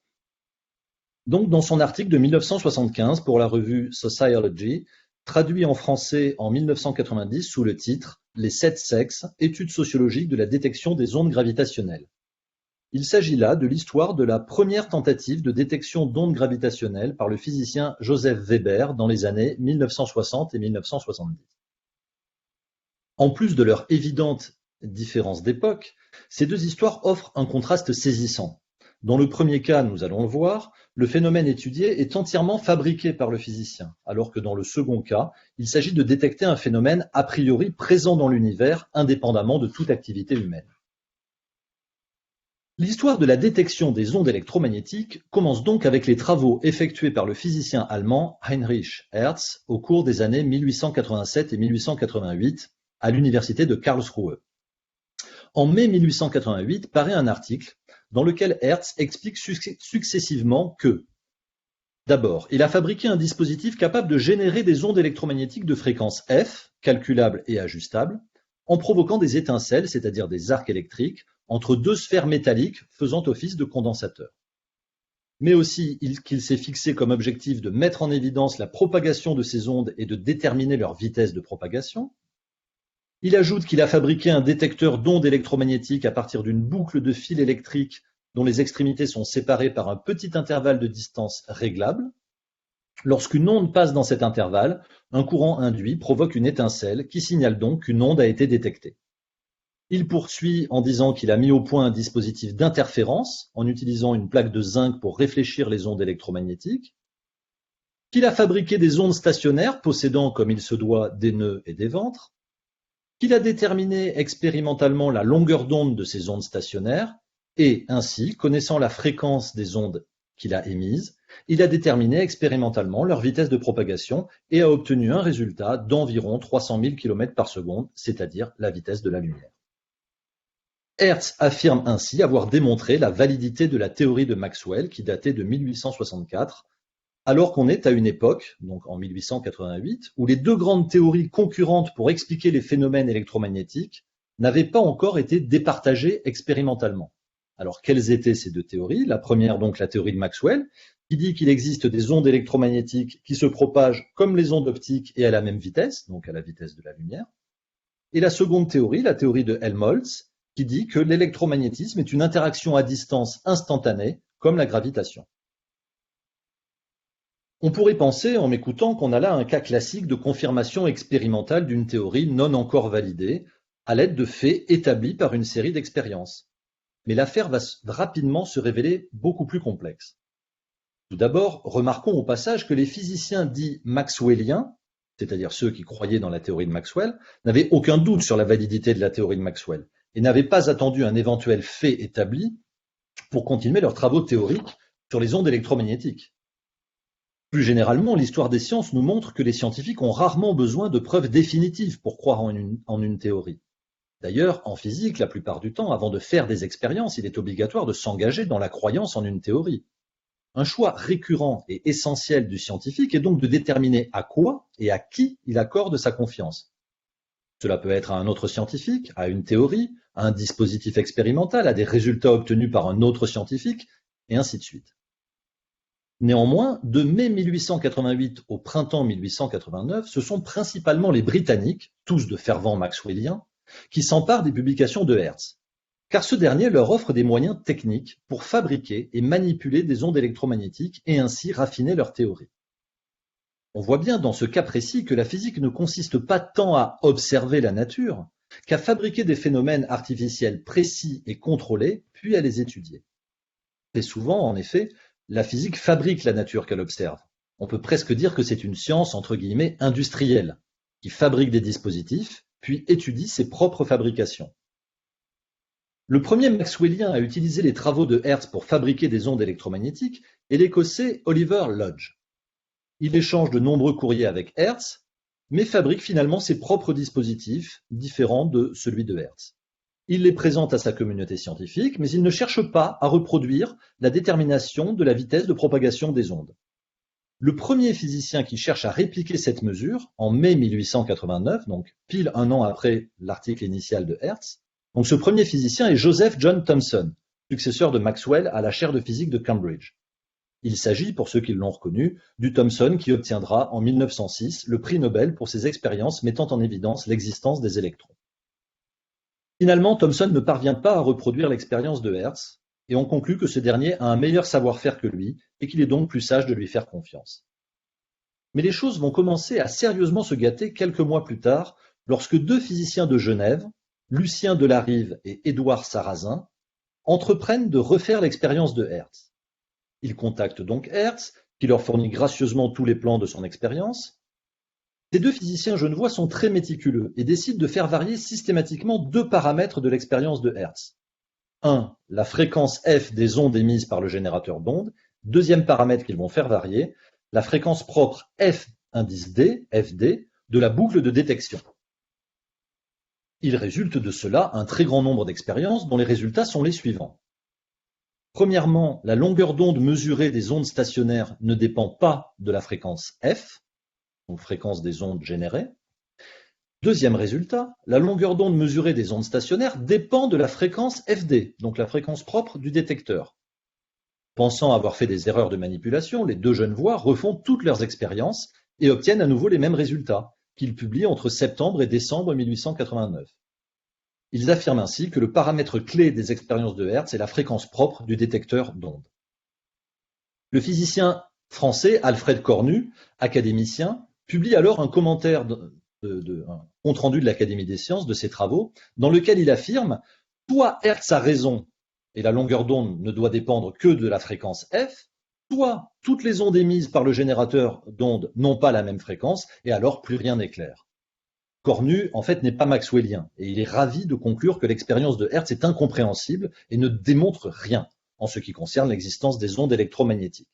Donc, dans son article de 1975 pour la revue Sociology, traduit en français en 1990 sous le titre « Les 7 sexes, études sociologiques de la détection des ondes gravitationnelles ». Il s'agit là de l'histoire de la première tentative de détection d'ondes gravitationnelles par le physicien Joseph Weber dans les années 1960 et 1970. En plus de leur évidente différence d'époque, ces deux histoires offrent un contraste saisissant. Dans le premier cas, nous allons le voir, le phénomène étudié est entièrement fabriqué par le physicien, alors que dans le second cas, il s'agit de détecter un phénomène a priori présent dans l'univers, indépendamment de toute activité humaine. L'histoire de la détection des ondes électromagnétiques commence donc avec les travaux effectués par le physicien allemand Heinrich Hertz au cours des années 1887 et 1888 à l'université de Karlsruhe. En mai 1888 paraît un article dans lequel Hertz explique successivement que, d'abord, il a fabriqué un dispositif capable de générer des ondes électromagnétiques de fréquence F, calculables et ajustables, en provoquant des étincelles, c'est-à-dire des arcs électriques, entre deux sphères métalliques faisant office de condensateur. Mais aussi qu'il s'est fixé comme objectif de mettre en évidence la propagation de ces ondes et de déterminer leur vitesse de propagation. Il ajoute qu'il a fabriqué un détecteur d'ondes électromagnétiques à partir d'une boucle de fil électrique dont les extrémités sont séparées par un petit intervalle de distance réglable. Lorsqu'une onde passe dans cet intervalle, un courant induit provoque une étincelle qui signale donc qu'une onde a été détectée. Il poursuit en disant qu'il a mis au point un dispositif d'interférence en utilisant une plaque de zinc pour réfléchir les ondes électromagnétiques, qu'il a fabriqué des ondes stationnaires possédant, comme il se doit, des nœuds et des ventres, qu'il a déterminé expérimentalement la longueur d'onde de ces ondes stationnaires et ainsi, connaissant la fréquence des ondes qu'il a émises, il a déterminé expérimentalement leur vitesse de propagation et a obtenu un résultat d'environ 300 000 km par seconde, c'est-à-dire la vitesse de la lumière. Hertz affirme ainsi avoir démontré la validité de la théorie de Maxwell qui datait de 1864, alors qu'on est à une époque, donc en 1888, où les deux grandes théories concurrentes pour expliquer les phénomènes électromagnétiques n'avaient pas encore été départagées expérimentalement. Alors, quelles étaient ces deux théories? La première, donc, la théorie de Maxwell, qui dit qu'il existe des ondes électromagnétiques qui se propagent comme les ondes optiques et à la même vitesse, donc à la vitesse de la lumière. Et la seconde théorie, la théorie de Helmholtz, qui dit que l'électromagnétisme est une interaction à distance instantanée, comme la gravitation. On pourrait penser, en m'écoutant, qu'on a là un cas classique de confirmation expérimentale d'une théorie non encore validée, à l'aide de faits établis par une série d'expériences. Mais l'affaire va rapidement se révéler beaucoup plus complexe. Tout d'abord, remarquons au passage que les physiciens dits maxwelliens, c'est-à-dire ceux qui croyaient dans la théorie de Maxwell, n'avaient aucun doute sur la validité de la théorie de Maxwell et n'avaient pas attendu un éventuel fait établi pour continuer leurs travaux théoriques sur les ondes électromagnétiques. Plus généralement, l'histoire des sciences nous montre que les scientifiques ont rarement besoin de preuves définitives pour croire en une théorie. D'ailleurs, en physique, la plupart du temps, avant de faire des expériences, il est obligatoire de s'engager dans la croyance en une théorie. Un choix récurrent et essentiel du scientifique est donc de déterminer à quoi et à qui il accorde sa confiance. Cela peut être à un autre scientifique, à une théorie, à un dispositif expérimental, à des résultats obtenus par un autre scientifique, et ainsi de suite. Néanmoins, de mai 1888 au printemps 1889, ce sont principalement les Britanniques, tous de fervents maxwelliens, qui s'emparent des publications de Hertz, car ce dernier leur offre des moyens techniques pour fabriquer et manipuler des ondes électromagnétiques et ainsi raffiner leur théorie. On voit bien dans ce cas précis que la physique ne consiste pas tant à observer la nature qu'à fabriquer des phénomènes artificiels précis et contrôlés, puis à les étudier. Très souvent, en effet, la physique fabrique la nature qu'elle observe. On peut presque dire que c'est une science, entre guillemets, industrielle, qui fabrique des dispositifs, puis étudie ses propres fabrications. Le premier maxwellien à utiliser les travaux de Hertz pour fabriquer des ondes électromagnétiques est l'Écossais Oliver Lodge. Il échange de nombreux courriers avec Hertz, mais fabrique finalement ses propres dispositifs, différents de celui de Hertz. Il les présente à sa communauté scientifique, mais il ne cherche pas à reproduire la détermination de la vitesse de propagation des ondes. Le premier physicien qui cherche à répliquer cette mesure, en mai 1889, donc pile un an après l'article initial de Hertz, donc ce premier physicien est Joseph John Thomson, successeur de Maxwell à la chaire de physique de Cambridge. Il s'agit, pour ceux qui l'ont reconnu, du Thomson qui obtiendra en 1906 le prix Nobel pour ses expériences mettant en évidence l'existence des électrons. Finalement, Thomson ne parvient pas à reproduire l'expérience de Hertz et on conclut que ce dernier a un meilleur savoir-faire que lui et qu'il est donc plus sage de lui faire confiance. Mais les choses vont commencer à sérieusement se gâter quelques mois plus tard lorsque deux physiciens de Genève, Lucien Delarive et Édouard Sarrazin, entreprennent de refaire l'expérience de Hertz. Ils contactent donc Hertz, qui leur fournit gracieusement tous les plans de son expérience. Ces deux physiciens genevois sont très méticuleux et décident de faire varier systématiquement deux paramètres de l'expérience de Hertz. Un, la fréquence f des ondes émises par le générateur d'ondes. Deuxième paramètre qu'ils vont faire varier, la fréquence propre f indice d, fd, de la boucle de détection. Il résulte de cela un très grand nombre d'expériences dont les résultats sont les suivants. Premièrement, la longueur d'onde mesurée des ondes stationnaires ne dépend pas de la fréquence f, donc fréquence des ondes générées. Deuxième résultat, la longueur d'onde mesurée des ondes stationnaires dépend de la fréquence fd, donc la fréquence propre du détecteur. Pensant avoir fait des erreurs de manipulation, les deux genevois refont toutes leurs expériences et obtiennent à nouveau les mêmes résultats, qu'ils publient entre septembre et décembre 1889. Ils affirment ainsi que le paramètre clé des expériences de Hertz est la fréquence propre du détecteur d'ondes. Le physicien français Alfred Cornu, académicien, publie alors un commentaire, un compte-rendu de l'Académie des sciences de ses travaux, dans lequel il affirme « Soit Hertz a raison et la longueur d'onde ne doit dépendre que de la fréquence f, soit toutes les ondes émises par le générateur d'ondes n'ont pas la même fréquence et alors plus rien n'est clair. » Cornu, en fait, n'est pas maxwellien et il est ravi de conclure que l'expérience de Hertz est incompréhensible et ne démontre rien en ce qui concerne l'existence des ondes électromagnétiques.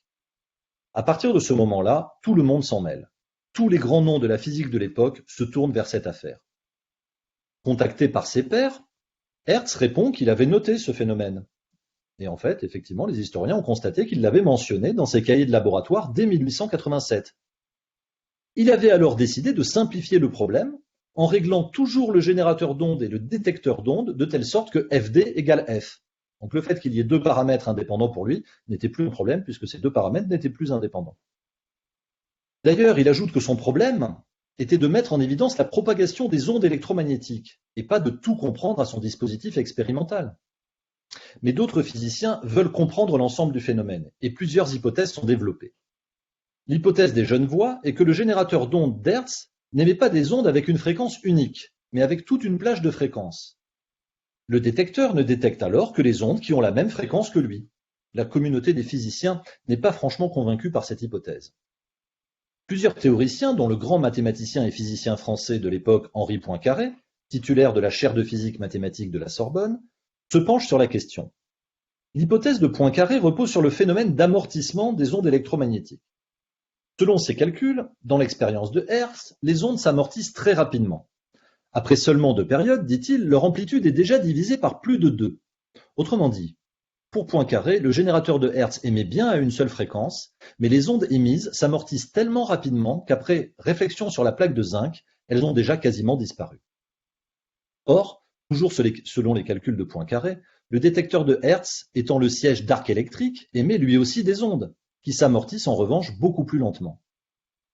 À partir de ce moment-là, tout le monde s'en mêle. Tous les grands noms de la physique de l'époque se tournent vers cette affaire. Contacté par ses pairs, Hertz répond qu'il avait noté ce phénomène. Et en fait, effectivement, les historiens ont constaté qu'il l'avait mentionné dans ses cahiers de laboratoire dès 1887. Il avait alors décidé de simplifier le problème en réglant toujours le générateur d'ondes et le détecteur d'ondes de telle sorte que FD égale F. Donc le fait qu'il y ait deux paramètres indépendants pour lui n'était plus un problème puisque ces deux paramètres n'étaient plus indépendants. D'ailleurs, il ajoute que son problème était de mettre en évidence la propagation des ondes électromagnétiques et pas de tout comprendre à son dispositif expérimental. Mais d'autres physiciens veulent comprendre l'ensemble du phénomène et plusieurs hypothèses sont développées. L'hypothèse des Genevois est que le générateur d'ondes d'Hertz n'émet pas des ondes avec une fréquence unique, mais avec toute une plage de fréquences. Le détecteur ne détecte alors que les ondes qui ont la même fréquence que lui. La communauté des physiciens n'est pas franchement convaincue par cette hypothèse. Plusieurs théoriciens, dont le grand mathématicien et physicien français de l'époque Henri Poincaré, titulaire de la chaire de physique mathématique de la Sorbonne, se penchent sur la question. L'hypothèse de Poincaré repose sur le phénomène d'amortissement des ondes électromagnétiques. Selon ses calculs, dans l'expérience de Hertz, les ondes s'amortissent très rapidement. Après seulement 2 périodes, dit-il, leur amplitude est déjà divisée par plus de 2. Autrement dit, pour Poincaré, le générateur de Hertz émet bien à une seule fréquence, mais les ondes émises s'amortissent tellement rapidement qu'après réflexion sur la plaque de zinc, elles ont déjà quasiment disparu. Or, toujours selon les calculs de Poincaré, le détecteur de Hertz, étant le siège d'arc électrique, émet lui aussi des ondes, qui s'amortissent en revanche beaucoup plus lentement.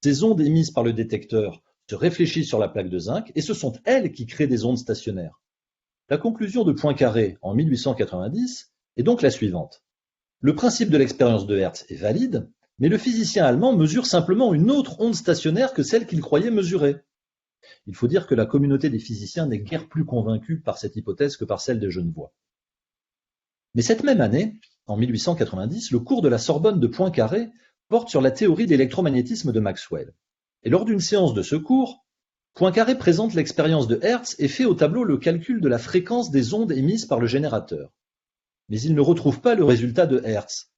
Ces ondes émises par le détecteur se réfléchissent sur la plaque de zinc et ce sont elles qui créent des ondes stationnaires. La conclusion de Poincaré en 1890 est donc la suivante. Le principe de l'expérience de Hertz est valide, mais le physicien allemand mesure simplement une autre onde stationnaire que celle qu'il croyait mesurer. Il faut dire que la communauté des physiciens n'est guère plus convaincue par cette hypothèse que par celle des Genevois. Mais cette même année, en 1890, le cours de la Sorbonne de Poincaré porte sur la théorie d'électromagnétisme de Maxwell. Et lors d'une séance de ce cours, Poincaré présente l'expérience de Hertz et fait au tableau le calcul de la fréquence des ondes émises par le générateur. Mais il ne retrouve pas le résultat de Hertz.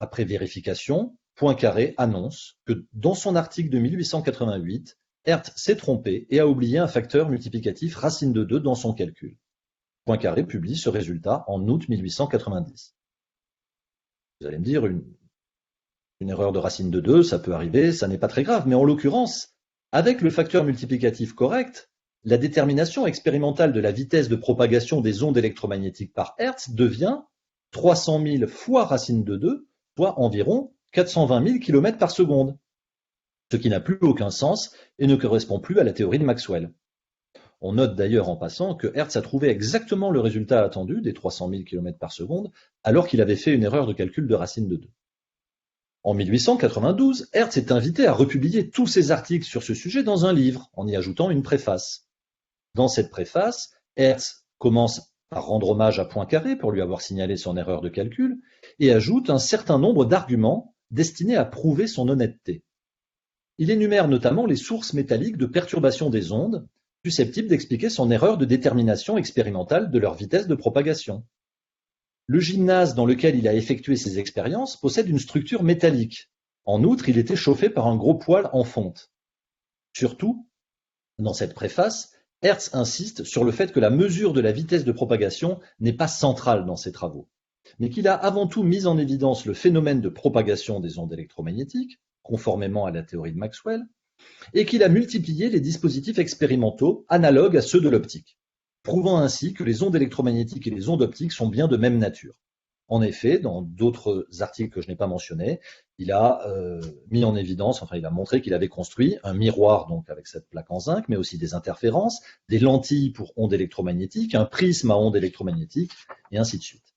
Après vérification, Poincaré annonce que dans son article de 1888, Hertz s'est trompé et a oublié un facteur multiplicatif racine de 2 dans son calcul. Poincaré publie ce résultat en août 1890. Vous allez me dire, une erreur de racine de 2, ça peut arriver, ça n'est pas très grave, mais en l'occurrence, avec le facteur multiplicatif correct, la détermination expérimentale de la vitesse de propagation des ondes électromagnétiques par Hertz devient 300 000 fois racine de 2, soit environ 420 000 km par seconde, ce qui n'a plus aucun sens et ne correspond plus à la théorie de Maxwell. On note d'ailleurs en passant que Hertz a trouvé exactement le résultat attendu des 300 000 km par seconde alors qu'il avait fait une erreur de calcul de racine de 2. En 1892, Hertz est invité à republier tous ses articles sur ce sujet dans un livre, en y ajoutant une préface. Dans cette préface, Hertz commence par rendre hommage à Poincaré pour lui avoir signalé son erreur de calcul et ajoute un certain nombre d'arguments destinés à prouver son honnêteté. Il énumère notamment les sources métalliques de perturbation des ondes, susceptibles d'expliquer son erreur de détermination expérimentale de leur vitesse de propagation. Le gymnase dans lequel il a effectué ses expériences possède une structure métallique. En outre, il était chauffé par un gros poêle en fonte. Surtout, dans cette préface, Hertz insiste sur le fait que la mesure de la vitesse de propagation n'est pas centrale dans ses travaux, mais qu'il a avant tout mis en évidence le phénomène de propagation des ondes électromagnétiques, conformément à la théorie de Maxwell, et qu'il a multiplié les dispositifs expérimentaux analogues à ceux de l'optique, prouvant ainsi que les ondes électromagnétiques et les ondes optiques sont bien de même nature. En effet, dans d'autres articles que je n'ai pas mentionnés, il a mis en évidence, il a montré qu'il avait construit un miroir donc avec cette plaque en zinc, mais aussi des interférences, des lentilles pour ondes électromagnétiques, un prisme à ondes électromagnétiques, et ainsi de suite.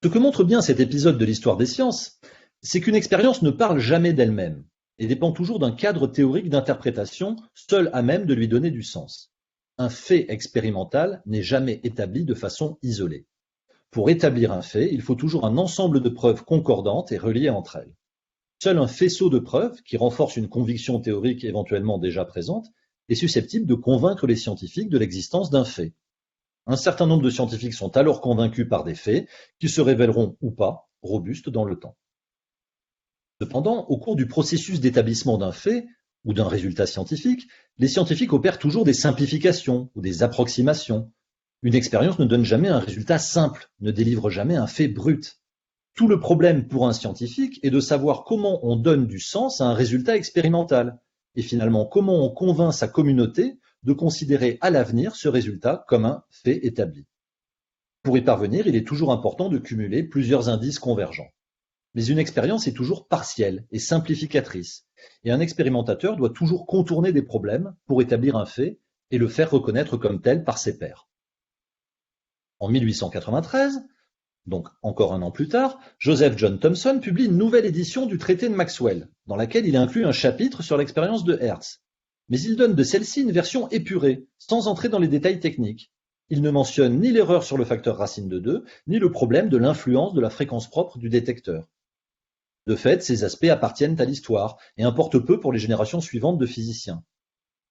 Ce que montre bien cet épisode de l'histoire des sciences, c'est qu'une expérience ne parle jamais d'elle-même et dépend toujours d'un cadre théorique d'interprétation seul à même de lui donner du sens. Un fait expérimental n'est jamais établi de façon isolée. Pour établir un fait, il faut toujours un ensemble de preuves concordantes et reliées entre elles. Seul un faisceau de preuves, qui renforce une conviction théorique éventuellement déjà présente, est susceptible de convaincre les scientifiques de l'existence d'un fait. Un certain nombre de scientifiques sont alors convaincus par des faits qui se révéleront ou pas robustes dans le temps. Cependant, au cours du processus d'établissement d'un fait ou d'un résultat scientifique, les scientifiques opèrent toujours des simplifications ou des approximations. Une expérience ne donne jamais un résultat simple, ne délivre jamais un fait brut. Tout le problème pour un scientifique est de savoir comment on donne du sens à un résultat expérimental, et finalement comment on convainc sa communauté de considérer à l'avenir ce résultat comme un fait établi. Pour y parvenir, il est toujours important de cumuler plusieurs indices convergents. Mais une expérience est toujours partielle et simplificatrice, et un expérimentateur doit toujours contourner des problèmes pour établir un fait et le faire reconnaître comme tel par ses pairs. En 1893, donc encore un an plus tard, Joseph John Thomson publie une nouvelle édition du traité de Maxwell, dans laquelle il inclut un chapitre sur l'expérience de Hertz. Mais il donne de celle-ci une version épurée, sans entrer dans les détails techniques. Il ne mentionne ni l'erreur sur le facteur racine de 2, ni le problème de l'influence de la fréquence propre du détecteur. De fait, ces aspects appartiennent à l'histoire et importent peu pour les générations suivantes de physiciens.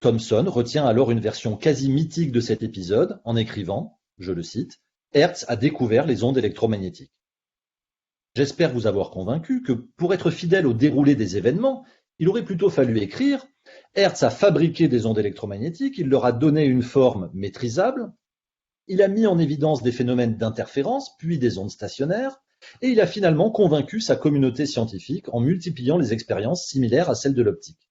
Thomson retient alors une version quasi mythique de cet épisode en écrivant, je le cite, « Hertz a découvert les ondes électromagnétiques ». J'espère vous avoir convaincu que pour être fidèle au déroulé des événements, il aurait plutôt fallu écrire « Hertz a fabriqué des ondes électromagnétiques, il leur a donné une forme maîtrisable, il a mis en évidence des phénomènes d'interférence, puis des ondes stationnaires, et il a finalement convaincu sa communauté scientifique en multipliant les expériences similaires à celles de l'optique. »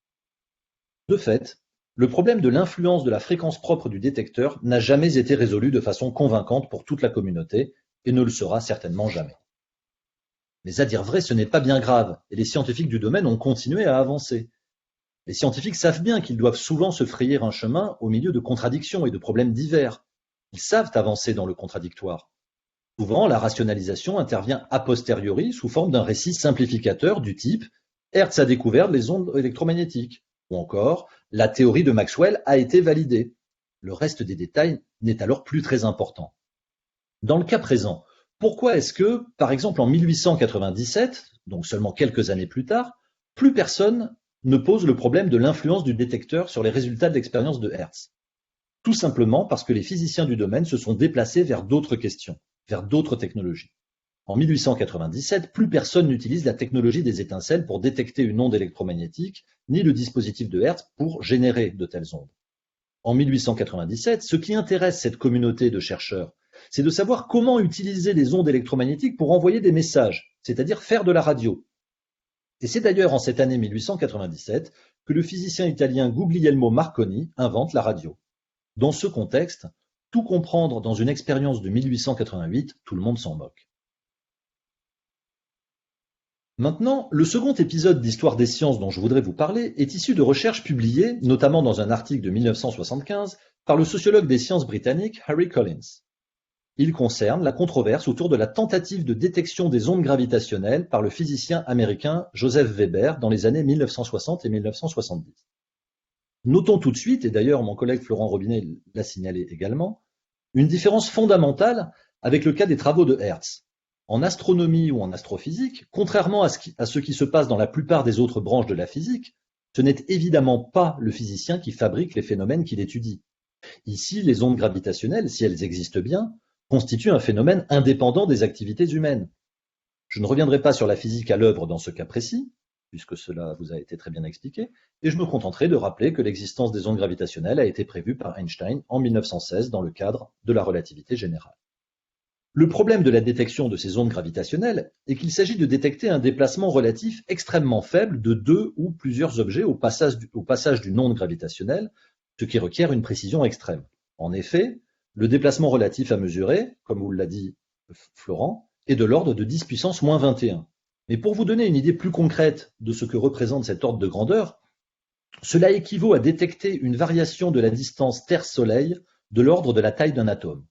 De fait, le problème de l'influence de la fréquence propre du détecteur n'a jamais été résolu de façon convaincante pour toute la communauté et ne le sera certainement jamais. Mais à dire vrai, ce n'est pas bien grave et les scientifiques du domaine ont continué à avancer. Les scientifiques savent bien qu'ils doivent souvent se frayer un chemin au milieu de contradictions et de problèmes divers. Ils savent avancer dans le contradictoire. Souvent, la rationalisation intervient a posteriori sous forme d'un récit simplificateur du type « Hertz a découvert les ondes électromagnétiques » ou encore « La théorie de Maxwell a été validée ». Le reste des détails n'est alors plus très important. Dans le cas présent, pourquoi est-ce que, par exemple en 1897, donc seulement quelques années plus tard, plus personne ne pose le problème de l'influence du détecteur sur les résultats de l'expérience de Hertz? Tout simplement parce que les physiciens du domaine se sont déplacés vers d'autres questions, vers d'autres technologies. En 1897, plus personne n'utilise la technologie des étincelles pour détecter une onde électromagnétique, ni le dispositif de Hertz pour générer de telles ondes. En 1897, ce qui intéresse cette communauté de chercheurs, c'est de savoir comment utiliser les ondes électromagnétiques pour envoyer des messages, c'est-à-dire faire de la radio. Et c'est d'ailleurs en cette année 1897 que le physicien italien Guglielmo Marconi invente la radio. Dans ce contexte, tout comprendre dans une expérience de 1888, tout le monde s'en moque. Maintenant, le second épisode d'Histoire des sciences dont je voudrais vous parler est issu de recherches publiées, notamment dans un article de 1975, par le sociologue des sciences britannique Harry Collins. Il concerne la controverse autour de la tentative de détection des ondes gravitationnelles par le physicien américain Joseph Weber dans les années 1960 et 1970. Notons tout de suite, et d'ailleurs mon collègue Florent Robinet l'a signalé également, une différence fondamentale avec le cas des travaux de Hertz. En astronomie ou en astrophysique, contrairement à ce qui se passe dans la plupart des autres branches de la physique, ce n'est évidemment pas le physicien qui fabrique les phénomènes qu'il étudie. Ici, les ondes gravitationnelles, si elles existent bien, constituent un phénomène indépendant des activités humaines. Je ne reviendrai pas sur la physique à l'œuvre dans ce cas précis, puisque cela vous a été très bien expliqué, et je me contenterai de rappeler que l'existence des ondes gravitationnelles a été prévue par Einstein en 1916 dans le cadre de la relativité générale. Le problème de la détection de ces ondes gravitationnelles est qu'il s'agit de détecter un déplacement relatif extrêmement faible de deux ou plusieurs objets au passage d'une onde gravitationnelle, ce qui requiert une précision extrême. En effet, le déplacement relatif à mesurer, comme vous l'a dit Florent, est de l'ordre de 10 puissance moins 21. Mais pour vous donner une idée plus concrète de ce que représente cet ordre de grandeur, cela équivaut à détecter une variation de la distance Terre-Soleil de l'ordre de la taille d'un atome.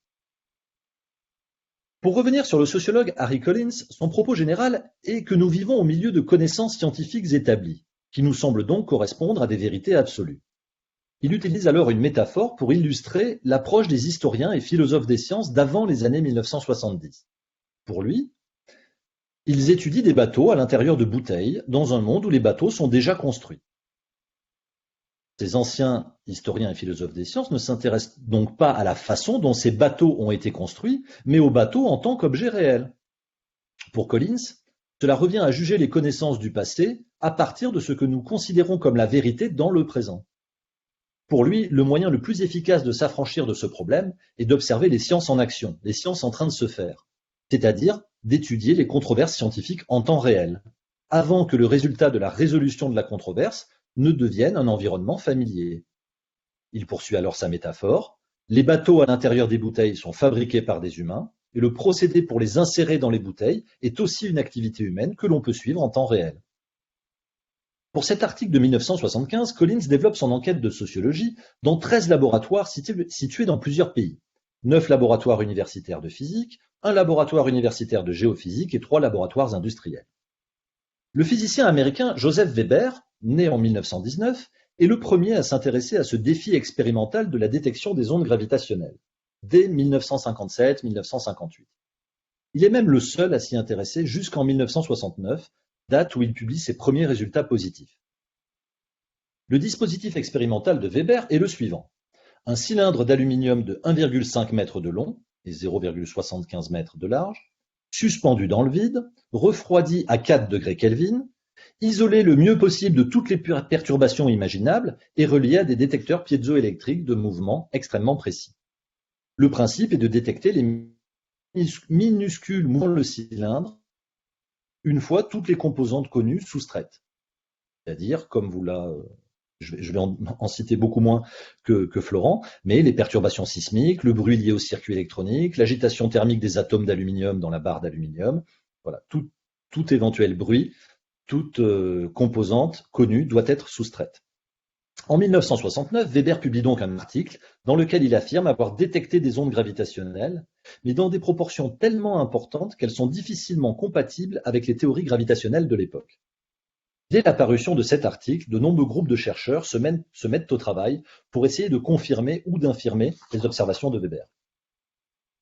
Pour revenir sur le sociologue Harry Collins, son propos général est que nous vivons au milieu de connaissances scientifiques établies, qui nous semblent donc correspondre à des vérités absolues. Il utilise alors une métaphore pour illustrer l'approche des historiens et philosophes des sciences d'avant les années 1970. Pour lui, ils étudient des bateaux à l'intérieur de bouteilles, dans un monde où les bateaux sont déjà construits. Ces anciens historiens et philosophes des sciences ne s'intéressent donc pas à la façon dont ces bateaux ont été construits, mais aux bateaux en tant qu'objets réels. Pour Collins, cela revient à juger les connaissances du passé à partir de ce que nous considérons comme la vérité dans le présent. Pour lui, le moyen le plus efficace de s'affranchir de ce problème est d'observer les sciences en action, les sciences en train de se faire, c'est-à-dire d'étudier les controverses scientifiques en temps réel, avant que le résultat de la résolution de la controverse ne devienne un environnement familier. Il poursuit alors sa métaphore. Les bateaux à l'intérieur des bouteilles sont fabriqués par des humains, et le procédé pour les insérer dans les bouteilles est aussi une activité humaine que l'on peut suivre en temps réel. Pour cet article de 1975, Collins développe son enquête de sociologie dans 13 laboratoires situés dans plusieurs pays. 9 laboratoires universitaires de physique, 1 laboratoire universitaire de géophysique et 3 laboratoires industriels. Le physicien américain Joseph Weber, né en 1919, est le premier à s'intéresser à ce défi expérimental de la détection des ondes gravitationnelles, dès 1957-1958. Il est même le seul à s'y intéresser jusqu'en 1969, date où il publie ses premiers résultats positifs. Le dispositif expérimental de Weber est le suivant. Un cylindre d'aluminium de 1,5 m de long et 0,75 m de large, suspendu dans le vide, refroidi à 4 degrés Kelvin, isolé le mieux possible de toutes les perturbations imaginables et relié à des détecteurs piézoélectriques de mouvement extrêmement précis. Le principe est de détecter les minuscules mouvements le cylindre une fois toutes les composantes connues soustraites. C'est-à-dire, comme vous je vais en citer beaucoup moins que Florent, mais les perturbations sismiques, le bruit lié au circuit électronique, l'agitation thermique des atomes d'aluminium dans la barre d'aluminium, voilà, tout éventuel bruit, toute composante connue doit être soustraite. En 1969, Weber publie donc un article dans lequel il affirme avoir détecté des ondes gravitationnelles, mais dans des proportions tellement importantes qu'elles sont difficilement compatibles avec les théories gravitationnelles de l'époque. Dès la parution de cet article, de nombreux groupes de chercheurs se mettent au travail pour essayer de confirmer ou d'infirmer les observations de Weber.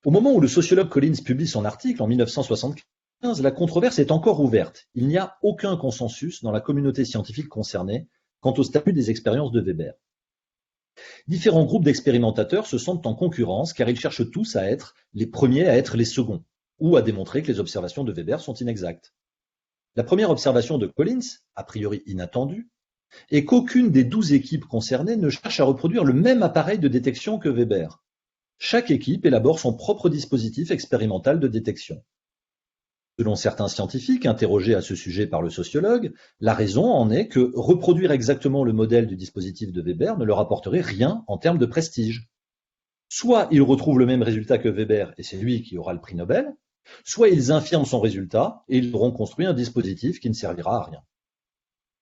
Au moment où le sociologue Collins publie son article en 1975, la controverse est encore ouverte. Il n'y a aucun consensus dans la communauté scientifique concernée quant au statut des expériences de Weber. Différents groupes d'expérimentateurs se sentent en concurrence car ils cherchent tous à être les premiers à être les seconds ou à démontrer que les observations de Weber sont inexactes. La première observation de Collins, a priori inattendue, est qu'aucune des 12 équipes concernées ne cherche à reproduire le même appareil de détection que Weber. Chaque équipe élabore son propre dispositif expérimental de détection. Selon certains scientifiques interrogés à ce sujet par le sociologue, la raison en est que reproduire exactement le modèle du dispositif de Weber ne leur apporterait rien en termes de prestige. Soit ils retrouvent le même résultat que Weber et c'est lui qui aura le prix Nobel, Soit ils infirment son résultat et ils auront construit un dispositif qui ne servira à rien.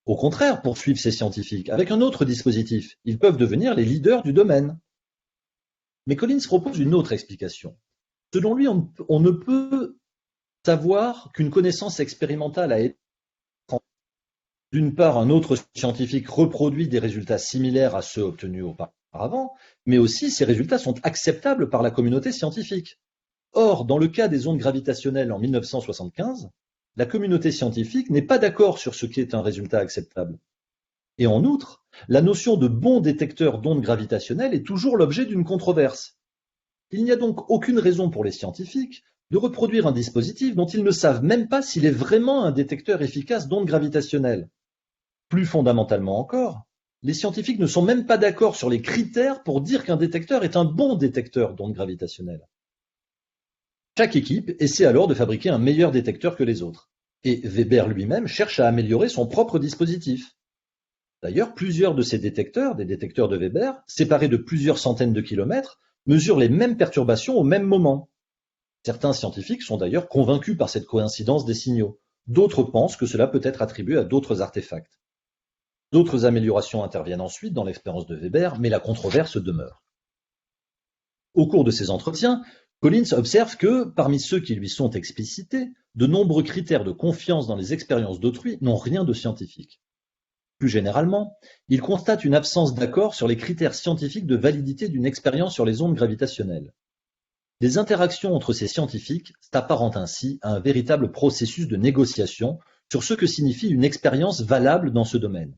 Au contraire, poursuivent ces scientifiques, avec un autre dispositif, ils peuvent devenir les leaders du domaine. Mais Collins propose une autre explication. Selon lui, on ne peut savoir qu'une connaissance expérimentale a été. D'une part, un autre scientifique reproduit des résultats similaires à ceux obtenus auparavant, mais aussi ces résultats sont acceptables par la communauté scientifique. Or, dans le cas des ondes gravitationnelles en 1975, la communauté scientifique n'est pas d'accord sur ce qui est un résultat acceptable. Et en outre, la notion de bon détecteur d'ondes gravitationnelles est toujours l'objet d'une controverse. Il n'y a donc aucune raison pour les scientifiques de reproduire un dispositif dont ils ne savent même pas s'il est vraiment un détecteur efficace d'ondes gravitationnelles. Plus fondamentalement encore, les scientifiques ne sont même pas d'accord sur les critères pour dire qu'un détecteur est un bon détecteur d'ondes gravitationnelles. Chaque équipe essaie alors de fabriquer un meilleur détecteur que les autres. Et Weber lui-même cherche à améliorer son propre dispositif. D'ailleurs, plusieurs de ces détecteurs, des détecteurs de Weber, séparés de plusieurs centaines de kilomètres, mesurent les mêmes perturbations au même moment. Certains scientifiques sont d'ailleurs convaincus par cette coïncidence des signaux. D'autres pensent que cela peut être attribué à d'autres artefacts. D'autres améliorations interviennent ensuite dans l'expérience de Weber, mais la controverse demeure. Au cours de ces entretiens, Collins observe que, parmi ceux qui lui sont explicités, de nombreux critères de confiance dans les expériences d'autrui n'ont rien de scientifique. Plus généralement, il constate une absence d'accord sur les critères scientifiques de validité d'une expérience sur les ondes gravitationnelles. Les interactions entre ces scientifiques s'apparentent ainsi à un véritable processus de négociation sur ce que signifie une expérience valable dans ce domaine.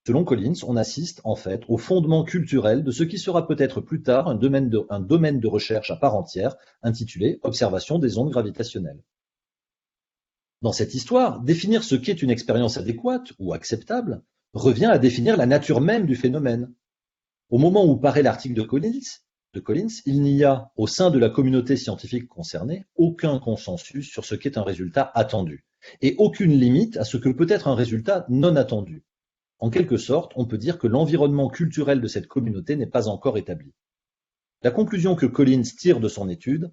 Selon Collins, on assiste en fait au fondement culturel de ce qui sera peut-être plus tard un domaine de recherche à part entière intitulé « Observation des ondes gravitationnelles ». Dans cette histoire, définir ce qu'est une expérience adéquate ou acceptable revient à définir la nature même du phénomène. Au moment où paraît l'article de Collins, il n'y a, au sein de la communauté scientifique concernée, aucun consensus sur ce qu'est un résultat attendu, et aucune limite à ce que peut être un résultat non attendu. En quelque sorte, on peut dire que l'environnement culturel de cette communauté n'est pas encore établi. La conclusion que Collins tire de son étude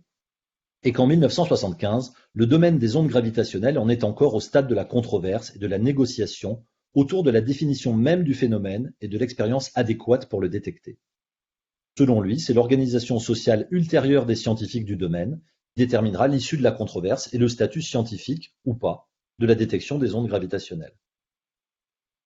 est qu'en 1975, le domaine des ondes gravitationnelles en est encore au stade de la controverse et de la négociation autour de la définition même du phénomène et de l'expérience adéquate pour le détecter. Selon lui, c'est l'organisation sociale ultérieure des scientifiques du domaine qui déterminera l'issue de la controverse et le statut scientifique, ou pas, de la détection des ondes gravitationnelles.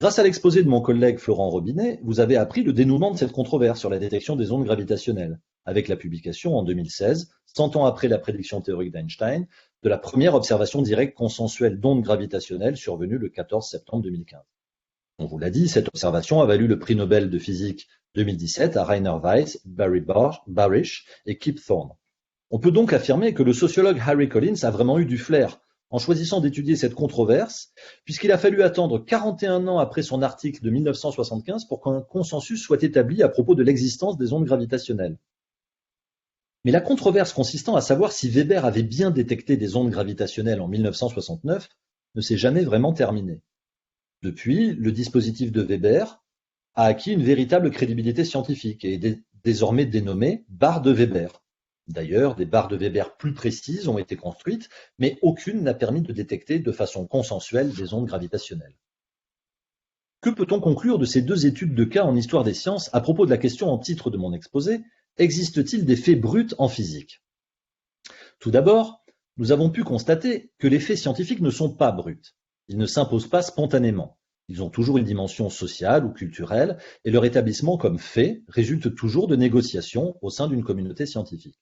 Grâce à l'exposé de mon collègue Florent Robinet, vous avez appris le dénouement de cette controverse sur la détection des ondes gravitationnelles, avec la publication en 2016, 100 ans après la prédiction théorique d'Einstein, de la première observation directe consensuelle d'ondes gravitationnelles survenue le 14 septembre 2015. On vous l'a dit, cette observation a valu le prix Nobel de physique 2017 à Rainer Weiss, Barry Barish et Kip Thorne. On peut donc affirmer que le sociologue Harry Collins a vraiment eu du flair en choisissant d'étudier cette controverse, puisqu'il a fallu attendre 41 ans après son article de 1975 pour qu'un consensus soit établi à propos de l'existence des ondes gravitationnelles. Mais la controverse consistant à savoir si Weber avait bien détecté des ondes gravitationnelles en 1969 ne s'est jamais vraiment terminée. Depuis, le dispositif de Weber a acquis une véritable crédibilité scientifique et est désormais dénommé barre de Weber. D'ailleurs, des barres de Weber plus précises ont été construites, mais aucune n'a permis de détecter de façon consensuelle des ondes gravitationnelles. Que peut-on conclure de ces deux études de cas en histoire des sciences à propos de la question en titre de mon exposé, existe-t-il des faits bruts en physique? Tout d'abord, nous avons pu constater que les faits scientifiques ne sont pas bruts. Ils ne s'imposent pas spontanément. Ils ont toujours une dimension sociale ou culturelle et leur établissement comme fait résulte toujours de négociations au sein d'une communauté scientifique.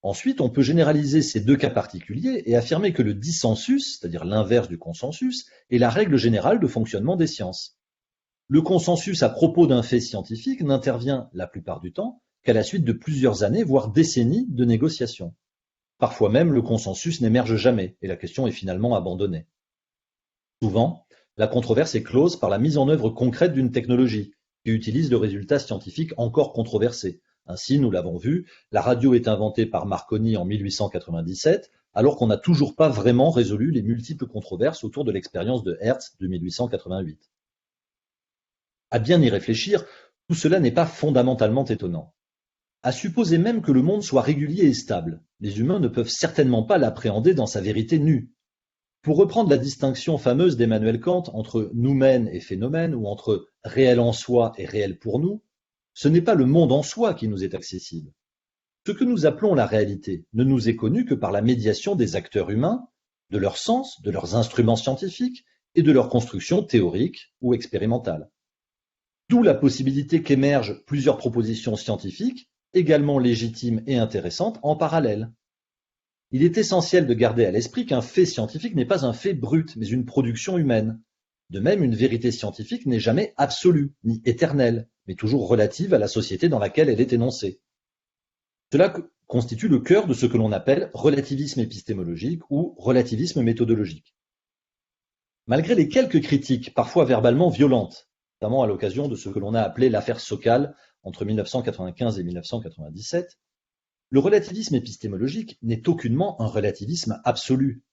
Ensuite, on peut généraliser ces deux cas particuliers et affirmer que le dissensus, c'est-à-dire l'inverse du consensus, est la règle générale de fonctionnement des sciences. Le consensus à propos d'un fait scientifique n'intervient la plupart du temps qu'à la suite de plusieurs années, voire décennies de négociations. Parfois même, le consensus n'émerge jamais et la question est finalement abandonnée. Souvent, la controverse est close par la mise en œuvre concrète d'une technologie qui utilise le résultat scientifique encore controversé. Ainsi, nous l'avons vu, la radio est inventée par Marconi en 1897, alors qu'on n'a toujours pas vraiment résolu les multiples controverses autour de l'expérience de Hertz de 1888. À bien y réfléchir, tout cela n'est pas fondamentalement étonnant. à supposer même que le monde soit régulier et stable. Les humains ne peuvent certainement pas l'appréhender dans sa vérité nue. Pour reprendre la distinction fameuse d'Emmanuel Kant entre noumen et phénomène, ou entre réel en soi et réel pour nous, ce n'est pas le monde en soi qui nous est accessible. Ce que nous appelons la réalité ne nous est connu que par la médiation des acteurs humains, de leur sens, de leurs instruments scientifiques et de leurs constructions théoriques ou expérimentales. D'où la possibilité qu'émergent plusieurs propositions scientifiques, également légitimes et intéressantes, en parallèle. Il est essentiel de garder à l'esprit qu'un fait scientifique n'est pas un fait brut, mais une production humaine. De même, une vérité scientifique n'est jamais absolue, ni éternelle, mais toujours relative à la société dans laquelle elle est énoncée. Cela constitue le cœur de ce que l'on appelle relativisme épistémologique ou relativisme méthodologique. Malgré les quelques critiques, parfois verbalement violentes, notamment à l'occasion de ce que l'on a appelé l'affaire Sokal entre 1995 et 1997, le relativisme épistémologique n'est aucunement un relativisme absolu.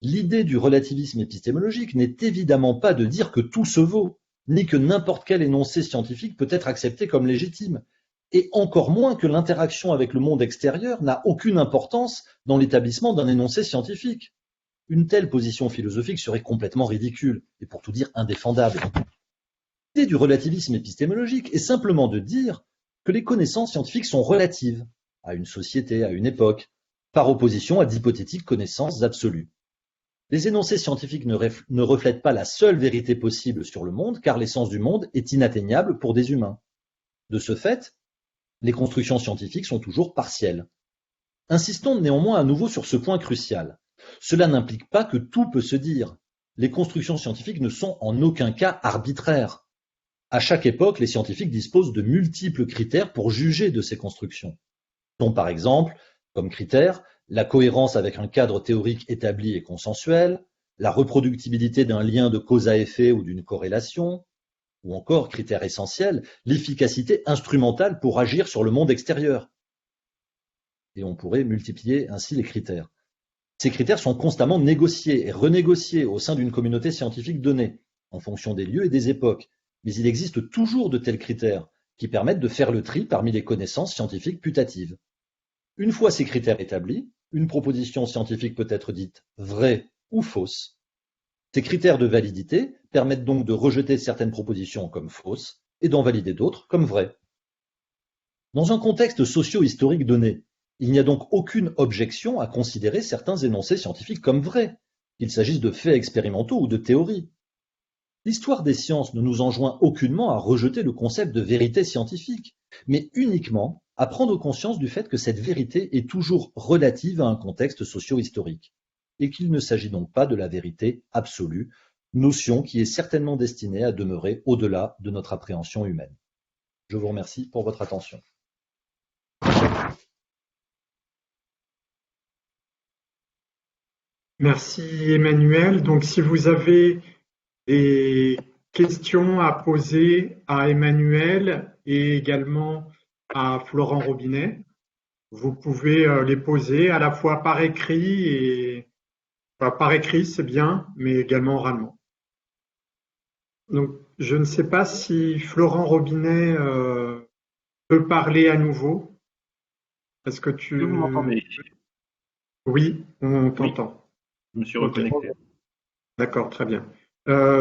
L'idée du relativisme épistémologique n'est évidemment pas de dire que tout se vaut, ni que n'importe quel énoncé scientifique peut être accepté comme légitime, et encore moins que l'interaction avec le monde extérieur n'a aucune importance dans l'établissement d'un énoncé scientifique. Une telle position philosophique serait complètement ridicule, et pour tout dire indéfendable. L'idée du relativisme épistémologique est simplement de dire que les connaissances scientifiques sont relatives à une société, à une époque, par opposition à d'hypothétiques connaissances absolues. Les énoncés scientifiques ne reflètent pas la seule vérité possible sur le monde, car l'essence du monde est inatteignable pour des humains. De ce fait, les constructions scientifiques sont toujours partielles. Insistons néanmoins à nouveau sur ce point crucial. Cela n'implique pas que tout peut se dire. Les constructions scientifiques ne sont en aucun cas arbitraires. À chaque époque, les scientifiques disposent de multiples critères pour juger de ces constructions, dont par exemple, comme critères, la cohérence avec un cadre théorique établi et consensuel, la reproductibilité d'un lien de cause à effet ou d'une corrélation, ou encore, critère essentiel, l'efficacité instrumentale pour agir sur le monde extérieur. Et on pourrait multiplier ainsi les critères. Ces critères sont constamment négociés et renégociés au sein d'une communauté scientifique donnée, en fonction des lieux et des époques. Mais il existe toujours de tels critères qui permettent de faire le tri parmi les connaissances scientifiques putatives. Une fois ces critères établis, une proposition scientifique peut être dite vraie ou fausse. Ces critères de validité permettent donc de rejeter certaines propositions comme fausses et d'en valider d'autres comme vraies. Dans un contexte socio-historique donné, il n'y a donc aucune objection à considérer certains énoncés scientifiques comme vrais, qu'il s'agisse de faits expérimentaux ou de théories. L'histoire des sciences ne nous enjoint aucunement à rejeter le concept de vérité scientifique, mais uniquement à prendre conscience du fait que cette vérité est toujours relative à un contexte socio-historique, et qu'il ne s'agit donc pas de la vérité absolue, notion qui est certainement destinée à demeurer au-delà de notre appréhension humaine. Je vous remercie pour votre attention. Merci Emmanuel. Donc si vous avez des questions à poser à Emmanuel et également à Florent Robinet, vous pouvez les poser à la fois par écrit et par écrit, c'est bien, mais également oralement. Donc, je ne sais pas si Florent Robinet peut parler à nouveau. Est-ce que tu... Vous m'entendez? Oui, on t'entend. Je me suis reconnecté. D'accord, très bien.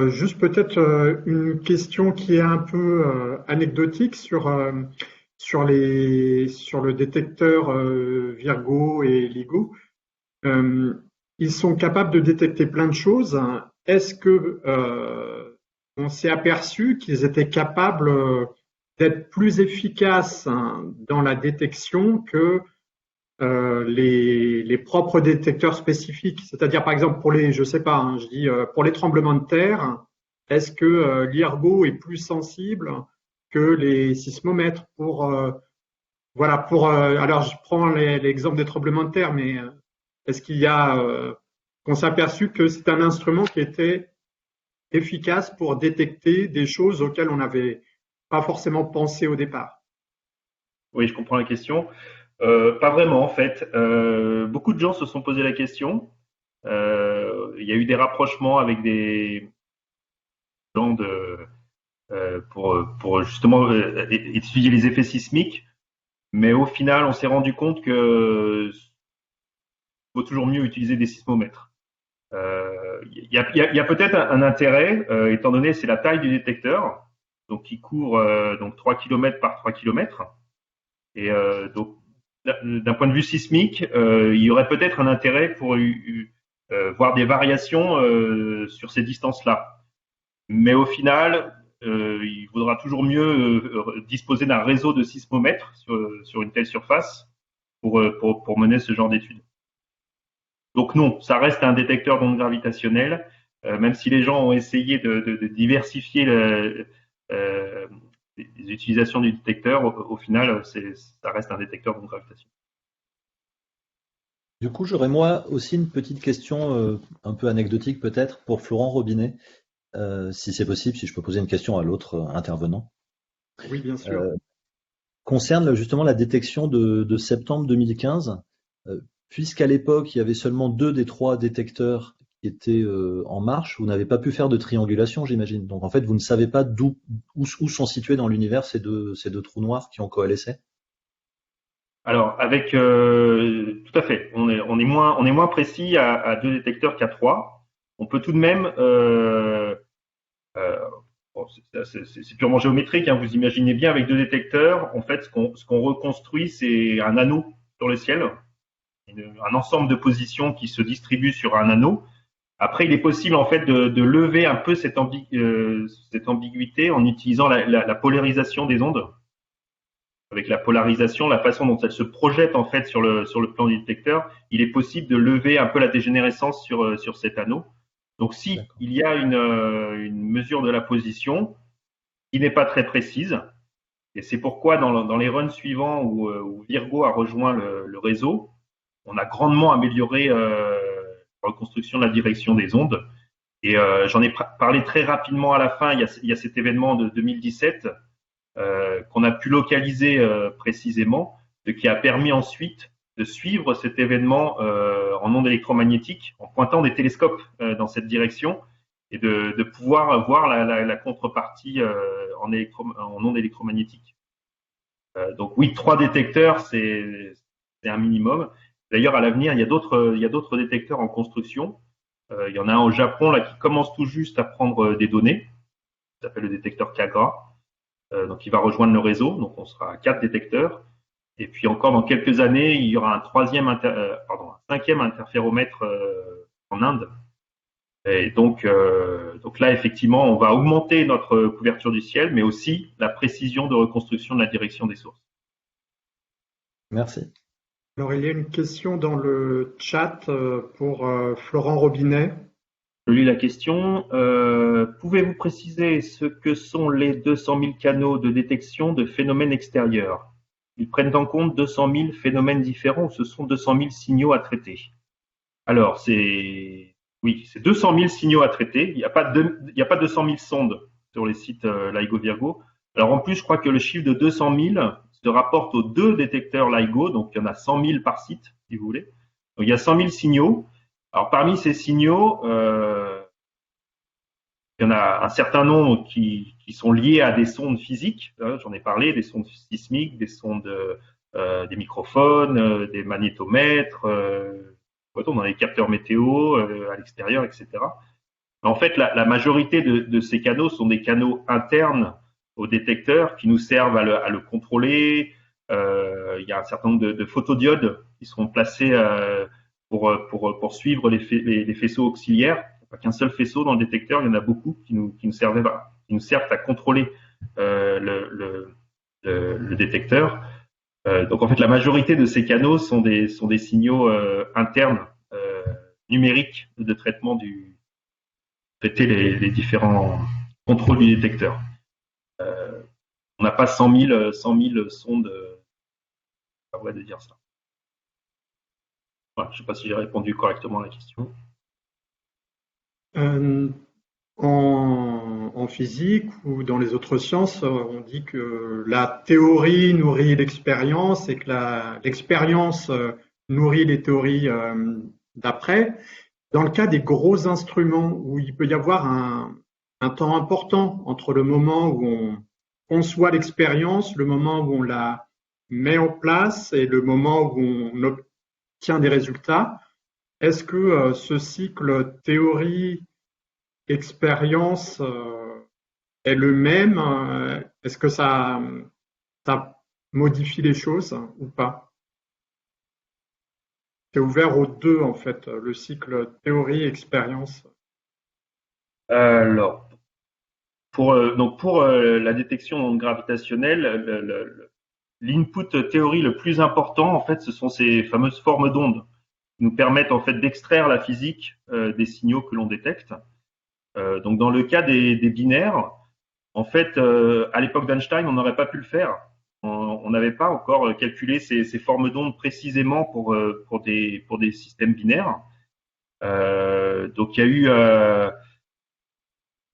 Juste peut-être une question qui est un peu anecdotique sur le détecteur Virgo et LIGO. Ils sont capables de détecter plein de choses. Est-ce que on s'est aperçu qu'ils étaient capables d'être plus efficaces dans la détection que les propres détecteurs spécifiques? C'est-à-dire, par exemple, pour les, je sais pas, je dis pour les tremblements de terre, est-ce que l'IRGO est plus sensible que les sismomètres voilà, alors je prends l'exemple des tremblements de terre, mais est-ce qu'il y a, qu'on s'est aperçu que c'est un instrument qui était efficace pour détecter des choses auxquelles on n'avait pas forcément pensé au départ? Oui, je comprends la question. Pas vraiment, en fait. Beaucoup de gens se sont posé la question. Il y a eu des rapprochements avec des gens pour justement étudier les effets sismiques. Mais au final, on s'est rendu compte que vaut toujours mieux utiliser des sismomètres. Il y a peut-être un intérêt, étant donné c'est la taille du détecteur, donc qui court donc 3 km par 3 km. Et donc, d'un point de vue sismique, il y aurait peut-être un intérêt pour voir des variations sur ces distances-là. Mais au final, il vaudra toujours mieux disposer d'un réseau de sismomètres sur une telle surface pour mener ce genre d'études. Donc non, ça reste un détecteur d'ondes gravitationnelles, même si les gens ont essayé de diversifier les utilisations du détecteur, au final, ça reste un détecteur d'ondes gravitationnelles. Du coup, j'aurais moi aussi une petite question un peu anecdotique peut-être pour Florent Robinet, si c'est possible, si je peux poser une question à l'autre intervenant. Oui, bien sûr. Concerne justement la détection de septembre 2015, puisqu'à l'époque, il y avait seulement 2 des 3 détecteurs qui étaient en marche, vous n'avez pas pu faire de triangulation, j'imagine. Donc en fait, vous ne savez pas où sont situés dans l'univers ces deux trous noirs qui ont coalescé. Alors, tout à fait, on est moins précis à 2 détecteurs qu'à 3. On peut tout de même, bon, c'est purement géométrique, hein, vous imaginez bien, avec 2 détecteurs, en fait, ce qu'on reconstruit, c'est un anneau sur le ciel, un ensemble de positions qui se distribuent sur un anneau. Après, il est possible en fait de lever un peu cette ambiguïté en utilisant la polarisation des ondes. Avec la polarisation, la façon dont elle se projette en fait sur le plan du détecteur, il est possible de lever un peu la dégénérescence sur cet anneau. Donc, si il y a une mesure de la position qui n'est pas très précise, et c'est pourquoi dans les runs suivants où Virgo a rejoint le réseau, on a grandement amélioré la reconstruction de la direction des ondes. Et j'en ai parlé très rapidement à la fin. Il y a cet événement de 2017 qu'on a pu localiser précisément, ce qui a permis ensuite de suivre cet événement en ondes électromagnétiques en pointant des télescopes dans cette direction et de pouvoir voir la contrepartie en ondes électromagnétiques. Donc oui, 3 détecteurs, c'est un minimum. D'ailleurs, à l'avenir, il y a d'autres détecteurs en construction. Il y en a un au Japon là qui commence tout juste à prendre des données. Ça s'appelle le détecteur Kagra. Donc, il va rejoindre le réseau. Donc, on sera à 4 détecteurs. Et puis encore dans quelques années, il y aura un 5e interféromètre en Inde. Et donc là, effectivement, on va augmenter notre couverture du ciel, mais aussi la précision de reconstruction de la direction des sources. Merci. Alors, il y a une question dans le chat pour Florent Robinet. Je lis la question. Pouvez-vous préciser ce que sont les 200 000 canaux de détection de phénomènes extérieurs? Ils prennent en compte 200 000 phénomènes différents ou ce sont 200 000 signaux à traiter? Alors, c'est 200 000 signaux à traiter. Il n'y a pas 200 000 sondes sur les sites LIGO Virgo. Alors, en plus, je crois que le chiffre de 200 000 se rapporte aux 2 détecteurs LIGO. Donc, il y en a 100 000 par site, si vous voulez. Donc, il y a 100 000 signaux. Alors, parmi ces signaux, il y en a un certain nombre qui sont liés à des sondes physiques. J'en ai parlé, des sondes sismiques, des sondes, des microphones, des magnétomètres, dans les capteurs météo à l'extérieur, etc. En fait, la majorité de ces canaux sont des canaux internes au détecteur qui nous servent à le contrôler. Il y a un certain nombre de photodiodes qui seront placés pour suivre les faisceaux auxiliaires. Il n'y a pas qu'un seul faisceau dans le détecteur, il y en a beaucoup qui nous servent à contrôler le détecteur. Donc en fait, la majorité de ces canaux sont des signaux internes numériques de traitement traiter les différents contrôles du détecteur. On n'a pas 100 000 sondes. Pas vrai de dire ça. Voilà, je ne sais pas si j'ai répondu correctement à la question. En physique ou dans les autres sciences, on dit que la théorie nourrit l'expérience et que l'expérience nourrit les théories d'après. Dans le cas des gros instruments où il peut y avoir un temps important entre le moment où on conçoit l'expérience, le moment où on la met en place et le moment où on obtient des résultats, est-ce que ce cycle théorie-expérience est le même? Est-ce que ça modifie les choses ou pas? C'est ouvert aux deux, en fait, le cycle théorie-expérience. Alors, pour la détection d'ondes gravitationnelles, l'input théorie le plus important, en fait, ce sont ces fameuses formes d'ondes qui nous permettent en fait d'extraire la physique des signaux que l'on détecte. Donc, dans le cas des binaires, en fait, à l'époque d'Einstein, on n'aurait pas pu le faire. On n'avait pas encore calculé ces formes d'ondes précisément pour des systèmes binaires. Donc, il y a eu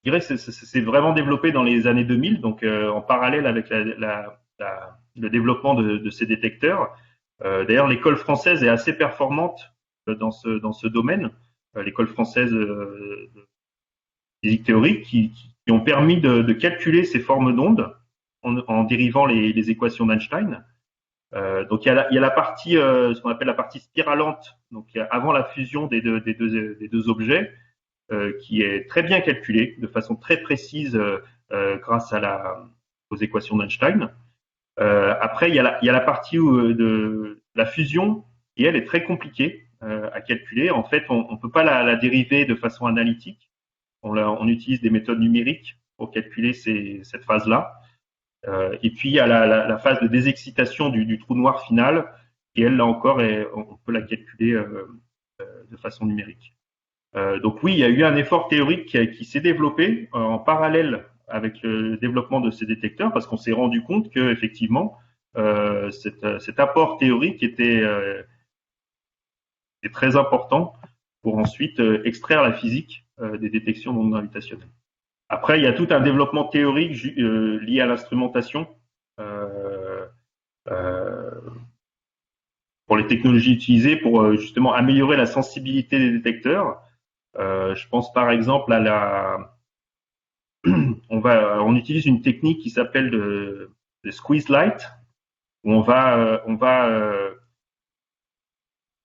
je dirais que c'est vraiment développé dans les années 2000, donc en parallèle avec le développement de ces détecteurs. D'ailleurs, l'école française est assez performante dans ce domaine. L'école française de physique théorique qui ont permis de calculer ces formes d'ondes en dérivant les équations d'Einstein. Donc il y a la partie, ce qu'on appelle la partie spiralante, donc avant la fusion des deux objets, qui est très bien calculée de façon très précise grâce aux équations d'Einstein. Après, il y a la partie de la fusion qui, elle, est très compliquée à calculer. En fait, on ne peut pas la dériver de façon analytique. On utilise des méthodes numériques pour calculer cette phase-là. Et puis, il y a la phase de désexcitation du trou noir final, et elle, là encore, on peut la calculer de façon numérique. Donc oui, il y a eu un effort théorique qui s'est développé en parallèle avec le développement de ces détecteurs, parce qu'on s'est rendu compte que effectivement cet apport théorique était très important pour ensuite extraire la physique des détections d'ondes gravitationnelles. Après, il y a tout un développement théorique lié à l'instrumentation pour les technologies utilisées pour justement améliorer la sensibilité des détecteurs. Je pense par exemple à on utilise une technique qui s'appelle le squeeze light, où on va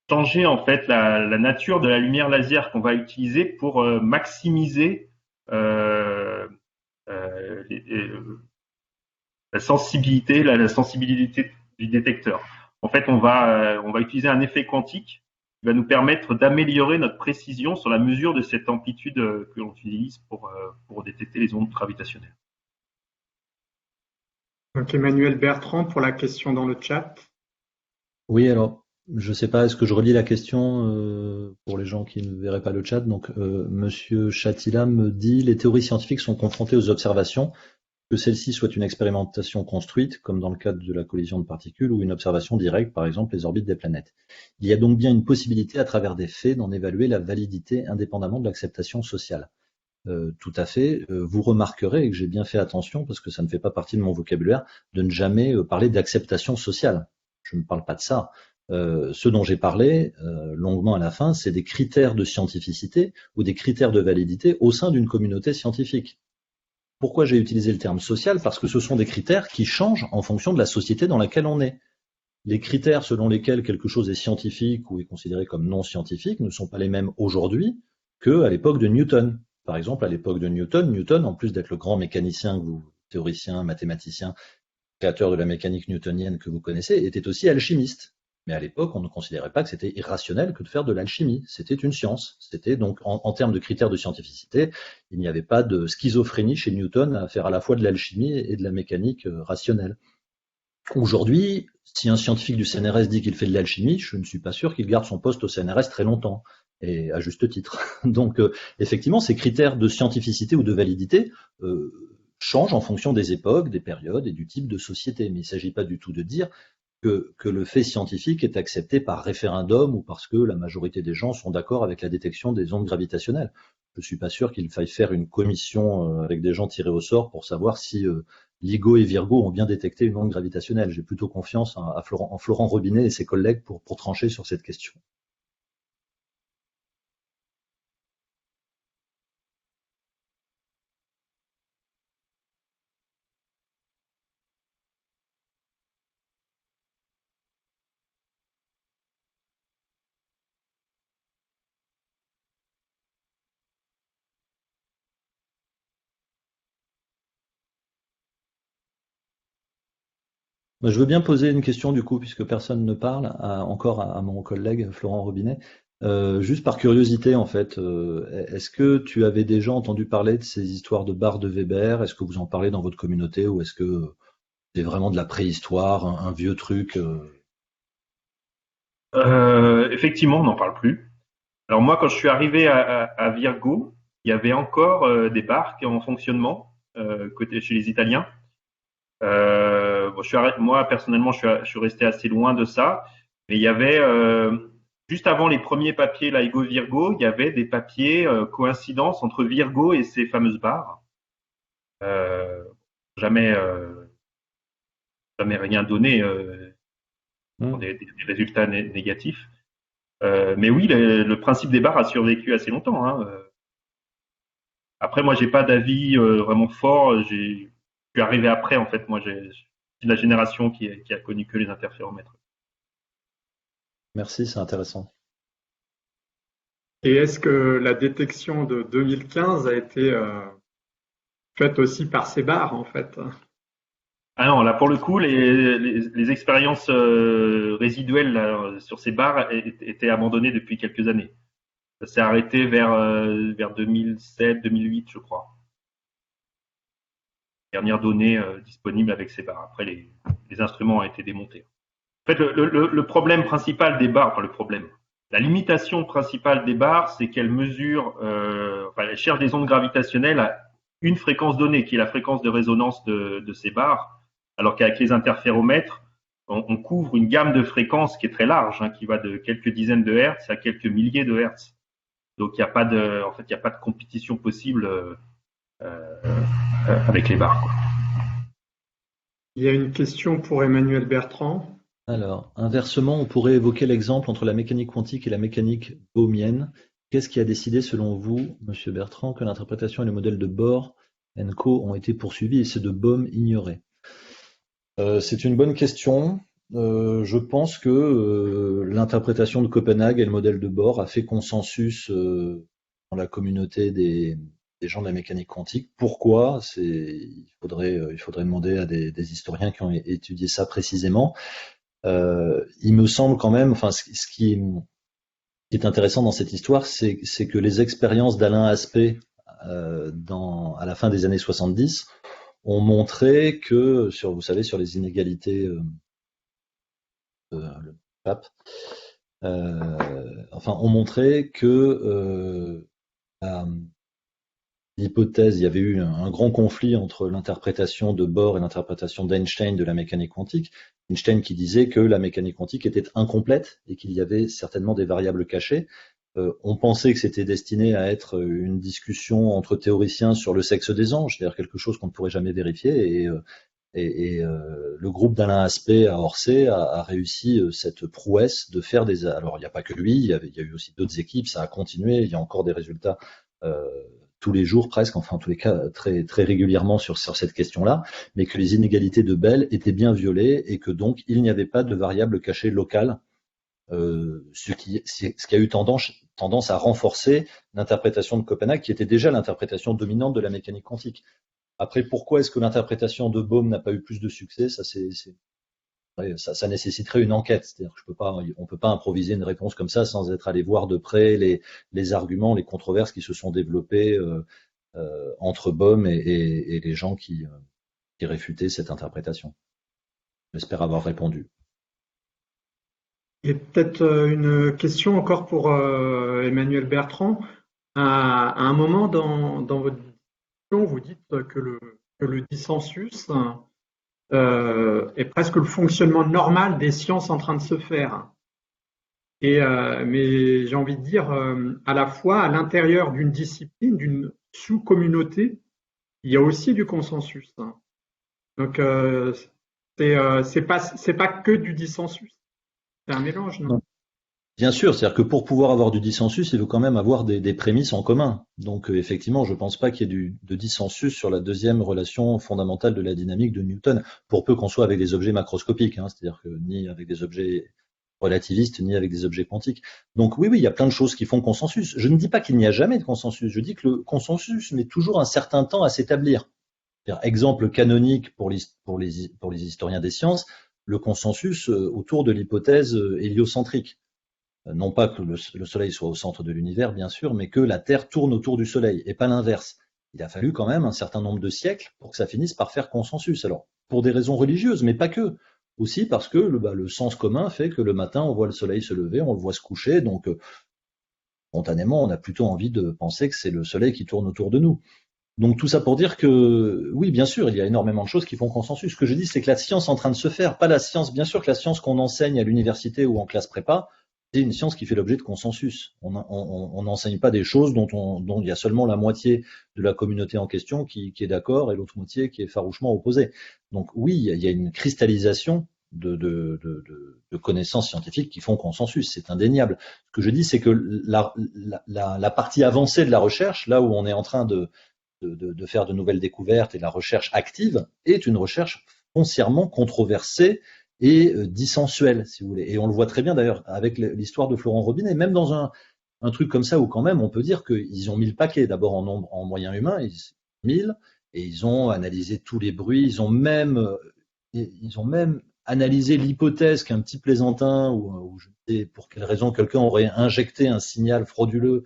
changer en fait la nature de la lumière laser qu'on va utiliser pour maximiser euh, la sensibilité du détecteur. En fait, on va utiliser un effet quantique qui va nous permettre d'améliorer notre précision sur la mesure de cette amplitude que l'on utilise pour détecter les ondes gravitationnelles. Donc Emmanuel Bertrand pour la question dans le chat. Oui, alors, je sais pas, est-ce que je relis la question pour les gens qui ne verraient pas le chat? Donc, Monsieur Chatila me dit, les théories scientifiques sont confrontées aux observations, que celle-ci soit une expérimentation construite, comme dans le cadre de la collision de particules, ou une observation directe, par exemple les orbites des planètes. Il y a donc bien une possibilité, à travers des faits, d'en évaluer la validité indépendamment de l'acceptation sociale. Tout à fait. Vous remarquerez, et que j'ai bien fait attention, parce que ça ne fait pas partie de mon vocabulaire, de ne jamais parler d'acceptation sociale. Je ne parle pas de ça. Ce dont j'ai parlé longuement à la fin, c'est des critères de scientificité ou des critères de validité au sein d'une communauté scientifique. Pourquoi j'ai utilisé le terme social? Parce que ce sont des critères qui changent en fonction de la société dans laquelle on est. Les critères selon lesquels quelque chose est scientifique ou est considéré comme non scientifique ne sont pas les mêmes aujourd'hui qu'à l'époque de Newton. Par exemple, à l'époque de Newton, en plus d'être le grand mécanicien, théoricien, mathématicien, créateur de la mécanique newtonienne que vous connaissez, était aussi alchimiste. Mais à l'époque, on ne considérait pas que c'était irrationnel que de faire de l'alchimie. C'était une science. C'était donc, en termes de critères de scientificité, il n'y avait pas de schizophrénie chez Newton à faire à la fois de l'alchimie et de la mécanique rationnelle. Aujourd'hui, si un scientifique du CNRS dit qu'il fait de l'alchimie, je ne suis pas sûr qu'il garde son poste au CNRS très longtemps, et à juste titre. Donc, effectivement, ces critères de scientificité ou de validité changent en fonction des époques, des périodes et du type de société. Mais il ne s'agit pas du tout de dire que le fait scientifique est accepté par référendum ou parce que la majorité des gens sont d'accord avec la détection des ondes gravitationnelles. Je ne suis pas sûr qu'il faille faire une commission avec des gens tirés au sort pour savoir si LIGO et Virgo ont bien détecté une onde gravitationnelle. J'ai plutôt confiance en Florent Robinet et ses collègues pour trancher sur cette question. Je veux bien poser une question du coup, puisque personne ne parle, encore à mon collègue Florent Robinet. Juste par curiosité en fait, est-ce que tu avais déjà entendu parler de ces histoires de barres de Weber? Est-ce que vous en parlez dans votre communauté ou est-ce que c'est vraiment de la préhistoire, un vieux truc? Effectivement, on n'en parle plus. Alors moi, quand je suis arrivé à Virgo, il y avait encore des barques en fonctionnement côté chez les Italiens. Bon, moi personnellement, je suis resté assez loin de ça, mais il y avait juste avant les premiers papiers Laigo Virgo, il y avait des papiers coïncidence entre Virgo et ces fameuses barres. Euh, jamais, jamais rien donné pour des résultats négatifs. Mais oui, le principe des barres a survécu assez longtemps. Hein. Après, moi, j'ai pas d'avis vraiment fort. Je suis arrivé après, en fait. Moi, je suis de la génération qui a connu que les interféromètres. Merci, c'est intéressant. Et est-ce que la détection de 2015 a été faite aussi par ces barres, en fait? Ah non, là, pour le coup, les expériences résiduelles là, sur ces barres étaient abandonnées depuis quelques années. Ça s'est arrêté vers 2007, 2008, je crois. Dernière donnée disponible avec ces barres. Après, les instruments ont été démontés. En fait, le problème principal des barres, enfin le problème, la limitation principale des barres, c'est qu'elles mesurent, elles cherchent des ondes gravitationnelles à une fréquence donnée, qui est la fréquence de résonance de ces barres, alors qu'avec les interféromètres, on couvre une gamme de fréquences qui est très large, hein, qui va de quelques dizaines de hertz à quelques milliers de hertz. Donc il n'y a pas de, en fait, il n'y a pas de compétition possible avec les barres, quoi. Il y a une question pour Emmanuel Bertrand. Alors, inversement, on pourrait évoquer l'exemple entre la mécanique quantique et la mécanique bohmienne. Qu'est-ce qui a décidé, selon vous, Monsieur Bertrand, que l'interprétation et le modèle de Bohr & Co. ont été poursuivis et ceux de Bohm ignorés? C'est une bonne question. Je pense que l'interprétation de Copenhague et le modèle de Bohr a fait consensus dans la communauté des gens de la mécanique quantique. Pourquoi? Il faudrait demander à des historiens qui ont étudié ça précisément. Il me semble quand même, enfin, ce qui est intéressant dans cette histoire, c'est que les expériences d'Alain Aspect à la fin des années 70 ont montré que, vous savez, sur les inégalités le pape, ont montré que l'hypothèse, il y avait eu un grand conflit entre l'interprétation de Bohr et l'interprétation d'Einstein de la mécanique quantique. Einstein qui disait que la mécanique quantique était incomplète et qu'il y avait certainement des variables cachées. On pensait que c'était destiné à être une discussion entre théoriciens sur le sexe des anges, c'est-à-dire quelque chose qu'on ne pourrait jamais vérifier. Et le groupe d'Alain Aspect à Orsay a réussi cette prouesse de faire des... Alors, il n'y a pas que lui, il y a eu aussi d'autres équipes, ça a continué, il y a encore des résultats tous les jours presque, enfin en tous les cas très, très régulièrement sur cette question-là, mais que les inégalités de Bell étaient bien violées et que donc il n'y avait pas de variable cachée locale, ce qui a eu tendance à renforcer l'interprétation de Copenhague, qui était déjà l'interprétation dominante de la mécanique quantique. Après, pourquoi est-ce que l'interprétation de Bohm n'a pas eu plus de succès? Ça nécessiterait une enquête. C'est-à-dire que on peut pas improviser une réponse comme ça sans être allé voir de près les arguments, les controverses qui se sont développées entre Bohm et les gens qui réfutaient cette interprétation. J'espère avoir répondu. Il y a peut-être une question encore pour Emmanuel Bertrand. À un moment dans votre discussion, vous dites que le dissensus est presque le fonctionnement normal des sciences en train de se faire. Mais j'ai envie de dire, à la fois à l'intérieur d'une discipline, d'une sous-communauté, il y a aussi du consensus. Donc c'est pas que du dissensus, c'est un mélange, non? Bien sûr, c'est-à-dire que pour pouvoir avoir du dissensus, il faut quand même avoir des prémices en commun. Donc effectivement, je ne pense pas qu'il y ait de dissensus sur la deuxième relation fondamentale de la dynamique de Newton, pour peu qu'on soit avec des objets macroscopiques, hein, c'est-à-dire que ni avec des objets relativistes, ni avec des objets quantiques. Donc oui, il y a plein de choses qui font consensus. Je ne dis pas qu'il n'y a jamais de consensus, je dis que le consensus met toujours un certain temps à s'établir. Exemple canonique pour les historiens des sciences, le consensus autour de l'hypothèse héliocentrique. Non pas que le Soleil soit au centre de l'univers, bien sûr, mais que la Terre tourne autour du Soleil, et pas l'inverse. Il a fallu quand même un certain nombre de siècles pour que ça finisse par faire consensus. Alors, pour des raisons religieuses, mais pas que. Aussi parce que le sens commun fait que le matin, on voit le Soleil se lever, on le voit se coucher, donc spontanément, on a plutôt envie de penser que c'est le Soleil qui tourne autour de nous. Donc tout ça pour dire que, oui, bien sûr, il y a énormément de choses qui font consensus. Ce que je dis, c'est que la science est en train de se faire, pas la science, bien sûr que la science qu'on enseigne à l'université ou en classe prépa, c'est une science qui fait l'objet de consensus. On n'enseigne pas des choses dont il y a seulement la moitié de la communauté en question qui est d'accord et l'autre moitié qui est farouchement opposée. Donc oui, il y a une cristallisation de connaissances scientifiques qui font consensus, c'est indéniable. Ce que je dis, c'est que la partie avancée de la recherche, là où on est en train de faire de nouvelles découvertes et la recherche active, est une recherche foncièrement controversée et dissensuelle, si vous voulez. Et on le voit très bien d'ailleurs avec l'histoire de Florent Robinet, même dans un truc comme ça où quand même on peut dire qu'ils ont mis le paquet. D'abord en moyens humains, ils ont 1000, et ils ont analysé tous les bruits, ils ont même analysé l'hypothèse qu'un petit plaisantin ou je ne sais pour quelle raison quelqu'un aurait injecté un signal frauduleux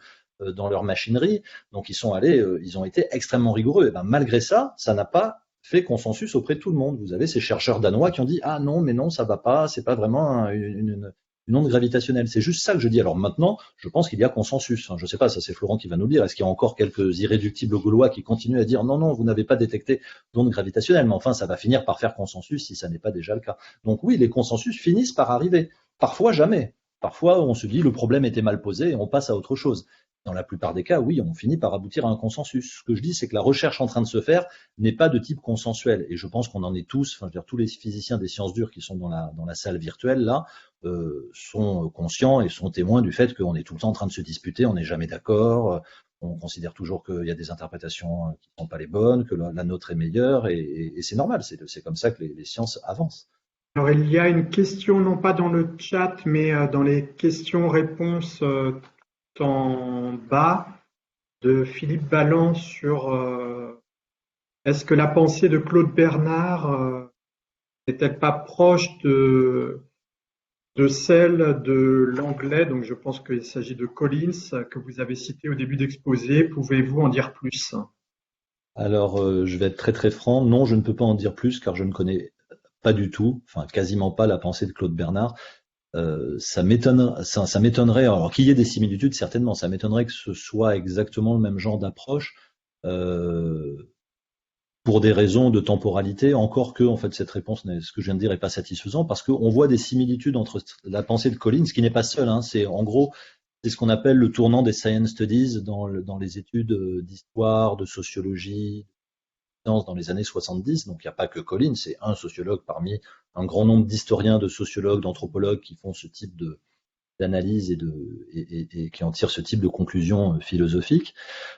dans leur machinerie. Donc ils sont allés, ils ont été extrêmement rigoureux. Et ben, malgré ça, ça n'a pas fait consensus auprès de tout le monde. Vous avez ces chercheurs danois qui ont dit ah non mais non ça va pas, c'est pas vraiment une onde gravitationnelle. C'est juste ça que je dis. Alors maintenant, je pense qu'il y a consensus. Je sais pas, ça c'est Florent qui va nous le dire. Est-ce qu'il y a encore quelques irréductibles gaulois qui continuent à dire non non vous n'avez pas détecté d'onde gravitationnelle. Mais enfin ça va finir par faire consensus si ça n'est pas déjà le cas. Donc oui, les consensus finissent par arriver. Parfois jamais. Parfois on se dit le problème était mal posé et on passe à autre chose. Dans la plupart des cas, oui, on finit par aboutir à un consensus. Ce que je dis, c'est que la recherche en train de se faire n'est pas de type consensuel. Et je pense qu'on en est tous, enfin, je veux dire, tous les physiciens des sciences dures qui sont dans la salle virtuelle, là, sont conscients et sont témoins du fait qu'on est tout le temps en train de se disputer, on n'est jamais d'accord, on considère toujours qu'il y a des interprétations qui ne sont pas les bonnes, que la nôtre est meilleure, et c'est normal, c'est comme ça que les sciences avancent. Alors, il y a une question, non pas dans le chat, mais dans les questions-réponses en bas de Philippe Balland sur est-ce que la pensée de Claude Bernard n'est-elle pas proche de celle de l'anglais, donc je pense qu'il s'agit de Collins, que vous avez cité au début d'exposé. Pouvez-vous en dire plus? Alors, je vais être très très franc, non, je ne peux pas en dire plus car je ne connais pas du tout, enfin quasiment pas la pensée de Claude Bernard. Ça m'étonnerait, alors qu'il y ait des similitudes, certainement, ça m'étonnerait que ce soit exactement le même genre d'approche, pour des raisons de temporalité, encore que, en fait, cette réponse, ce que je viens de dire, n'est pas satisfaisant, parce qu'on voit des similitudes entre la pensée de Collins, qui n'est pas seule, hein, c'est en gros, c'est ce qu'on appelle le tournant des science studies dans les études d'histoire, de sociologie, dans les années 70, donc il n'y a pas que Collins, c'est un sociologue parmi un grand nombre d'historiens, de sociologues, d'anthropologues qui font ce type d'analyse et qui en tirent ce type de conclusions philosophiques.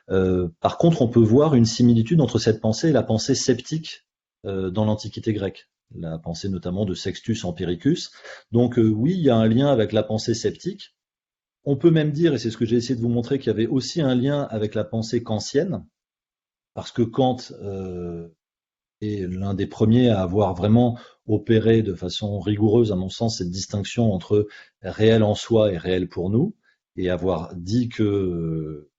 Par contre, on peut voir une similitude entre cette pensée et la pensée sceptique dans l'Antiquité grecque, la pensée notamment de Sextus Empiricus. Donc oui, il y a un lien avec la pensée sceptique. On peut même dire, et c'est ce que j'ai essayé de vous montrer, qu'il y avait aussi un lien avec la pensée kantienne, parce que Kant est l'un des premiers à avoir vraiment opéré de façon rigoureuse, à mon sens, cette distinction entre réel en soi et réel pour nous, et avoir dit que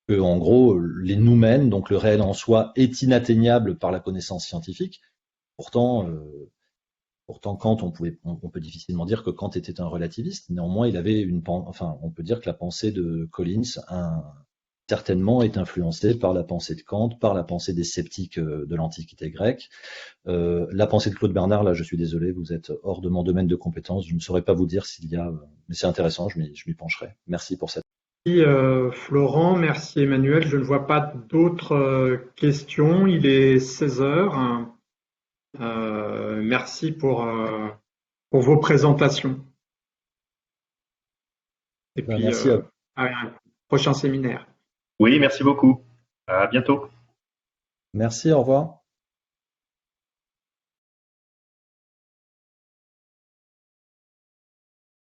en gros, les noumènes, donc le réel en soi, est inatteignable par la connaissance scientifique. Pourtant, Kant, on peut difficilement dire que Kant était un relativiste. Néanmoins, il avait on peut dire que la pensée de Collins certainement est influencé par la pensée de Kant, par la pensée des sceptiques de l'Antiquité grecque. La pensée de Claude Bernard, là je suis désolé, vous êtes hors de mon domaine de compétence, je ne saurais pas vous dire s'il y a, mais c'est intéressant, je m'y pencherai. Merci pour cette. Merci Florent, merci Emmanuel, je ne vois pas d'autres questions, il est 16 heures. Merci pour vos présentations. Et puis Merci à un prochain séminaire. Oui, merci beaucoup. À bientôt. Merci, au revoir.